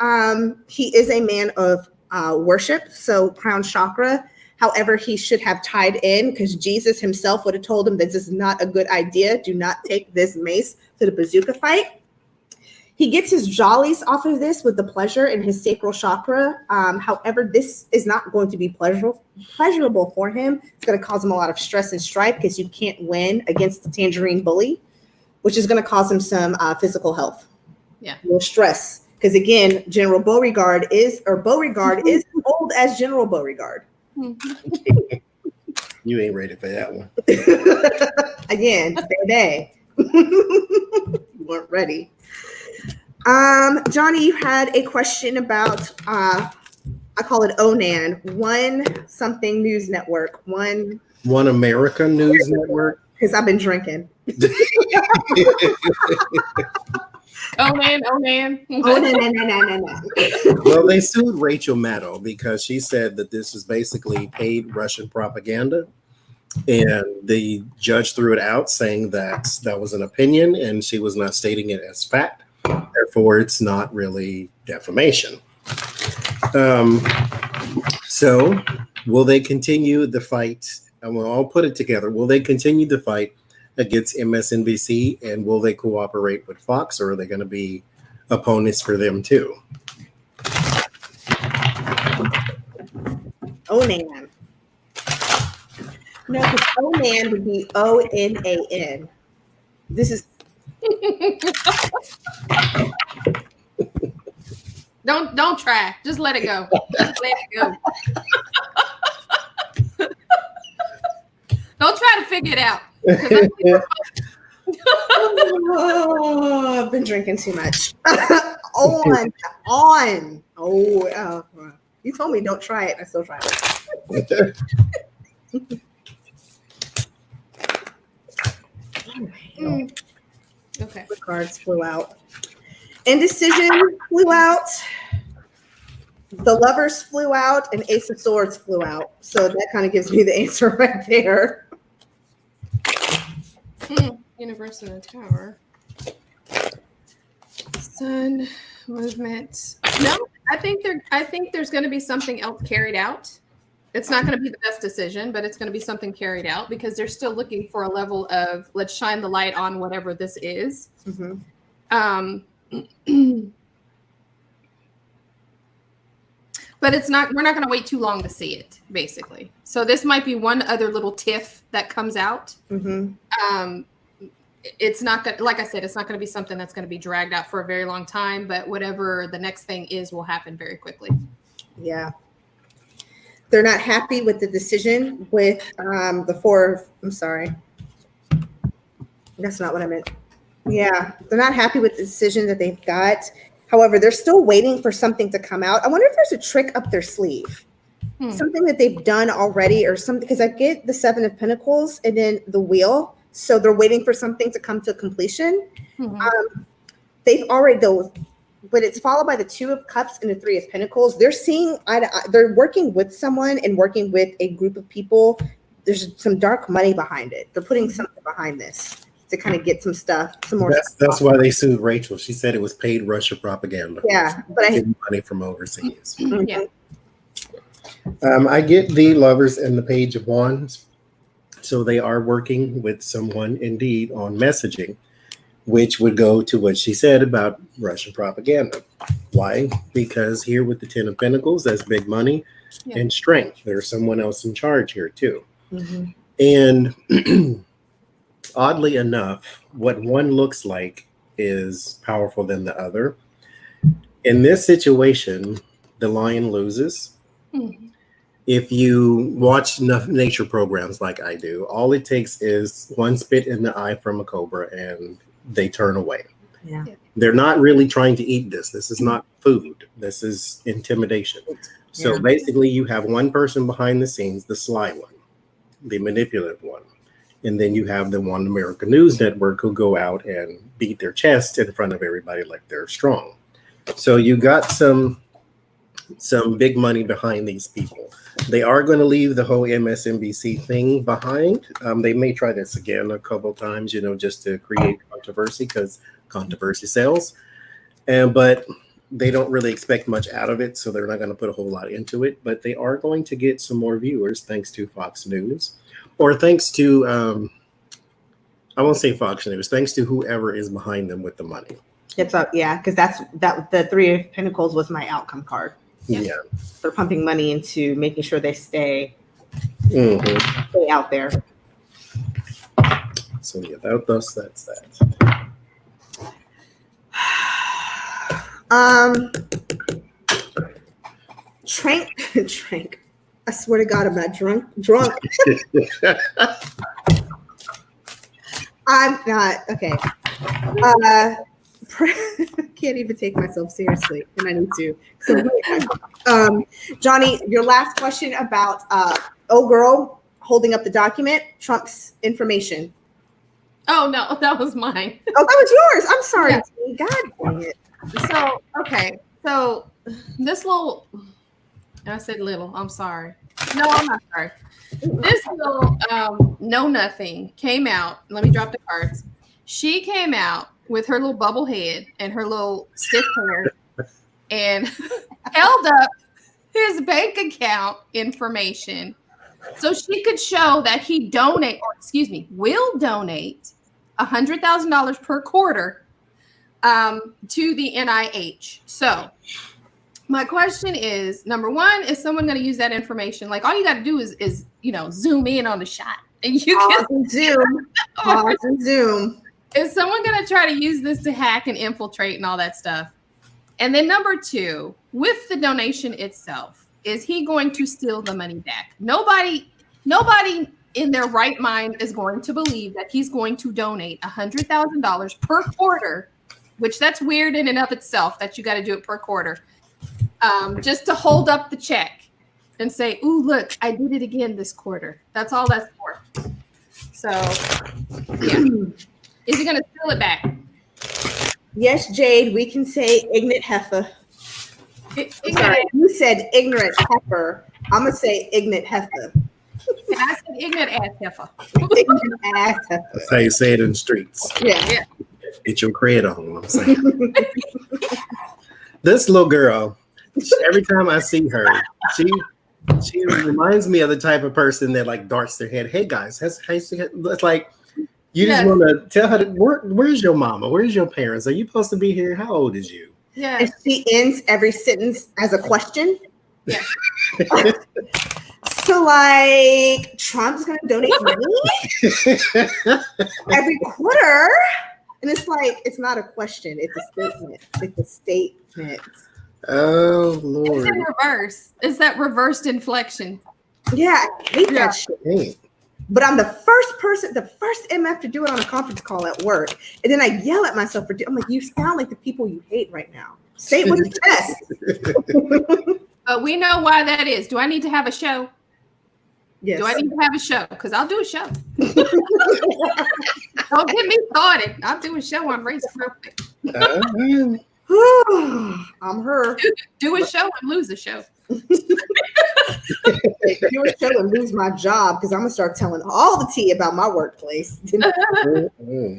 he is a man of worship, so crown chakra. However, he should have tied in, because Jesus himself would have told him this is not a good idea. Do not take this mace to the bazooka fight. He gets his jollies off of this with the pleasure in his sacral chakra. However, this is not going to be pleasurable for him. It's going to cause him a lot of stress and strife because you can't win against the tangerine bully, which is going to cause him some physical health. Yeah. No stress. Because again, General Beauregard is old as General Beauregard. You ain't ready for that one. Again, baby. You weren't ready. Johnny, you had a question about I call it ONAN, One Something News Network, One America News Network. Because I've been drinking. Onan. Well, they sued Rachel Maddow because she said that this is basically paid Russian propaganda. And the judge threw it out saying that that was an opinion and she was not stating it as fact. Therefore, it's not really defamation. So will they continue the fight? And we'll all put it together. Will they continue the fight against MSNBC, and will they cooperate with Fox, or are they going to be opponents for them too? ONAN. No, because ONAN would be ONAN. This is. Don't try. Just let it go. Just let it go. Don't try to figure it out. Oh, I've been drinking too much. On. Oh, you told me don't try it. I still try it. Okay. The cards flew out. Indecision flew out. The Lovers flew out, and Ace of Swords flew out. So that kind of gives me the answer right there. Universe in the Tower. Sun movement. No, I think there's going to be something else carried out. It's not going to be the best decision, but it's going to be something carried out because they're still looking for a level of let's shine the light on whatever this is. Mm-hmm. But it's not. We're not going to wait too long to see it, basically. So this might be one other little tiff that comes out. Mm-hmm. it's not going, like I said, it's not going to be something that's going to be dragged out for a very long time, but whatever the next thing is will happen very quickly. Yeah. They're not happy with the decision with the four. I'm sorry. That's not what I meant. Yeah. They're not happy with the decision that they've got. However, they're still waiting for something to come out. I wonder if there's a trick up their sleeve. Something that they've done already or something, because I get the 7 of Pentacles and then the Wheel. So they're waiting for something to come to completion. They've already, though, but it's followed by the 2 of Cups and the 3 of Pentacles. They're seeing, they're working with someone and working with a group of people. There's some dark money behind it. They're putting something behind this to kind of get some stuff, some more. That's why they sued Rachel. She said it was paid Russia propaganda. Yeah, but I getting money from overseas. Yeah. I get the Lovers and the Page of Wands. So they are working with someone indeed on messaging, which would go to what she said about Russian propaganda. Why? Because here with the 10 of Pentacles, that's big money and strength. There's someone else in charge here too. And oddly enough, what one looks like is powerful than the other. In this situation, the lion loses. If you watch enough nature programs like I do, all it takes is one spit in the eye from a cobra and they turn away. Yeah. They're not really trying to eat this. This is not food. This is intimidation. So basically you have one person behind the scenes, the sly one, the manipulative one. And then you have the One American News Network who go out and beat their chest in front of everybody like they're strong. So you got some big money behind these people. They are going to leave the whole MSNBC thing behind. They may try this again a couple times, just to create controversy because controversy sells. But they don't really expect much out of it, so they're not going to put a whole lot into it. But they are going to get some more viewers thanks to Fox News, or thanks to I won't say Fox News, thanks to whoever is behind them with the money. It's up, yeah, because that the 3 of Pentacles was my outcome card. Yeah. They're pumping money into making sure they stay out there. So yeah, that's that. Trank. I swear to God, I'm not drunk. I'm not. Okay. Can't even take myself seriously, and I need to. Johnny, your last question about girl holding up the document, Trump's information. Oh no, that was mine. Oh, that was yours. I'm sorry. Yeah. God dang it. So okay, so this little, I said little. I'm sorry. No, I'm not sorry. This little know nothing came out. Let me drop the cards. She came out with her little bubble head and her little stiff hair and held up his bank account information so she could show that he will donate $100,000 per quarter to the NIH. So my question is, number one, is someone going to use that information? Like all you got to do is zoom in on the shot and you can zoom. Is someone going to try to use this to hack and infiltrate and all that stuff? And then number two, with the donation itself, is he going to steal the money back? Nobody in their right mind is going to believe that he's going to donate $100,000 per quarter, which that's weird in and of itself that you got to do it per quarter, just to hold up the check and say, ooh, look, I did it again this quarter. That's all that's for. So, yeah. Is he going to steal it back? Yes, Jade, we can say ignorant heifer. Sorry, you said ignorant heifer. I'm going to say ignorant heifer. And I said ignorant ass heifer. Ignorant ass heifer. That's how you say it in the streets. Yeah. Get your cred on, I'm saying. This little girl, every time I see her, she reminds me of the type of person that like darts their head. Hey guys, it's like you just want to tell her where's your mama? Where's your parents? Are you supposed to be here? How old is you? Yeah. And she ends every sentence as a question. Yeah. So like Trump's gonna donate money every quarter. And it's like, it's not a question, it's a statement. It's a statement. Oh It's Lord. in reverse. It's that reversed inflection. Yeah, I hate that shit. Hey. But I'm the first MF to do it on a conference call at work. And then I yell at myself I'm like, you sound like the people you hate right now. Say it with your chest. But we know why that is. Do I need to have a show? Yes. Do I need to have a show? Because I'll do a show. Don't get me started. I'll do a show on race real quick. I'm her. Do a show and lose a show. Do a show and lose my job because I'm gonna start telling all the tea about my workplace.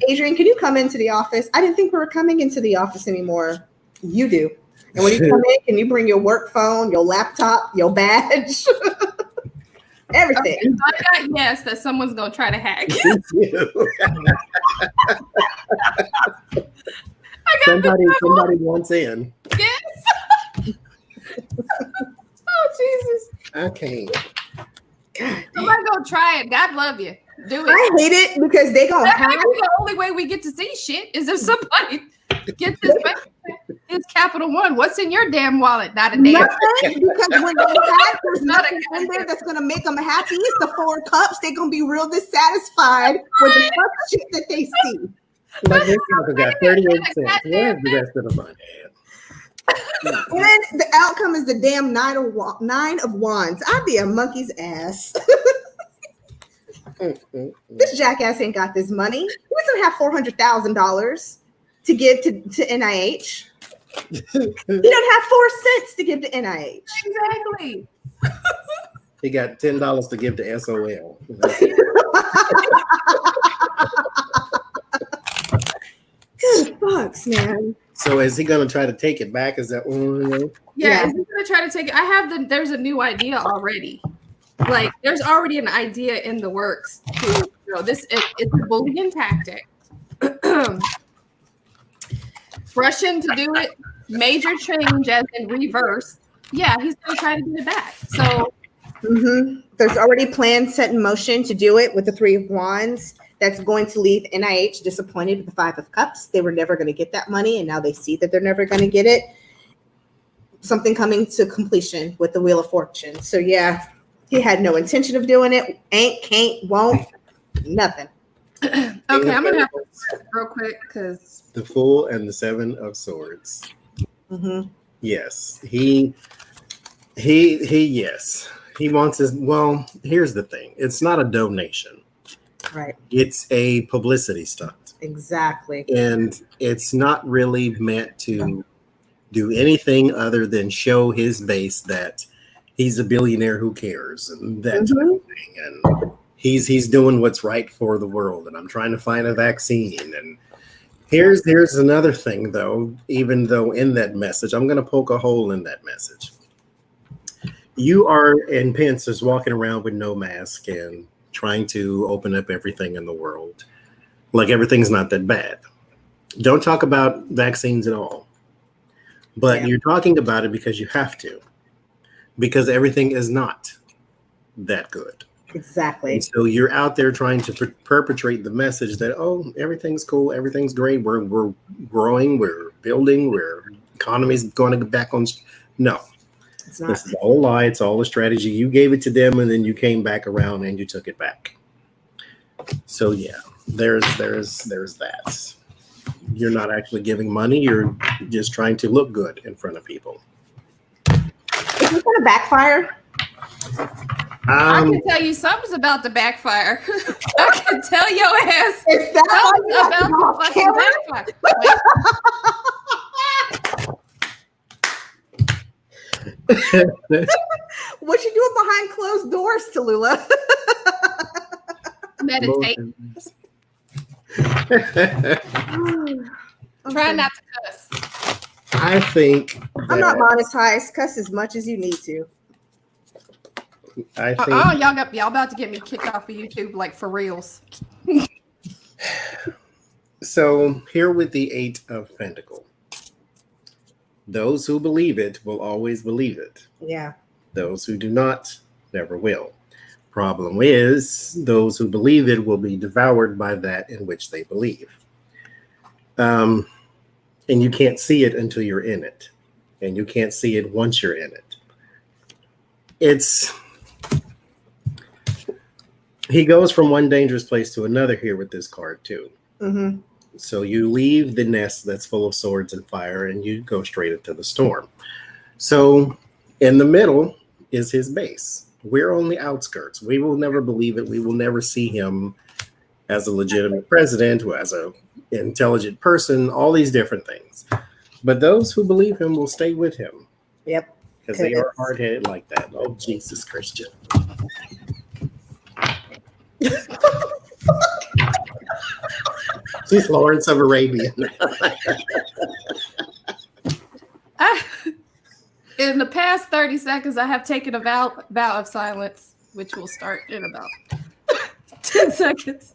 Adrian, can you come into the office? I didn't think we were coming into the office anymore. You do. And when you come in, can you bring your work phone, your laptop, your badge? Everything. Okay, so I got yes that someone's gonna try to hack. Somebody wants in. Yes. Oh Jesus. Okay. Somebody gonna try it. God love you. Do it. I hate it because they gonna That hack. might be the only way we get to see shit is if somebody gets this back. It's Capital One. What's in your damn wallet? Not a damn. Nothing, because when they hack, there's Not nothing in there that's gonna make them happy. It's the 4 cups. They're gonna be real dissatisfied with the fuck shit that they see. Like this sucker got 38 cents. Where's the rest of the money? And then the outcome is the damn 9 of wands. I'd be a monkey's ass. This jackass ain't got this money. He doesn't have $400,000 to give to NIH. He don't have 4 cents to give to NIH. Exactly. He got $10 to give to SOL. Good fucks, man. So is he going to try to take it back? Is that one? Yeah, is he gonna try to take it? I have there's a new idea already. Like there's already an idea in the works. It's a bullying tactic. Russian to do it, major change as in reverse. Yeah, he's gonna try to get it back. So there's already plans set in motion to do it with the 3 of wands. That's going to leave NIH disappointed with the 5 of cups. They were never going to get that money, and now they see that they're never going to get it. Something coming to completion with the Wheel of Fortune. So yeah, he had no intention of doing it. Ain't, can't, won't, nothing. okay, I'm gonna have to real quick because The Fool and the 7 of Swords. Yes, he yes, he wants his. Well, here's the thing: it's not a donation. Right. It's a publicity stunt. Exactly. And it's not really meant to do anything other than show his base that he's a billionaire who cares and that type of thing. And he's doing what's right for the world. And I'm trying to find a vaccine. And here's another thing though, even though in that message, I'm going to poke a hole in that message. You are, and Pence is walking around with no mask and trying to open up everything in the world. Like everything's not that bad. Don't talk about vaccines at all. But you're talking about it because you have to. Because everything is not that good. Exactly. And so you're out there trying to perpetrate the message that, oh, everything's cool, everything's great, we're growing, we're building, economy's going to get back on. No. This is all a lie. It's all a strategy. You gave it to them, and then you came back around and you took it back. So yeah, there's that. You're not actually giving money. You're just trying to look good in front of people. Is this going to backfire? I can tell you something's about to backfire. I can tell your ass Is that something's about to fucking backfire. What you doing behind closed doors, Talulah? Meditate. Try not to cuss. I think I'm not monetized. Cuss as much as you need to. I think y'all about to get me kicked off of YouTube like for reals. So here with the 8 of Pentacles. Those who believe it will always believe it. Yeah. Those who do not never will. Problem is, those who believe it will be devoured by that in which they believe. And you can't see it until you're in it. And you can't see it once you're in it. He goes from one dangerous place to another here with this card too. Mm-hmm. So you leave the nest that's full of swords and fire and you go straight into the storm. So in the middle is his base. We're on the outskirts. We will never believe it. We will never see him as a legitimate president or as an intelligent person, all these different things. But those who believe him will stay with him. Yep. Because they are hard-headed like that. Oh, Jesus, Christian. She's Lawrence of Arabia. In the past 30 seconds, I have taken a vow of silence, which will start in about 10 seconds.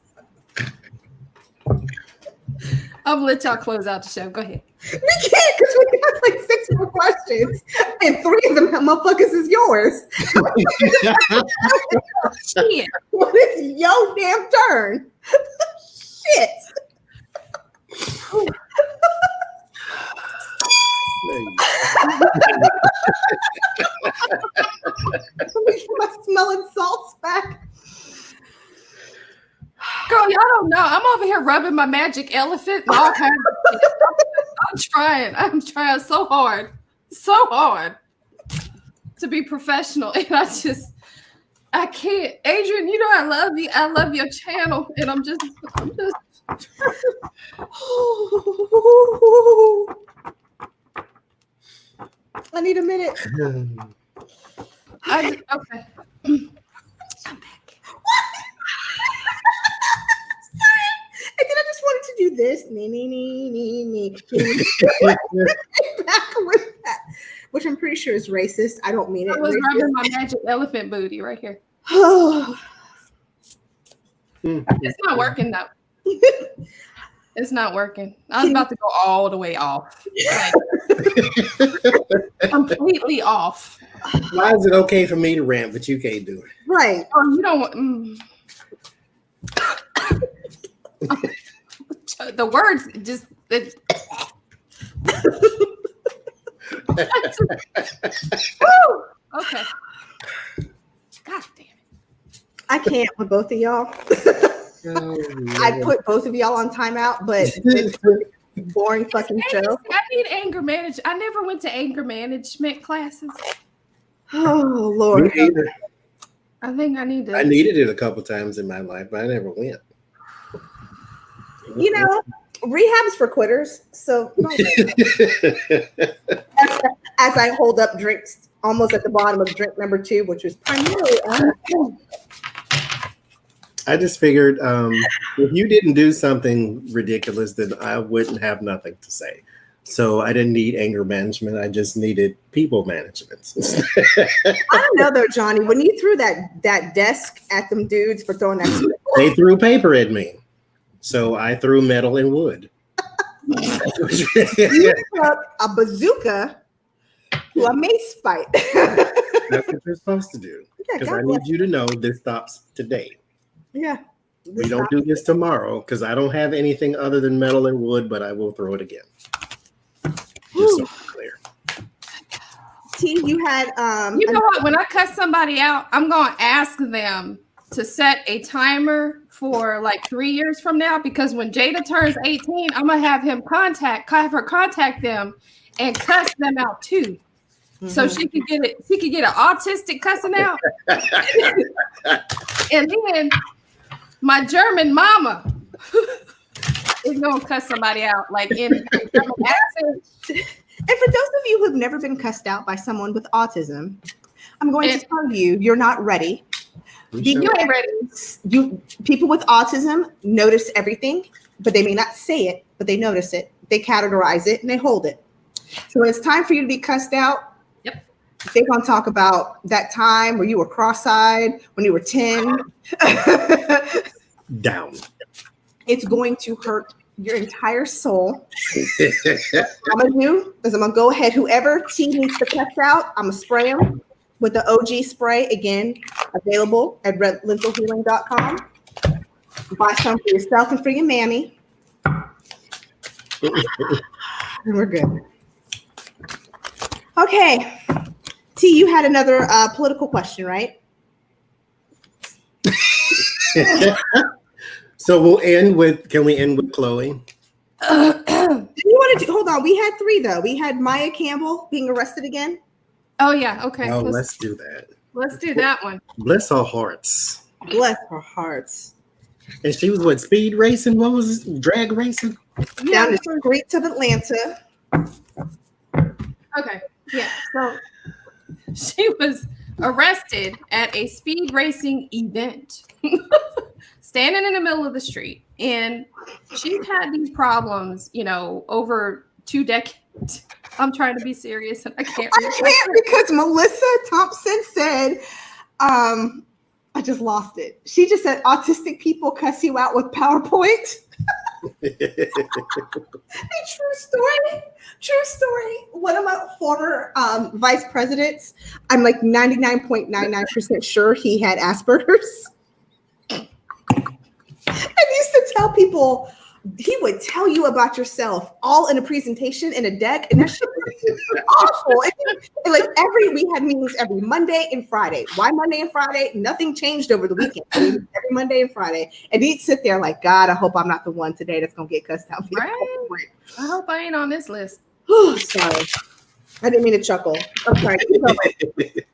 I'm gonna let y'all close out the show. Go ahead. We can't because we got like 6 more questions, and 3 of them motherfuckers is yours. Shit. What is your damn turn? Shit. My smelling salts back. Girl, y'all don't know. I'm over here rubbing my magic elephant and all kinds of shit. I'm trying so hard to be professional. And I can't. Adrian, you know I love you. I love your channel. And I'm just I need a minute. okay. I'm back. Sorry. And then I just wanted to do this. Me. Back with that. Which I'm pretty sure is racist. I don't mean it. I was rubbing my magic elephant booty right here. It's not working though. It's not working. I was about to go all the way off. Like, completely off. Why is it okay for me to rant, but you can't do it? Right. Oh, you don't want... The words just... Woo! Okay. God damn it. I can't with both of y'all. I put both of y'all on timeout, but it's a boring fucking show. I need anger management. I never went to anger management classes. Oh, Lord. I think I need to. I needed it a couple times in my life, but I never went. You know, rehab's for quitters. So as I hold up drinks almost at the bottom of drink number 2, which was primarily I just figured if you didn't do something ridiculous, then I wouldn't have nothing to say. So I didn't need anger management. I just needed people management. I don't know though, Johnny. When you threw that desk at them dudes for throwing that, they threw paper at me. So I threw metal and wood. You threw up a bazooka to a mace fight. That's what you're supposed to do. Because I need you to know this stops today. Yeah. We don't do this tomorrow because I don't have anything other than metal and wood, but I will throw it again. Just so I'm clear. T, you had you know what? When I cut somebody out, I'm gonna ask them to set a timer for like 3 years from now, because when Jada turns 18, I'm gonna have her contact them and cuss them out too. Mm-hmm. So she could get it. She could get an autistic cussing out, and then my German mama is gonna cuss somebody out like in accent. And for those of you who've never been cussed out by someone with autism, I'm going to tell you, you're not ready. You ain't ready. People with autism notice everything, but they may not say it, but they notice it. They categorize it and they hold it. So when it's time for you to be cussed out, they're going to talk about that time where you were cross-eyed, when you were 10. Down. It's going to hurt your entire soul. What I'm going to do is I'm going to go ahead. Whoever T needs to cuss out, I'm going to spray them. with the OG spray, again, available at redlentilhealing.com. Buy some for yourself and for your mammy. And we're good. Okay. T, you had another political question, right? So can we end with Chloe? Do you want to hold on? We had 3 though. We had Maya Campbell being arrested again. Oh yeah, okay. Oh, let's do that. Let's do that one. Bless our hearts. Bless her hearts. And she was what, speed racing? What was this? Drag racing? Down the streets of Atlanta. Okay. Yeah. So she was arrested at a speed racing event, standing in the middle of the street. And she's had these problems, over 2 decades. I'm trying to be serious and I can't. Because Melissa Thompson said, I just lost it. She just said autistic people cuss you out with PowerPoint. True story. One of my former vice presidents, I'm like 99.99% sure he had Asperger's. And used to tell people, he would tell you about yourself all in a presentation in a deck, and that shit was awful. And like we had meetings every Monday and Friday. Why Monday and Friday? Nothing changed over the weekend. Every Monday and Friday, and he'd sit there like, God, I hope I'm not the one today that's gonna get cussed out. Right. I hope I ain't on this list. Sorry, I didn't mean to chuckle. I'm sorry.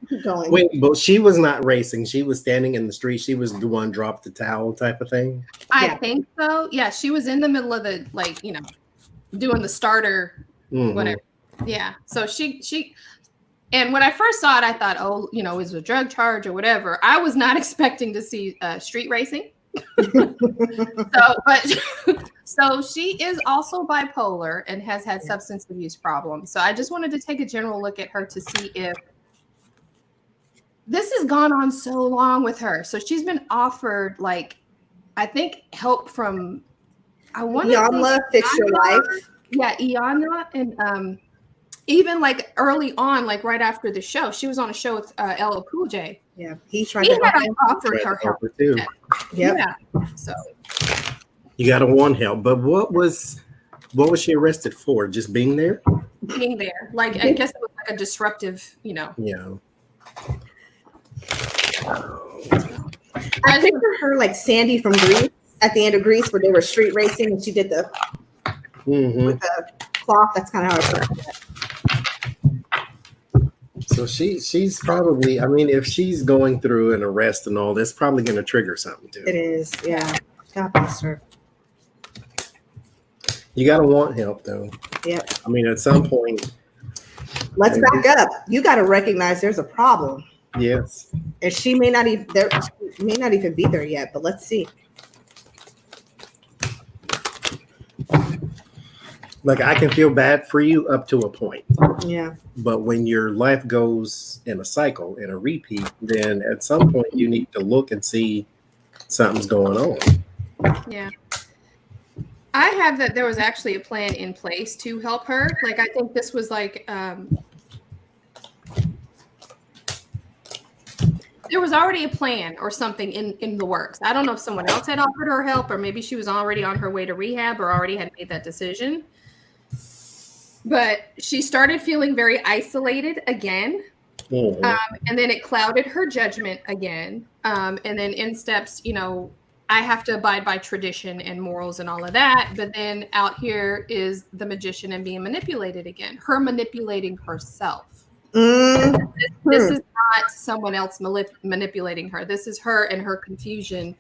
Keep going. Wait, but she was not racing. She was standing in the street. She was the one drop the towel type of thing. I think so. Yeah, she was in the middle of the doing the starter, whatever. Yeah. So she, and when I first saw it, I thought, oh, it was a drug charge or whatever. I was not expecting to see street racing. So she is also bipolar and has had substance abuse problems. So I just wanted to take a general look at her to see if this has gone on so long with her. So she's been offered, I think, help from, Iyanla, Fix Your Life. Yeah, Iyanla. And even early on, right after the show, she was on a show with LL Cool J. Yeah, he had offered her help too. Yep. Yeah. So you gotta want help. But what was she arrested for? Just being there? Being there. I guess it was a disruptive, Yeah. I picture her like Sandy from Grease at the end of Grease, where they were street racing and she did the with the cloth. That's kind of how I picture it. So she's probably, if she's going through an arrest and all this, probably going to trigger something too. It is, yeah. God bless her. You got to want help though. Yep. At some point. Let's back up. You got to recognize there's a problem. Yes. And she may not even be there yet, but let's see. I can feel bad for you up to a point. Yeah. But when your life goes in a cycle, in a repeat, then at some point you need to look and see something's going on. Yeah. I have that there was actually a plan in place to help her. I think this was there was already a plan or something in the works. I don't know if someone else had offered her help, or maybe she was already on her way to rehab or already had made that decision. But she started feeling very isolated again. And then it clouded her judgment again. And then in steps, I have to abide by tradition and morals and all of that. But then out here is the magician and being manipulated again. Her manipulating herself. This is not someone else manipulating her. This is her and her confusion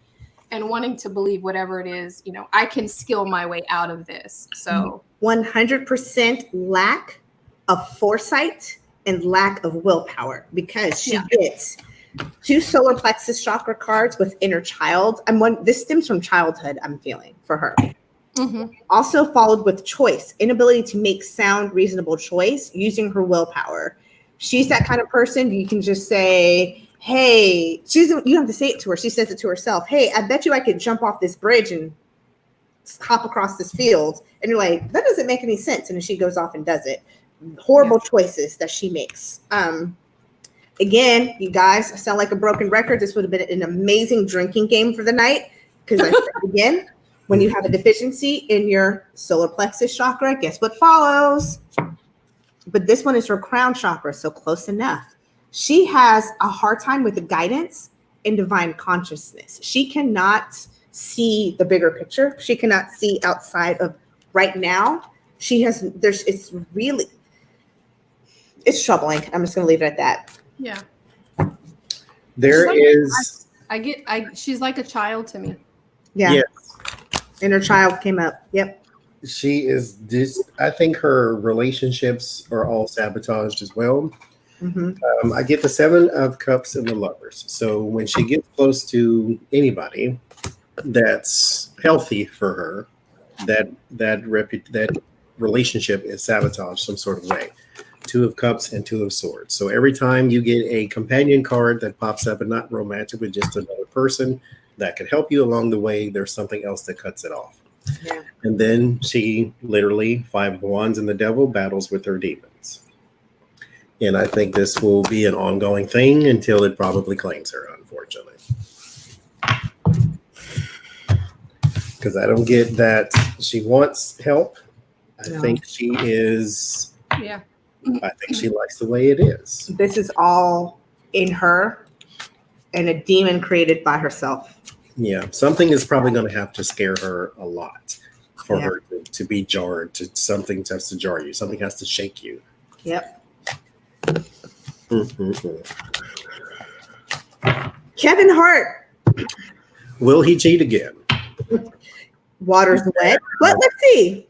and wanting to believe whatever it is, I can skill my way out of this. So 100% lack of foresight and lack of willpower, because she gets 2 solar plexus chakra cards with inner child. This stems from childhood, I'm feeling, for her. Also followed with choice, inability to make sound, reasonable choice using her willpower. She's that kind of person. You can just say, hey, you don't have to say it to her. She says it to herself. Hey, I bet you I could jump off this bridge and hop across this field. And you're like, that doesn't make any sense. And then she goes off and does it. Horrible choices that she makes. Again, you guys, I sound like a broken record. This would have been an amazing drinking game for the night. Because I said again, when you have a deficiency in your solar plexus chakra, guess what follows? But this one is her crown chakra, so close enough. She has a hard time with the guidance in divine consciousness. She cannot see the bigger picture. She cannot see outside of right now. It's troubling. I'm just going to leave it at that. Yeah. She's like a child to me. Yeah. Yes. And her child came up. Yep. She is I think her relationships are all sabotaged as well. Mm-hmm. I get the 7 of Cups and the Lovers. So when she gets close to anybody that's healthy for her, that relationship is sabotaged some sort of way. 2 of Cups and 2 of Swords. So every time you get a companion card that pops up and not romantic with just another person that could help you along the way, there's something else that cuts it off. Yeah. And then she literally 5 of Wands and the Devil battles with her demons. And I think this will be an ongoing thing until it probably claims her, unfortunately. Because I don't get that she wants help. I think she is. Yeah. I think she likes the way it is. This is all in her and a demon created by herself. Yeah. Something is probably going to have to scare her a lot for her to be jarred. Something has to jar you. Something has to shake you. Yep. Mm-hmm. Kevin Hart. Will he cheat again? Water's wet. But let's see.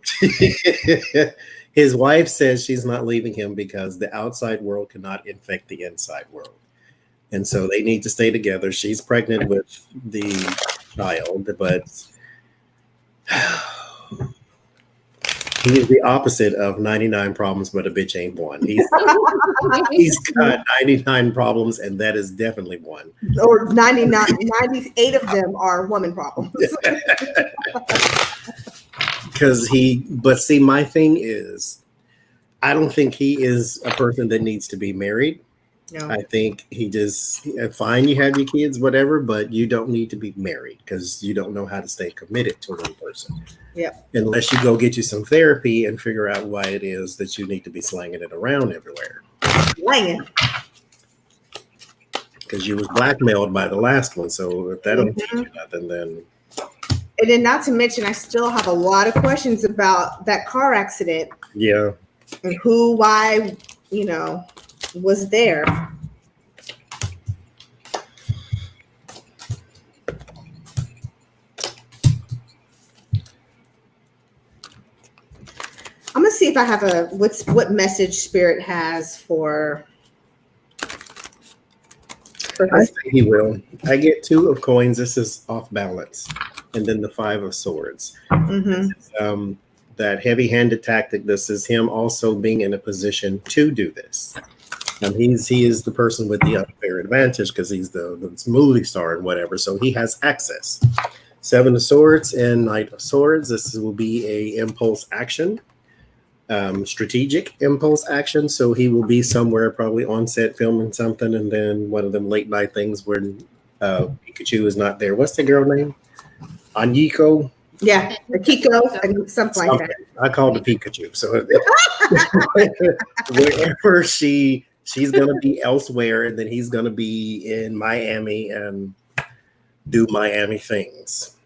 His wife says she's not leaving him because the outside world cannot infect the inside world. And so they need to stay together. She's pregnant with the child, but he is the opposite of 99 problems, but a bitch ain't one. He's got 99 problems, and that is definitely one. Or 98 of them are woman problems. But see, my thing is, I don't think he is a person that needs to be married. No. I think he just, fine, you have your kids, whatever, but you don't need to be married because you don't know how to stay committed to one person. Yep. Unless you go get you some therapy and figure out why it is that you need to be slanging it around everywhere. Slanging. Because you was blackmailed by the last one. So if that don't teach you nothing, then. And then not to mention, I still have a lot of questions about that car accident. Yeah. And who, why, was there. I'm gonna see if I have what message Spirit has for I think he will. I get 2 of coins. This is off balance. And then the 5 of swords. Mm-hmm. That heavy-handed tactic. This is him also being in a position to do this. He is the person with the unfair advantage because he's the movie star and whatever. So he has access. 7 of Swords and Knight of Swords. This will be a impulse action, strategic impulse action. So he will be somewhere probably on set filming something, and then one of them late night things where Pikachu is not there. What's the girl name? Anyiko. Yeah, the Kiko and something like that. I called the Pikachu. So wherever she's gonna be elsewhere, and then he's gonna be in Miami and do Miami things.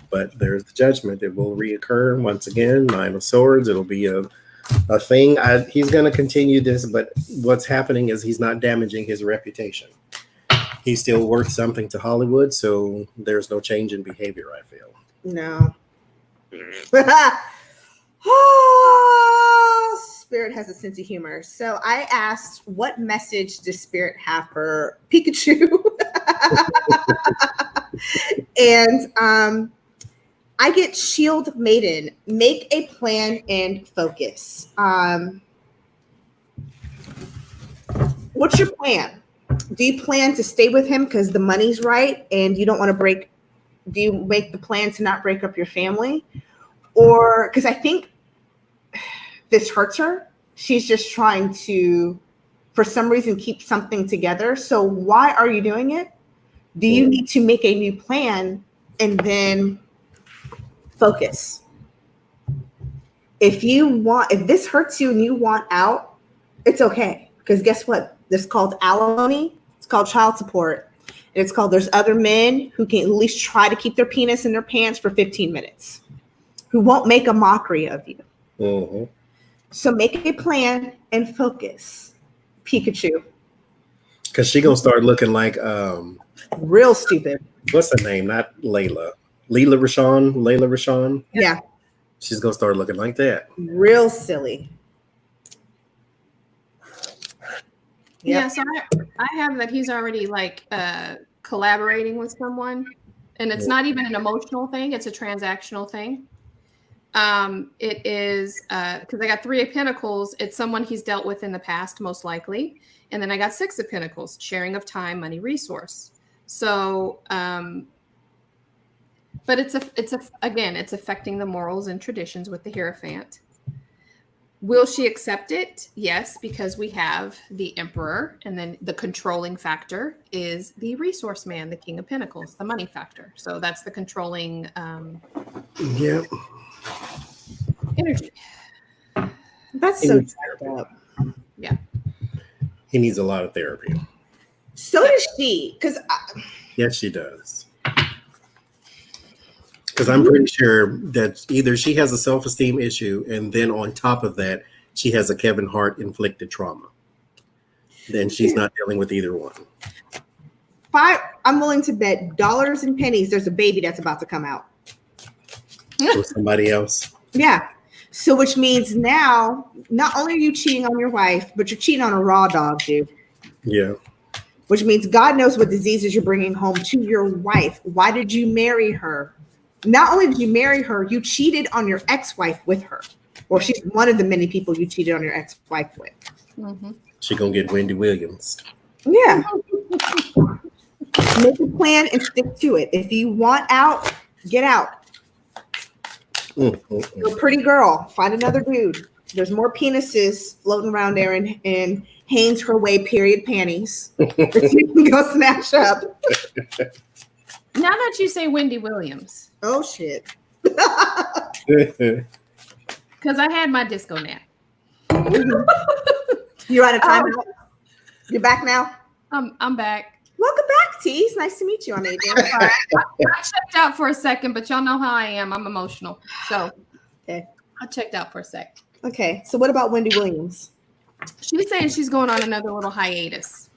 But there's the judgment. It will reoccur once again. 9 of Swords. It'll be a thing. He's gonna continue this, but what's happening is he's not damaging his reputation. He's still worth something to Hollywood, so there's no change in behavior, I feel. No. Spirit has a sense of humor. So I asked, what message does Spirit have for Pikachu? And I get Shield Maiden. Make a plan and focus. What's your plan? Do you plan to stay with him because the money's right and you don't want to break? Do you make the plan to not break up your family? Or because I think this hurts her. She's just trying to for some reason keep something together. So why are you doing it? Do you need to make a new plan and then focus? If this hurts you and you want out, it's okay. Because guess what? This is called alimony. It's called child support. And it's called there's other men who can at least try to keep their penis in their pants for 15 minutes, who won't make a mockery of you. Mm-hmm. So make a plan and focus, Pikachu. Because she gonna start looking like Real stupid. what's her name? Not Layla. Layla Rashawn. Yeah. She's gonna start looking like that. Real silly. Yep. Yeah, so I have that he's already like collaborating with someone, and it's not even an emotional thing, it's a transactional thing. It is because I got 3 of Pentacles, it's someone he's dealt with in the past, most likely. And then I got 6 of Pentacles, sharing of time, money, resource. So but it's affecting the morals and traditions with the Hierophant. Will she accept it? Yes, because we have the Emperor, and then the controlling factor is the resource man, the King of Pentacles, the money factor. So that's the controlling Yeah. energy. That's so jacked up. Yeah. He needs a lot of therapy. So does she. Because Yes, she does. Because I'm pretty sure that either she has a self-esteem issue, and then on top of that, she has a Kevin Hart inflicted trauma. Then she's not dealing with either one. I'm willing to bet dollars and pennies there's a baby that's about to come out. With somebody else. Yeah. So which means now, not only are you cheating on your wife, but you're cheating on a raw dog, dude. Yeah. Which means God knows what diseases you're bringing home to your wife. Why did you marry her? Not only did you marry her, you cheated on your ex-wife with her. Or she's one of the many people you cheated on your ex-wife with. Mm-hmm. She gonna get Wendy Williams. Yeah. Make a plan and stick to it. If you want out, get out. You're a pretty girl. Find another dude. There's more penises floating around there in Hanes her way period panties that you can go snatch up. Now that you say Wendy Williams, Oh shit. because I had my disco nap. You're out of time. You're back now. I'm back. Welcome back, T. It's nice to meet you on AJ. I checked out for a second, but y'all know how I am. I'm emotional. So Okay. I checked out for a sec. Okay. So what about Wendy Williams? She's saying she's going on another little hiatus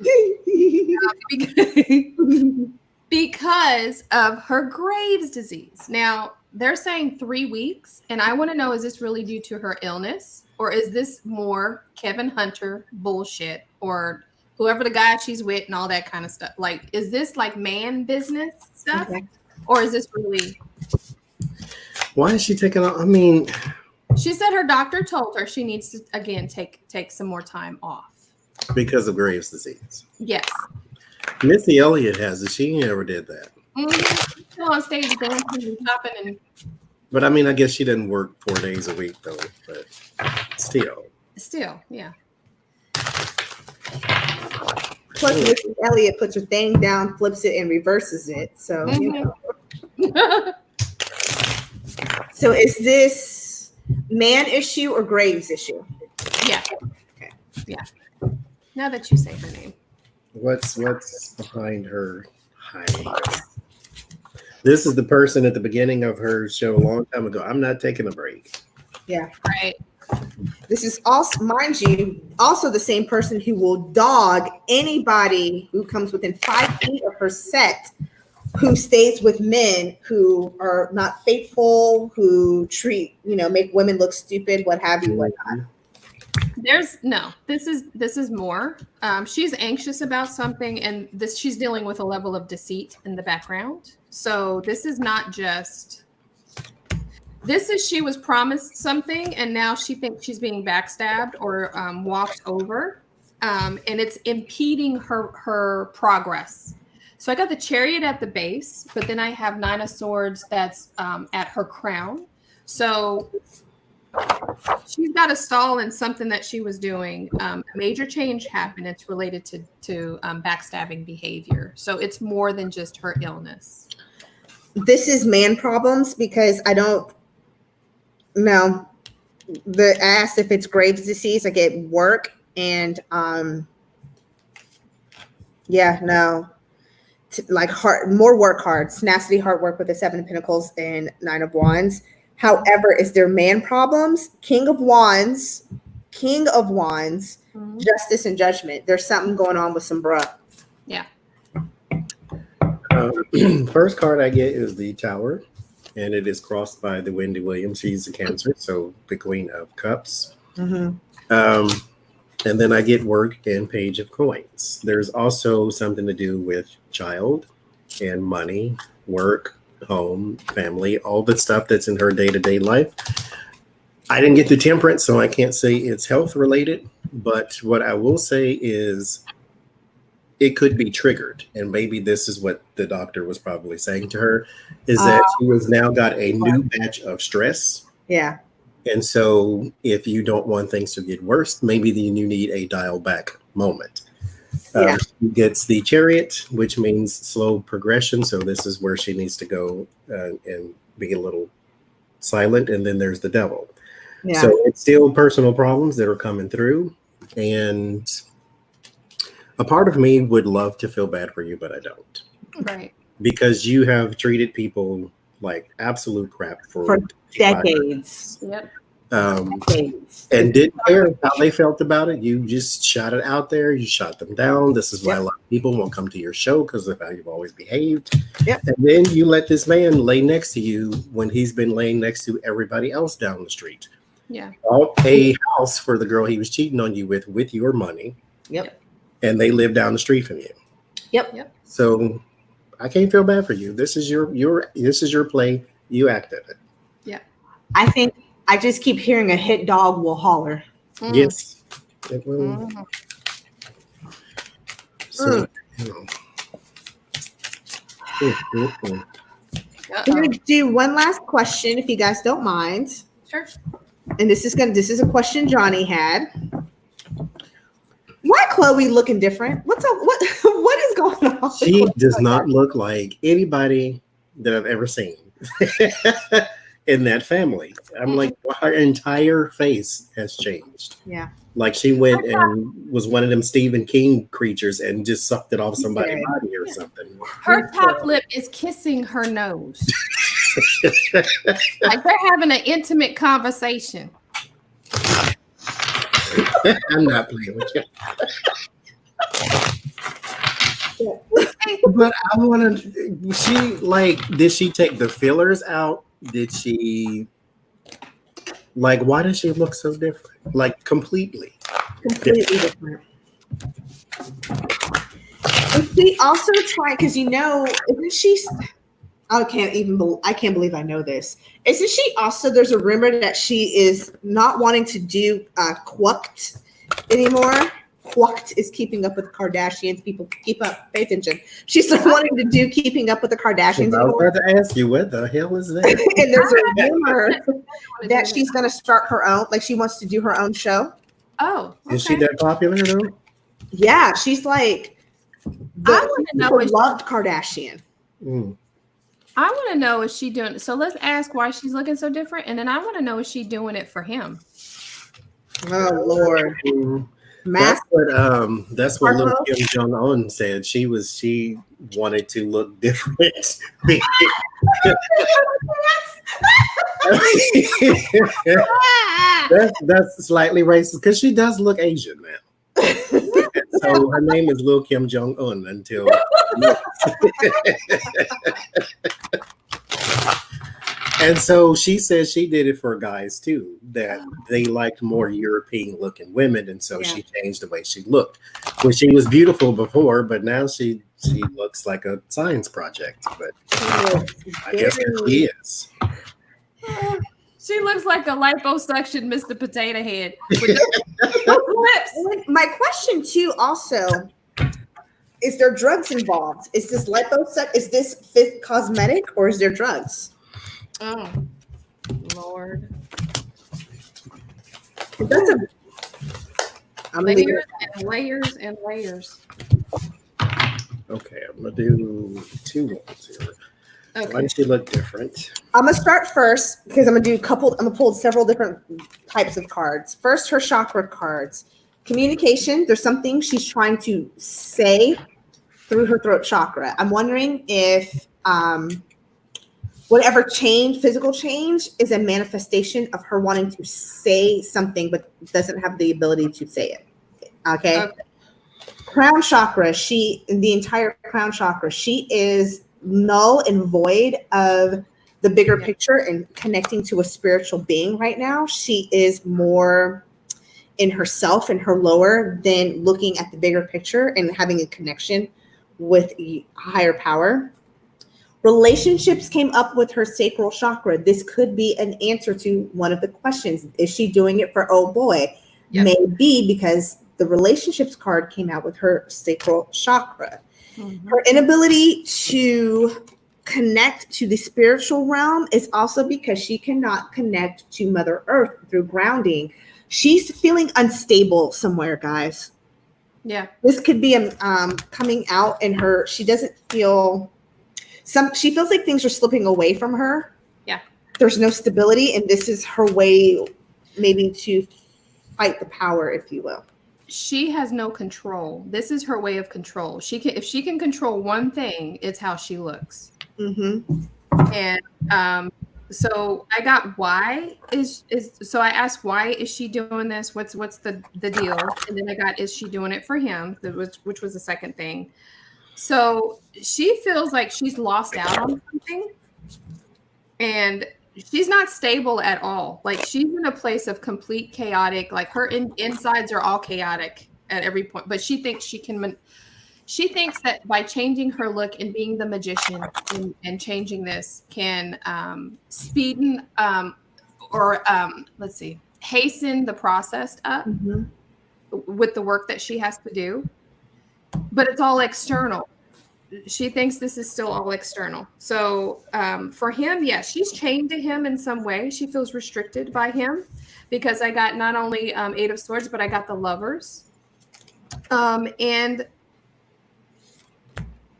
because of her Graves' disease. Now, they're saying 3 weeks, and I want to know, is this really due to her illness, or is this more Kevin Hunter bullshit, or whoever the guy she's with and all that kind of stuff? Like, is this like man business stuff, Okay. or is this really... Why is she taking off? I mean, She said her doctor told her she needs to, again, take some more time off. because of Graves' disease. Yes. Missy Elliott has it. She never did that. Mm-hmm. Still on stage dancing and popping and... But I mean, I guess she didn't work 4 days a week though. But still. Still, yeah. Plus, Missy Elliott puts her thing down, flips it, and reverses it. So, you know. So is this man issue or Graves issue? Yeah. Okay. Yeah. Now that you say her name. What's behind her hiatus? This is the person at the beginning of her show a long time ago. I'm not taking a break. Yeah. Right. This is also, mind you, also the same person who will dog anybody who comes within 5 feet of her set, who stays with men who are not faithful, who treat, make women look stupid, what have you, whatnot. This is more. She's anxious about something, and she's dealing with a level of deceit in the background. So this is not just, she was promised something, and now she thinks she's being backstabbed or walked over, and it's impeding her progress. So I got the Chariot at the base, but then I have 9 of Swords that's at her crown. So She's got a stall in something that she was doing. A major change happened. It's related to backstabbing behavior. So it's more than just her illness. This is man problems because I don't know. I asked if it's Graves' disease. I get work and like hard, more work hard, tenacity, hard work with the 7 of Pentacles and 9 of Wands. However, is there man problems? King of Wands, justice and judgment. There's something going on with some bruh. Yeah. First card I get is the Tower, and it is crossed by the Wendy Williams. She's a Cancer, so the Queen of Cups. And then I get work and Page of Coins. There's also something to do with child and money, work, home, family, all the stuff that's in her day-to-day life. I didn't get the Temperance, so I can't say it's health related, but what I will say is it could be triggered, and maybe this is what the doctor was probably saying to her, is that she has now got a new batch of stress. Yeah. And so if you don't want things to get worse, maybe then you need a dial back moment. She gets the Chariot, which means slow progression. So this is where she needs to go and be a little silent. And then there's the Devil. Yeah. So it's still personal problems that are coming through. And a part of me would love to feel bad for you, but I don't. Right. Because you have treated people like absolute crap for decades. Yep. And didn't care how they felt about it. You just shot it out there. You shot them down. This is why a lot of people won't come to your show, because of how you've always behaved. Yep. And then you let this man lay next to you when he's been laying next to everybody else down the street. Yeah. Bought a house for the girl he was cheating on you with your money. Yep. And they live down the street from you. Yep. So I can't feel bad for you. This is your play. You acted it. Yeah. I think I just keep hearing a hit dog will holler. Yes. It will. So, I'm going to do one last question, if you guys don't mind. Sure. And this is a question Johnny had. Why Chloe looking different? What's up? What is going on? She does not look like anybody that I've ever seen in that family. I'm like, her entire face has changed. Yeah. Like she went and was one of them Stephen King creatures and just sucked it off somebody's body or something. Her top lip is kissing her nose. Like they're having an intimate conversation. I'm not playing with you. But I want to, did she take the fillers out? Did she, why does she look so different? Like completely different. And she also tried, because isn't she, I can't believe I know this. Isn't she also, there's a rumor that she is not wanting to do Quacked anymore. Quacked is Keeping Up with Kardashians. People pay attention. She's not wanting to do Keeping Up with the Kardashians anymore. I was about to ask you, what the hell is that? And there's a rumor that she's going to start her own, she wants to do her own show. Oh, okay. Is she that popular though? Yeah, she's like, I want to know, loved Kardashian. I want to know, is she doing, so let's ask why she's looking so different. And then I want to know, is she doing it for him? Oh, Lord. That's what little Kim Jong-un said. She wanted to look different. that's slightly racist because she does look Asian now. So her name is Lil Kim Jong-un until and so she says she did it for guys too, that they liked more European looking women, and so she changed the way she looked. Well, she was beautiful before, but now she looks like a science project. But I guess she is. She looks like a liposuction Mr. Potato Head with lips. My question too, also, is there drugs involved? Is this liposuction? Is this fit cosmetic, or is there drugs? Oh, Lord. That's a I'm gonna leave layers it. and layers and layers. Okay, I'm gonna do 2 ones here. Why Okay. does she look different? I'm gonna start first because I'm gonna pull several different types of cards. First, her chakra cards. Communication. There's something she's trying to say through her throat chakra. I'm wondering if whatever change, physical change, is a manifestation of her wanting to say something but doesn't have the ability to say it. Okay. Crown chakra. The entire crown chakra. She is null and void of the bigger picture and connecting to a spiritual being right now. She is more in herself and her lower than looking at the bigger picture and having a connection with a higher power. Relationships came up with her sacral chakra. This could be an answer to one of the questions. Is she doing it for oh boy? Yep. Maybe because the relationships card came out with her sacral chakra. Her inability to connect to the spiritual realm is also because she cannot connect to Mother Earth through grounding. She's feeling unstable somewhere, guys. Yeah. This could be coming out in her. She doesn't feel she feels like things are slipping away from her. Yeah. There's no stability, and this is her way maybe to fight the power, if you will. She has no control. This is her way of control. If she can control one thing, it's how she looks. Mm-hmm. And so I got why so I asked, why is she doing this? What's the deal? And then I got, is she doing it for him? Which was the second thing. So she feels like she's lost out on something, and she's not stable at all. Like, she's in a place of complete chaotic, like her insides are all chaotic at every point, but she thinks she that by changing her look and being the magician and changing this can speeden hasten the process up with the work that she has to do. But it's all external. She thinks this is still all external. So for him, yes, she's chained to him in some way. She feels restricted by him because I got not only 8 of Swords, but I got the Lovers. And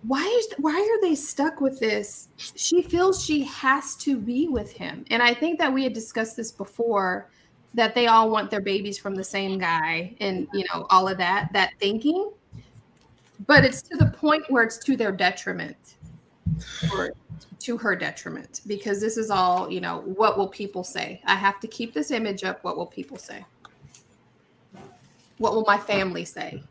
why are they stuck with this? She feels she has to be with him. And I think that we had discussed this before, that they all want their babies from the same guy and, all of that thinking. But it's to the point where it's to their detriment, or to her detriment, because this is all, what will people say? I have to keep this image up. What will people say? What will my family say?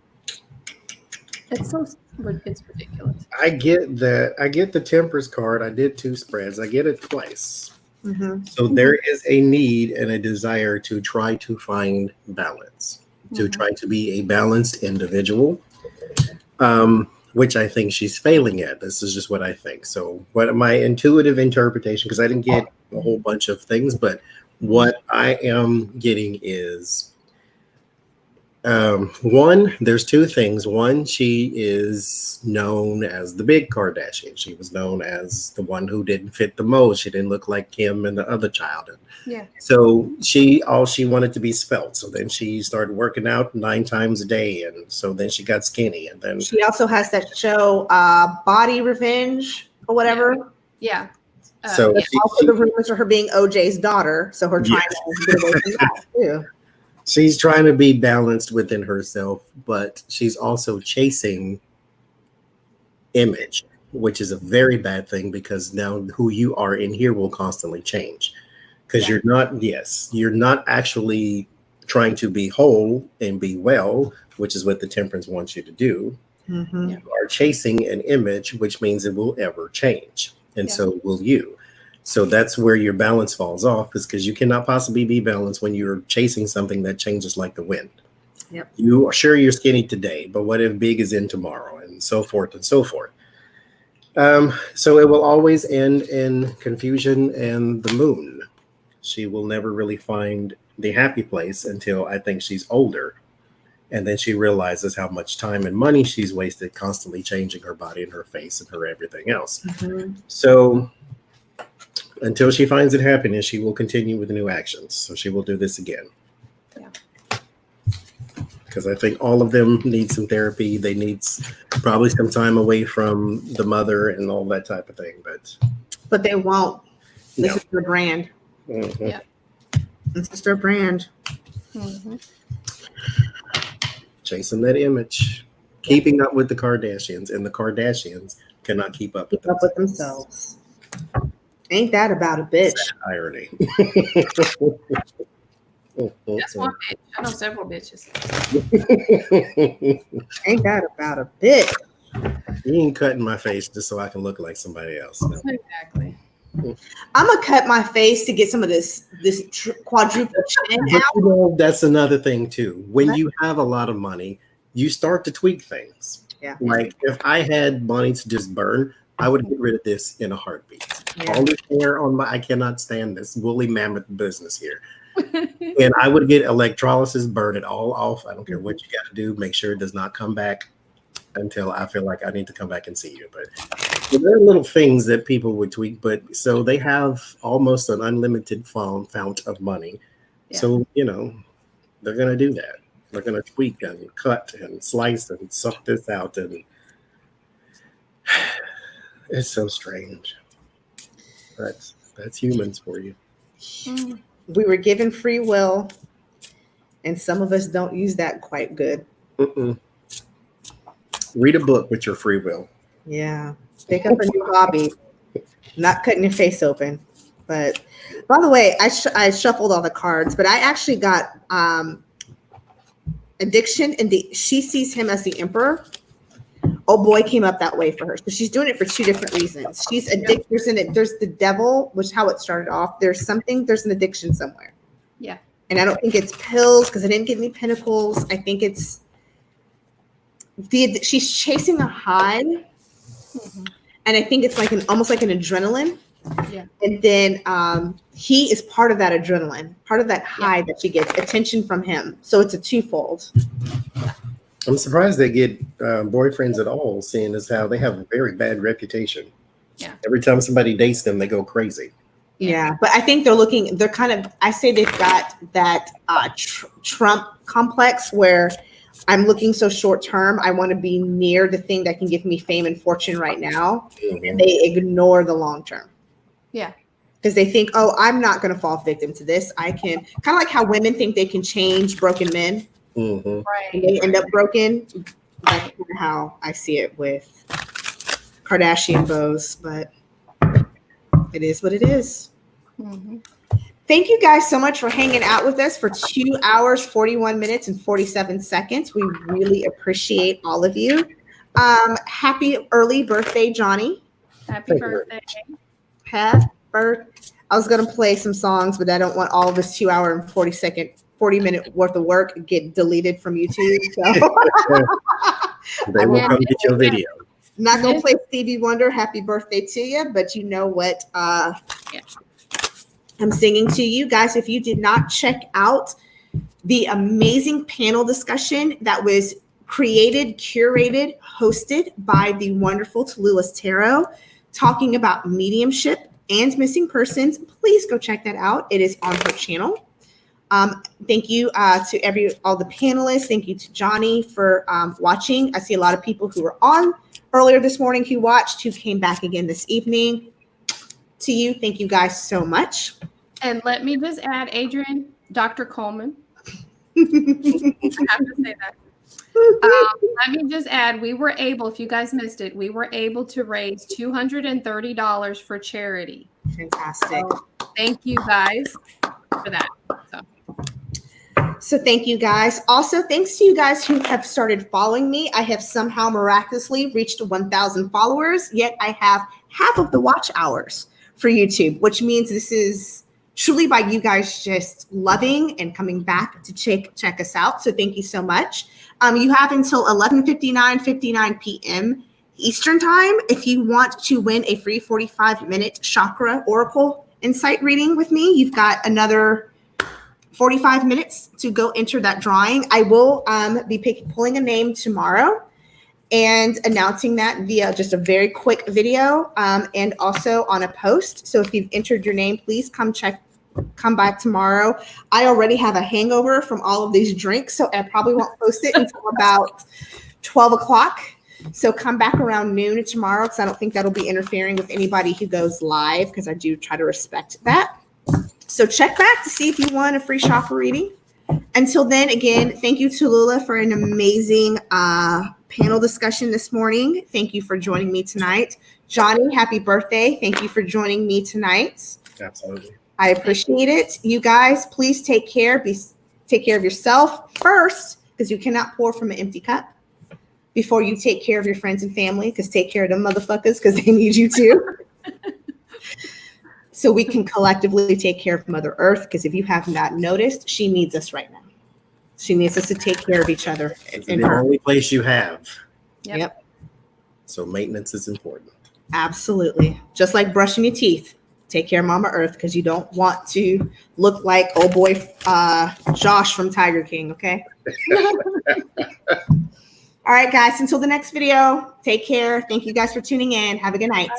It's ridiculous. I get that. I get the Temperance card. I did 2 spreads. I get it twice. Mm-hmm. So there is a need and a desire to try to find balance, to try to be a balanced individual. Which I think she's failing at. This is just what I think. So what my intuitive interpretation, because I didn't get a whole bunch of things, but what I am getting is, one, there's 2 things. One, she is known as the big Kardashian. She was known as the one who didn't fit the mold. She didn't look like Kim and the other child. Yeah. So all she wanted to be svelte. So then she started working out 9 times a day. And so then she got skinny. And then she also has that show, Body Revenge or whatever. Yeah. So also the rumors of her being OJ's daughter. So her trying to get away from that too. She's trying to be balanced within herself, but she's also chasing image, which is a very bad thing, because now who you are in here will constantly change, because you're not actually trying to be whole and be well, which is what the Temperance wants you to do. Mm-hmm. You are chasing an image, which means it will ever change. And so will you. So that's where your balance falls off, is because you cannot possibly be balanced when you're chasing something that changes like the wind. Yep. You are sure you're skinny today, but what if big is in tomorrow, and so forth and so forth. So it will always end in confusion and the moon. She will never really find the happy place until I think she's older. And then she realizes how much time and money she's wasted constantly changing her body and her face and her everything else. Mm-hmm. So until she finds it happiness, she will continue with new actions. So she will do this again. Yeah. because I think all of them need some therapy. They need probably some time away from the mother and all that type of thing. But they won't. This No. is their brand. Mhm. Yeah. This is their brand. Mm-hmm. Chasing that image, keeping up with the Kardashians, and the Kardashians cannot keep up with Keep up with themselves. Ain't that about a bitch? Sad irony. That's one bitch. I know several bitches. Ain't that about a bitch? You ain't cutting my face just so I can look like somebody else. No. Exactly. I'm gonna cut my face to get some of this quadruple chin But out. you know, that's another thing too. When you have a lot of money, you start to tweak things. Yeah. Like if I had money to just burn, I would get rid of this in a heartbeat. Yeah. All this hair on I cannot stand this woolly mammoth business here. And I would get electrolysis, burn it all off. I don't care what you got to do. Make sure it does not come back until I feel like I need to come back and see you. But there are little things that people would tweak. But so they have almost an unlimited fount of money. Yeah. So, you know, they're going to do that. They're going to tweak and cut and slice and suck this out. And it's so strange. That's humans for you. We were given free will, and some of us don't use that quite good. Mm-mm. Read a book with your free will. Yeah. Pick up a new hobby. Not cutting your face open. But by the way, I shuffled all the cards, but I actually got addiction, and she sees him as the emperor. Oh boy, came up that way for her. So she's doing it for two different reasons. She's addicted. There's the devil, which is how it started off. There's an addiction somewhere. Yeah. And I don't think it's pills because I didn't get any pentacles. I think it's she's chasing a high. Mm-hmm. And I think it's like almost like an adrenaline. Yeah. And then he is part of that adrenaline, part of that high that she gets, attention from him. So it's a twofold. I'm surprised they get boyfriends at all, seeing as how they have a very bad reputation. Yeah. Every time somebody dates them, they go crazy. Yeah. But I think they're kind of, I say they've got that Trump complex where I'm looking so short term. I want to be near the thing that can give me fame and fortune right now. Mm-hmm. And they ignore the long term. Yeah. Because they think, oh, I'm not going to fall victim to this. I can, kind of like how women think they can change broken men. Mm-hmm. Right. And they end up broken. That's kind of how I see it with Kardashian bows, but it is what it is. Mm-hmm. Thank you guys so much for hanging out with us for 2 hours, 41 minutes, and 47 seconds. We really appreciate all of you. Happy early birthday, Johnny. Happy birthday. Happy birthday. I was going to play some songs, but I don't want all of this 2 hour and 40-minute worth of work get deleted from YouTube. So They will come get your video. not going to play Stevie Wonder, happy birthday to you, but you know what? I'm singing to you guys. If you did not check out the amazing panel discussion that was created, curated, hosted by the wonderful Talulah Tarot, talking about mediumship and missing persons, please go check that out. It is on her channel. Thank you to all the panelists. Thank you to Johnny for watching. I see a lot of people who were on earlier this morning who watched, who came back again this evening. To you, thank you guys so much. And let me just add, Adrian, Dr. Coleman. I have to say that. Let me just add, we were able, if you guys missed it, we were able to raise $230 for charity. Fantastic. So thank you guys for that. So thank you guys. Also, thanks to you guys who have started following me. I have somehow miraculously reached 1,000 followers, yet I have half of the watch hours for YouTube, which means this is truly by you guys just loving and coming back to check us out. So thank you so much. You have until 11:59 p.m. Eastern time if you want to win a free 45-minute chakra oracle insight reading with me. You've got another 45 minutes to go enter that drawing. I will be pulling a name tomorrow and announcing that via just a very quick video and also on a post. So if you've entered your name, please come check come back tomorrow. I already have a hangover from all of these drinks, so I probably won't post it until about 12 o'clock. So come back around noon tomorrow, because I don't think that'll be interfering with anybody who goes live, because I do try to respect that. So check back to see if you want a free chakra reading. Until then, again, thank you, Talulah, for an amazing panel discussion this morning. Thank you for joining me tonight. Johnny, happy birthday. Thank you for joining me tonight. Absolutely. I appreciate it. You guys, please take care. Take care of yourself first, because you cannot pour from an empty cup, before you take care of your friends and family, because take care of them motherfuckers, because they need you too. So we can collectively take care of Mother Earth, because if you have not noticed, she needs us right now. She needs us to take care of each other. It's the only place you have. Yep. So maintenance is important. Absolutely. Just like brushing your teeth. Take care of Mama Earth, because you don't want to look like old boy Josh from Tiger King, okay? All right, guys. Until the next video, take care. Thank you guys for tuning in. Have a good night.